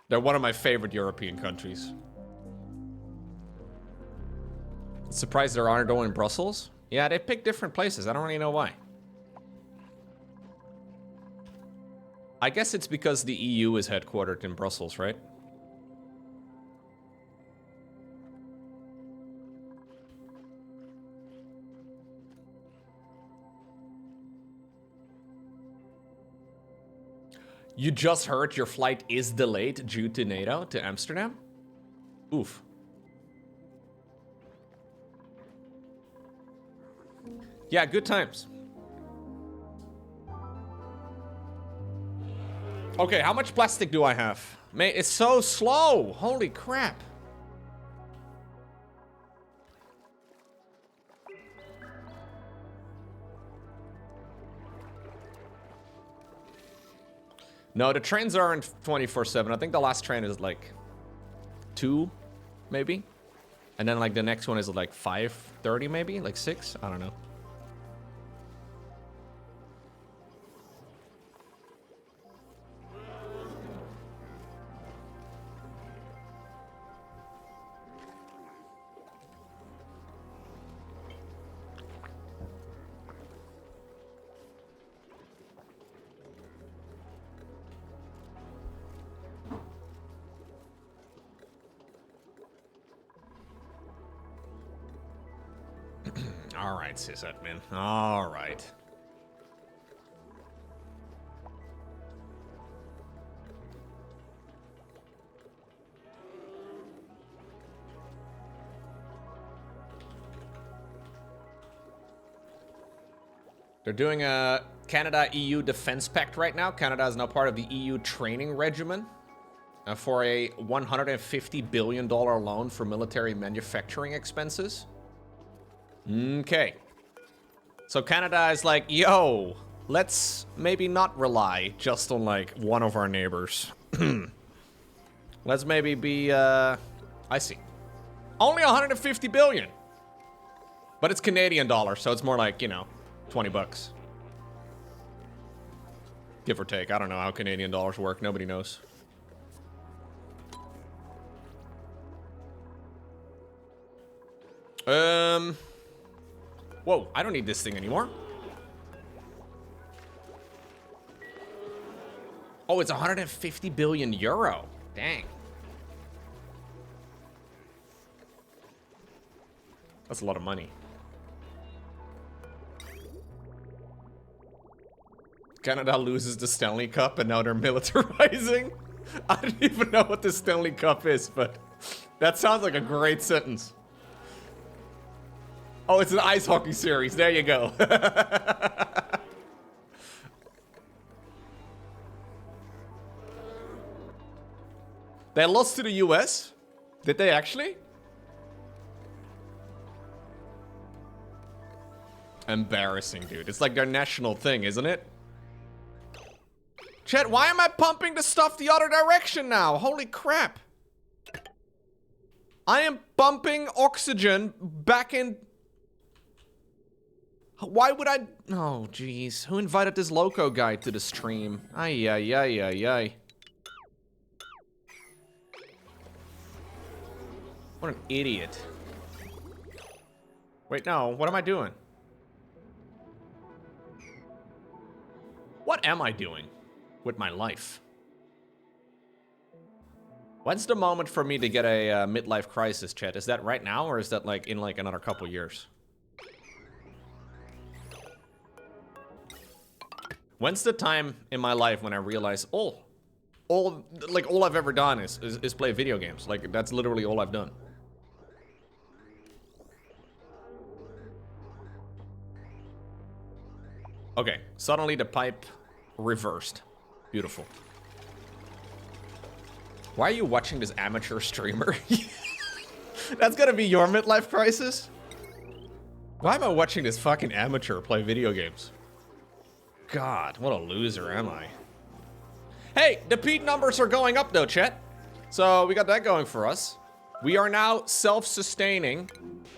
They're one of my favorite European countries. Surprised there aren't one in Brussels? Yeah, they pick different places. I don't really know why. I guess it's because the EU is headquartered in Brussels, right? You just heard your flight is delayed due to NATO to Amsterdam? Oof. Yeah, good times. Okay, how much plastic do I have? Mate, it's so slow. Holy crap. No, the trains aren't 24/7. I think the last train is like 2, maybe. And then like the next one is like 5:30 maybe, like 6, I don't know. All right, sysadmin. All right. They're doing a Canada-EU defense pact right now. Canada is now part of the EU training regimen for a $150 billion loan for military manufacturing expenses. Okay. So Canada is like, yo, let's maybe not rely just on like one of our neighbors. Let's maybe be, I see. Only 150 billion. But it's Canadian dollars, so it's more like, you know, 20 bucks. Give or take. I don't know how Canadian dollars work. Nobody knows. Whoa, I don't need this thing anymore. Oh, it's 150 billion euro. Dang. That's a lot of money. Canada loses the Stanley Cup and now they're militarizing. I don't even know what the Stanley Cup is, but that sounds like a great sentence. Oh, it's an ice hockey series. There you go. They lost to the US? Did they actually? Embarrassing, dude. It's like their national thing, isn't it? Chat, why am I pumping the stuff the other direction now? Holy crap. I am pumping oxygen back in... Why would I... Oh, jeez. Who invited this loco guy to the stream? Ay, ay, ay, ay, ay. What an idiot. Wait, no. What am I doing? What am I doing with my life? When's the moment for me to get a midlife crisis, chat? Is that right now, or is that like in like another couple years? When's the time in my life when I realize, all I've ever done is play video games? Like, that's literally all I've done. Okay, suddenly the pipe reversed. Beautiful. Why are you watching this amateur streamer? That's gonna be your midlife crisis? Why am I watching this fucking amateur play video games? God, what a loser am I? Hey, the Peat numbers are going up though, chat. So we got that going for us. We are now self-sustaining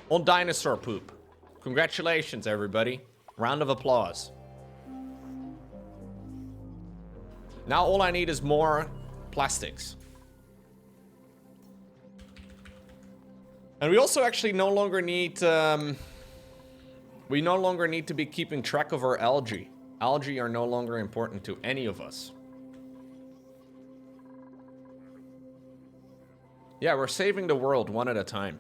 on dinosaur poop. Congratulations, everybody. Round of applause. Now all I need is more plastics. And we also actually no longer need, we no longer need to be keeping track of our algae. Algae are no longer important to any of us. Yeah, we're saving the world one at a time.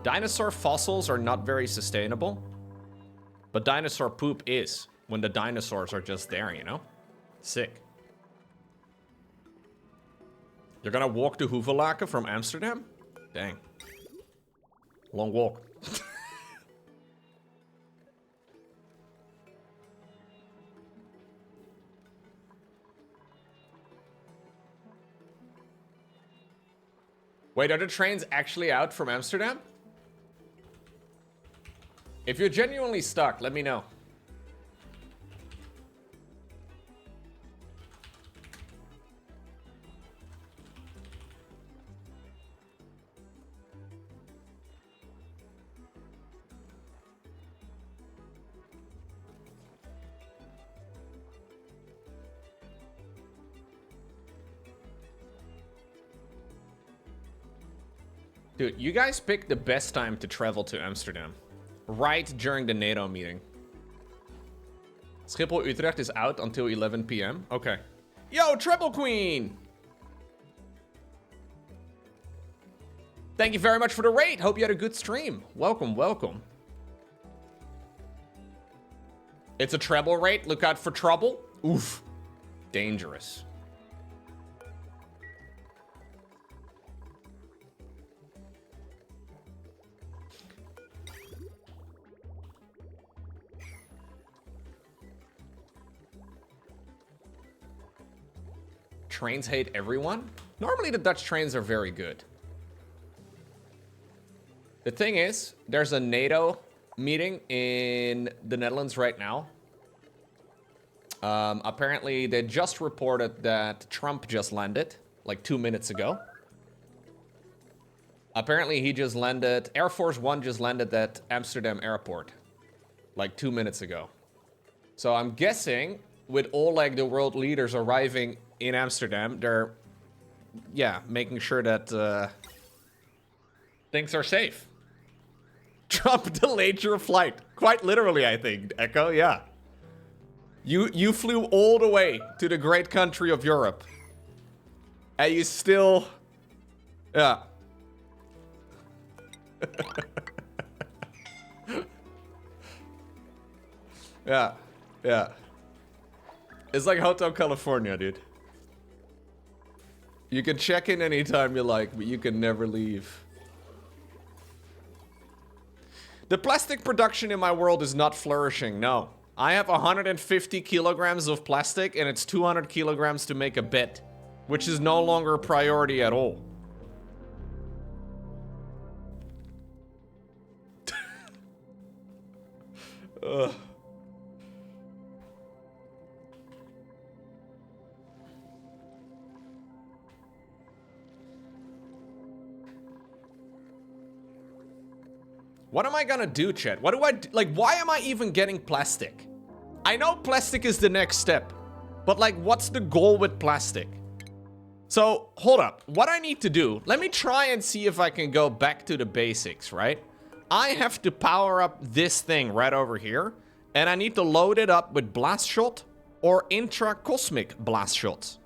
Dinosaur fossils are not very sustainable, but dinosaur poop is, when the dinosaurs are just there, you know? Sick. You're gonna walk to Hoevelaken from Amsterdam? Dang. Long walk. Wait, are the trains actually out from Amsterdam? If you're genuinely stuck, let me know. Dude, you guys picked the best time to travel to Amsterdam. Right during the NATO meeting. Schiphol-Utrecht is out until 11 p.m. Okay. Yo, Treble Queen! Thank you very much for the raid. Hope you had a good stream. Welcome, welcome. It's a treble raid. Look out for trouble. Oof. Dangerous. Trains hate everyone? Normally the Dutch trains are very good. The thing is, there's a NATO meeting in the Netherlands right now. Apparently they just reported that Trump just landed, like 2 minutes ago. Apparently he just landed, Air Force One just landed at Amsterdam airport, like 2 minutes ago. So I'm guessing with all like the world leaders arriving in Amsterdam, they're, yeah, making sure that things are safe. Trump delayed your flight. Quite literally, I think, Echo, yeah. You flew all the way to the great country of Europe. And you still, yeah. Yeah. Yeah. It's like Hotel California, dude. You can check in anytime you like, but you can never leave. The plastic production in my world is not flourishing, no. I have 150 kilograms of plastic and it's 200 kilograms to make a bed, which is no longer a priority at all. Ugh. What am I gonna do, chat? What do I do? Like, why am I even getting plastic? I know plastic is the next step, but like, what's the goal with plastic? So, hold up. What I need to do, let me try and see if I can go back to the basics, right? I have to power up this thing right over here, and I need to load it up with blast shot or intra-cosmic blast shots.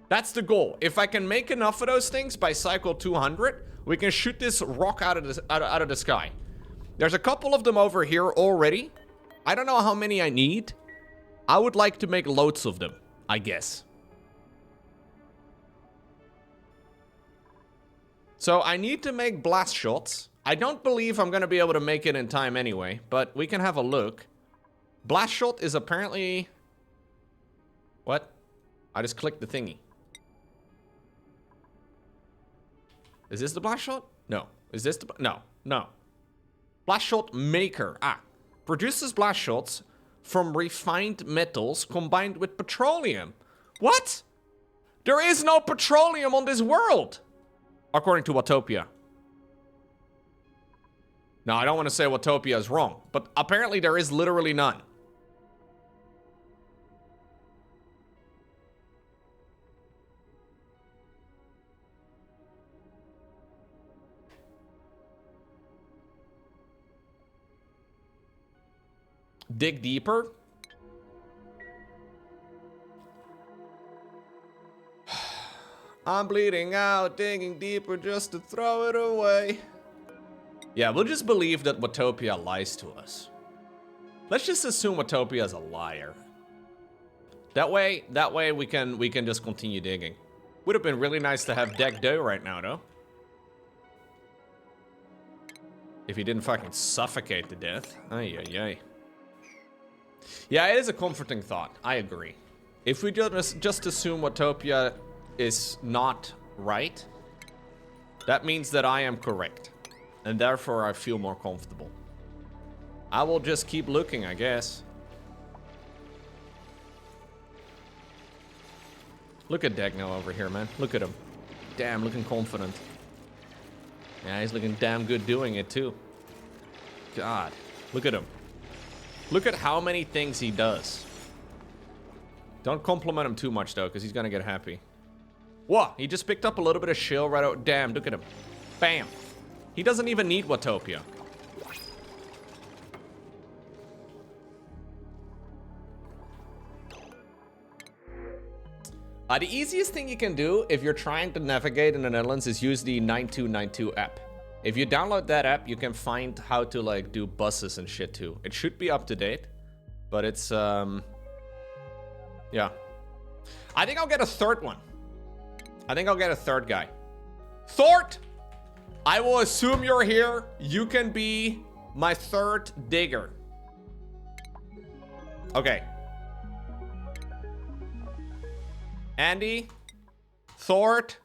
That's the goal. If I can make enough of those things by cycle 200, we can shoot this rock out of the sky. There's a couple of them over here already. I don't know how many I need. I would like to make loads of them, I guess. So I need to make blast shots. I don't believe I'm going to be able to make it in time anyway, but we can have a look. Blast shot is apparently... What? I just clicked the thingy. Is this the blast shot? No. Is this the... No. No. Blast shot maker. Ah. Produces blast shots from refined metals combined with petroleum. What? There is no petroleum on this world. According to Watopia. Now, I don't want to say Watopia is wrong, but apparently there is literally none. Dig deeper? I'm bleeding out, digging deeper just to throw it away. Yeah, we'll just believe that Watopia lies to us. Let's just assume Watopia is a liar. That way we can just continue digging. Would have been really nice to have Deck Dough right now, though. If he didn't fucking suffocate to death. Ay, ay, ay. Yeah, it is a comforting thought. I agree. If we just assume Watopia is not right, that means that I am correct. And therefore, I feel more comfortable. I will just keep looking, I guess. Look at Degno over here, man. Look at him. Damn, looking confident. Yeah, he's looking damn good doing it, too. God, look at him. Look at how many things he does. Don't compliment him too much, though, because he's going to get happy. Whoa, he just picked up a little bit of shield right out. Damn, look at him. Bam. He doesn't even need Watopia. The easiest thing you can do if you're trying to navigate in the Netherlands is use the 9292 app. If you download that app, you can find how to like do buses and shit too. It should be up to date, but it's yeah. I think I'll get a third one. I think I'll get a third guy. Thort! I will assume you're here. You can be my third digger. Okay. Andy, Thort,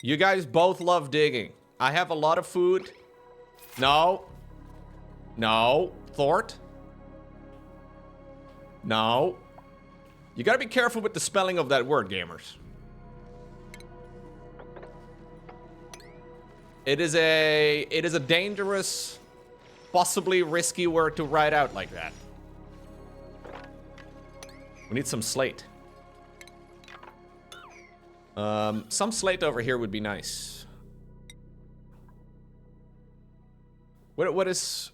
you guys both love digging. I have a lot of food. No. No. Thort. No. You gotta be careful with the spelling of that word, gamers. It is a dangerous, possibly risky word to write out like that. We need some slate. Some slate over here would be nice. What is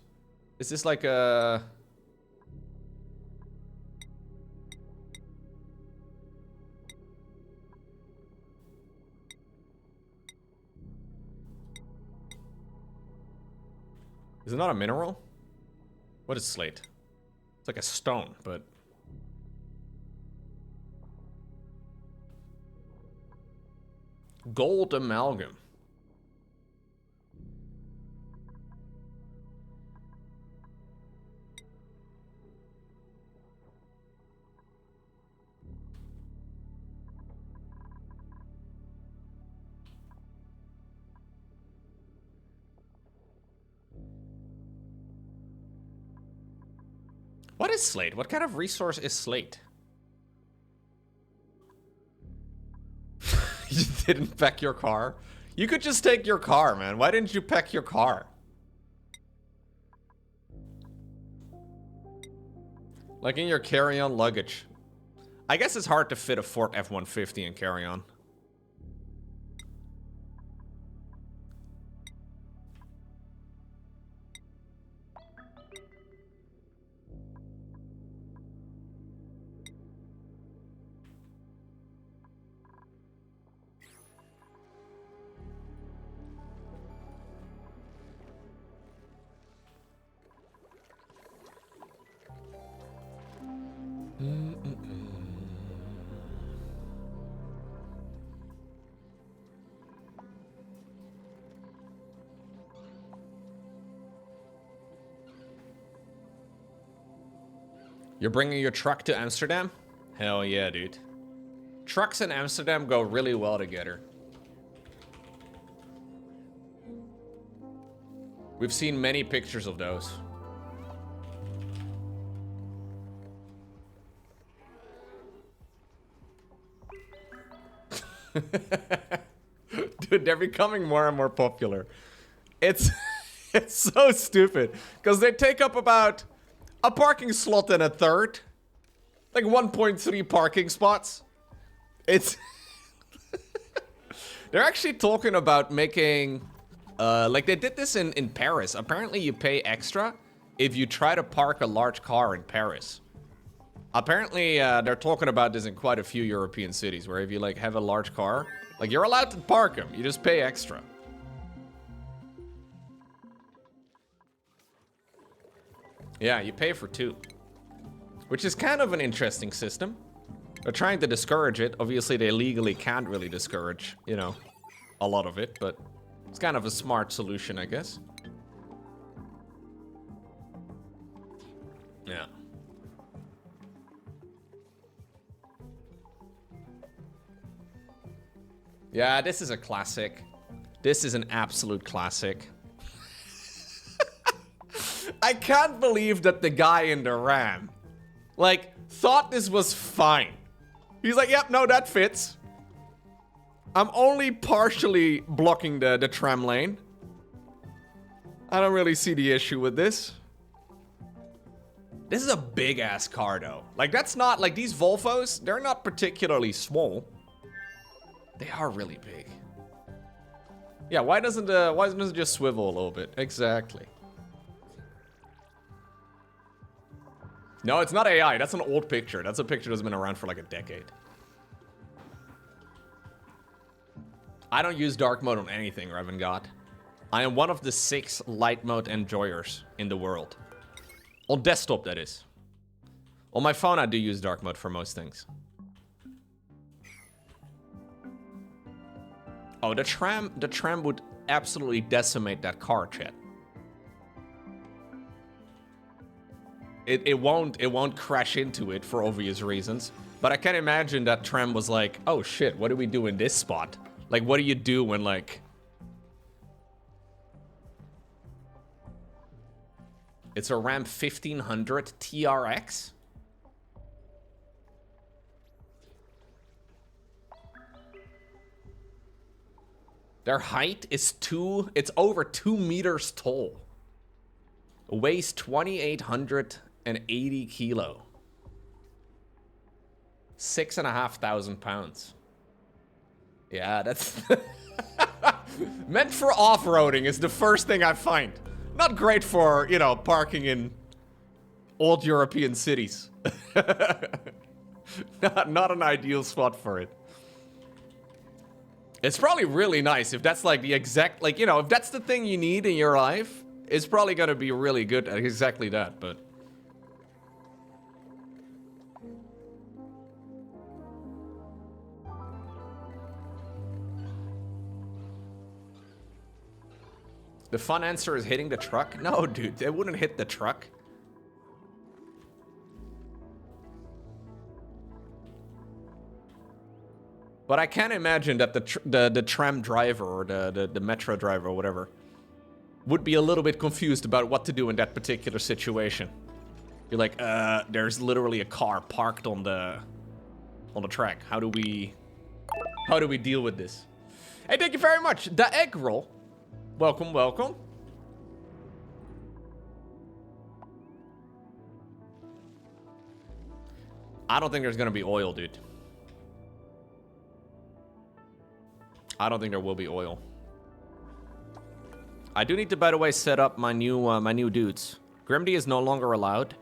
this like a... Is it not a mineral? What is slate? It's like a stone, but... Gold amalgam. What is slate? What kind of resource is slate? You didn't pack your car? You could just take your car, man. Why didn't you pack your car? Like in your carry-on luggage. I guess it's hard to fit a Ford F-150 in carry-on. You're bringing your truck to Amsterdam? Hell yeah, dude. Trucks in Amsterdam go really well together. We've seen many pictures of those. Dude, they're becoming more and more popular. It's so stupid because they take up about a parking slot and a third, like 1.3 parking spots. It's they're actually talking about making like they did this in Paris. Apparently you pay extra if you try to park a large car in Paris. Apparently, they're talking about this in quite a few European cities, where if you like have a large car, like you're allowed to park them, you just pay extra. Yeah, you pay for two, which is kind of an interesting system. They're trying to discourage it. Obviously, they legally can't really discourage, you know, a lot of it, but it's kind of a smart solution, I guess. Yeah. Yeah, this is a classic. This is an absolute classic. I can't believe that the guy in the Ram, like, thought this was fine. He's like, yep, no, that fits. I'm only partially blocking the tram lane. I don't really see the issue with this. This is a big-ass car, though. Like, that's not, like, these Volvos, they're not particularly small. They are really big. Yeah, why doesn't it just swivel a little bit? Exactly. No, it's not AI. That's an old picture. That's a picture that's been around for like a decade. I don't use dark mode on anything, Revan God. I am one of the 6 light mode enjoyers in the world. On desktop, that is. On my phone, I do use dark mode for most things. Oh, the tram would absolutely decimate that car, chat. It won't crash into it for obvious reasons. But I can imagine that tram was like, oh shit, what do we do in this spot? Like, what do you do when, like... It's a Ram 1500 TRX? Their height is it's over 2 meters tall. Weighs 2,880 kilo. 6,500 pounds. Yeah, that's meant for off-roading is the first thing I find. Not great for, you know, parking in old European cities. Not an ideal spot for it. It's probably really nice if that's like the exact, like, you know, if that's the thing you need in your life, it's probably gonna be really good at exactly that, but... The fun answer is hitting the truck? No, dude, they wouldn't hit the truck. But I can't imagine that the tram driver or the metro driver or whatever would be a little bit confused about what to do in that particular situation. You're like, there's literally a car parked on the track. How do we deal with this? Hey, thank you very much. The egg roll. Welcome, welcome. I don't think there's gonna be oil, dude. I don't think there will be oil. I do need to, by the way, set up my new dudes. Grimdy is no longer allowed.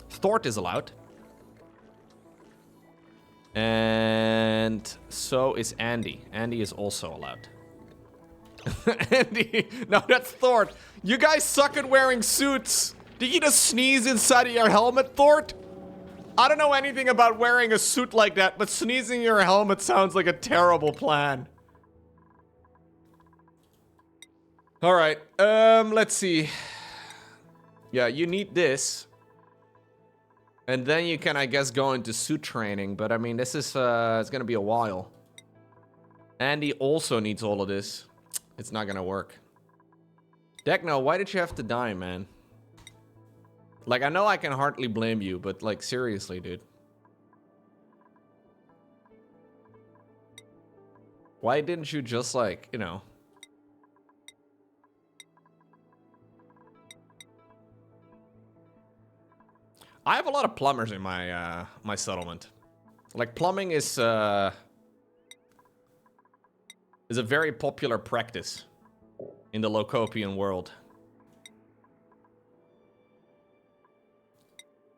Thort is allowed. And so is Andy. Andy is also allowed. Andy, no, that's Thort. You guys suck at wearing suits. Did you just sneeze inside of your helmet, Thort? I don't know anything about wearing a suit like that, but sneezing in your helmet sounds like a terrible plan. All right, let's see. Yeah, you need this. And then you can, I guess, go into suit training, but I mean, this is, it's gonna be a while. Andy also needs all of this. It's not gonna work. Decno, why did you have to die, man? Like, I know I can hardly blame you, but, like, seriously, dude. Why didn't you just, like, you know... I have a lot of plumbers in my, my settlement. Like, plumbing is a very popular practice in the Locopian world.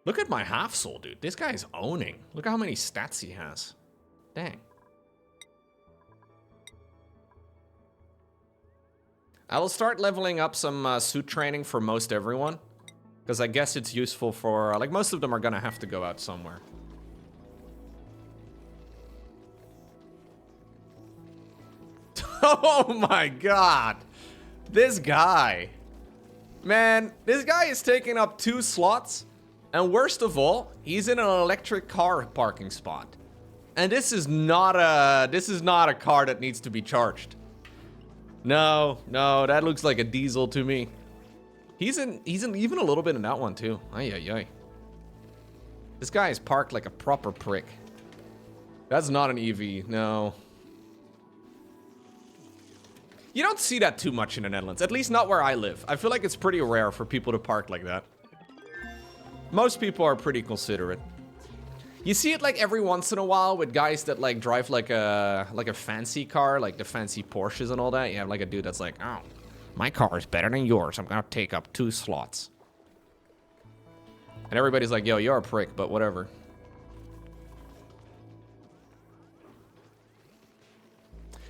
Look at my half soul, dude. This guy is owning. Look at how many stats he has. Dang. I will start leveling up some suit training for most everyone. Because I guess it's useful for... like, most of them are gonna have to go out somewhere. Oh my god! This guy. Man, this guy is taking up 2 slots. And worst of all, he's in an electric car parking spot. And this is not a car that needs to be charged. No, that looks like a diesel to me. He's in even a little bit in that one too. Ay, ay, ay. This guy is parked like a proper prick. That's not an EV, no. You don't see that too much in the Netherlands, at least not where I live. I feel like it's pretty rare for people to park like that. Most people are pretty considerate. You see it like every once in a while with guys that like drive like a fancy car, like the fancy Porsches and all that. You have like a dude that's like, oh, my car is better than yours. I'm gonna take up 2 slots. And everybody's like, yo, you're a prick, but whatever.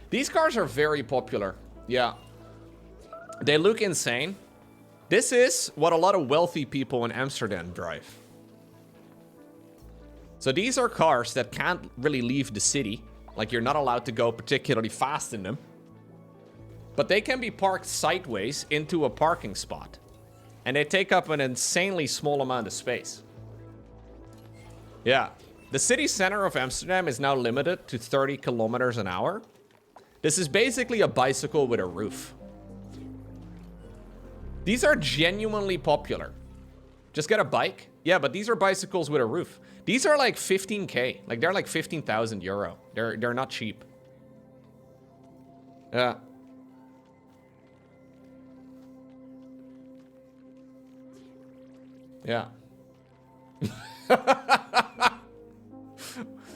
These cars are very popular. Yeah. They look insane. This is what a lot of wealthy people in Amsterdam drive. So these are cars that can't really leave the city. Like, you're not allowed to go particularly fast in them. But they can be parked sideways into a parking spot. And they take up an insanely small amount of space. Yeah. The city center of Amsterdam is now limited to 30 kilometers an hour. This is basically a bicycle with a roof. These are genuinely popular. Just get a bike. Yeah, but these are bicycles with a roof. These are like 15k. Like, they're like 15,000 euro. They're not cheap. Yeah. Yeah.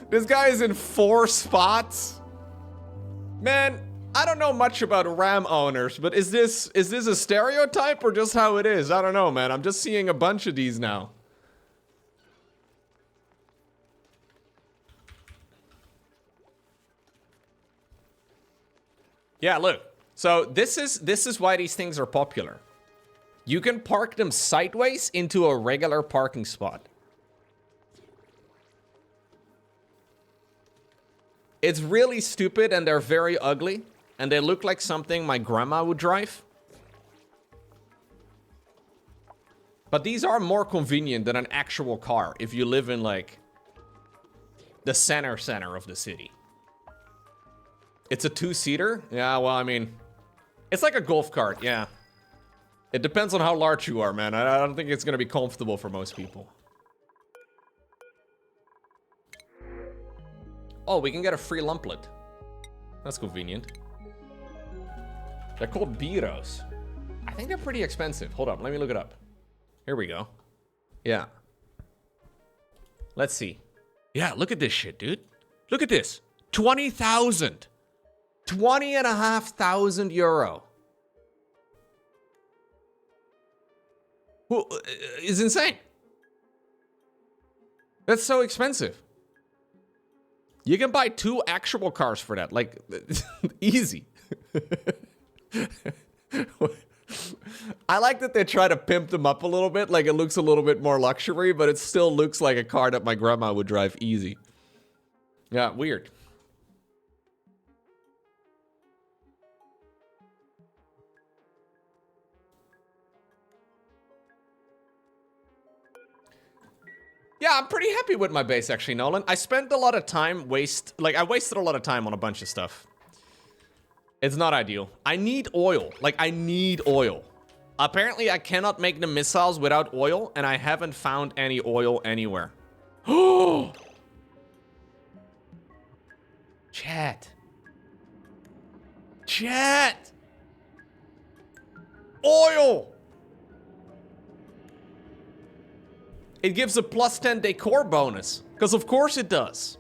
This guy is in 4 spots. Man, I don't know much about Ram owners, but is this a stereotype or just how it is? I don't know, man. I'm just seeing a bunch of these now. Yeah, look. So this is why these things are popular. You can park them sideways into a regular parking spot. It's really stupid and they're very ugly. and they look like something my grandma would drive. But these are more convenient than an actual car if you live in, like, the center of the city. It's a 2-seater? Yeah, well, I mean, it's like a golf cart, yeah. It depends on how large you are, man. I don't think it's gonna be comfortable for most people. Oh, we can get a free lumplet. That's convenient. They're called Biros. I think they're pretty expensive. Hold up, let me look it up. Here we go. Yeah. Let's see. Yeah, look at this shit, dude. Look at this. 20,000. 20,500 euro. Well, it's insane. That's so expensive. You can buy 2 actual cars for that. Like, easy. I like that they try to pimp them up a little bit. Like, it looks a little bit more luxury, but it still looks like a car that my grandma would drive easy. Yeah, weird. Yeah, I'm pretty happy with my base, actually, Nolan. I spent a lot of time I wasted a lot of time on a bunch of stuff. It's not ideal. I need oil. Like, I need oil. Apparently, I cannot make the missiles without oil, and I haven't found any oil anywhere. Oh! Chat. Chat! Oil! It gives a +10 decor bonus. Because of course it does.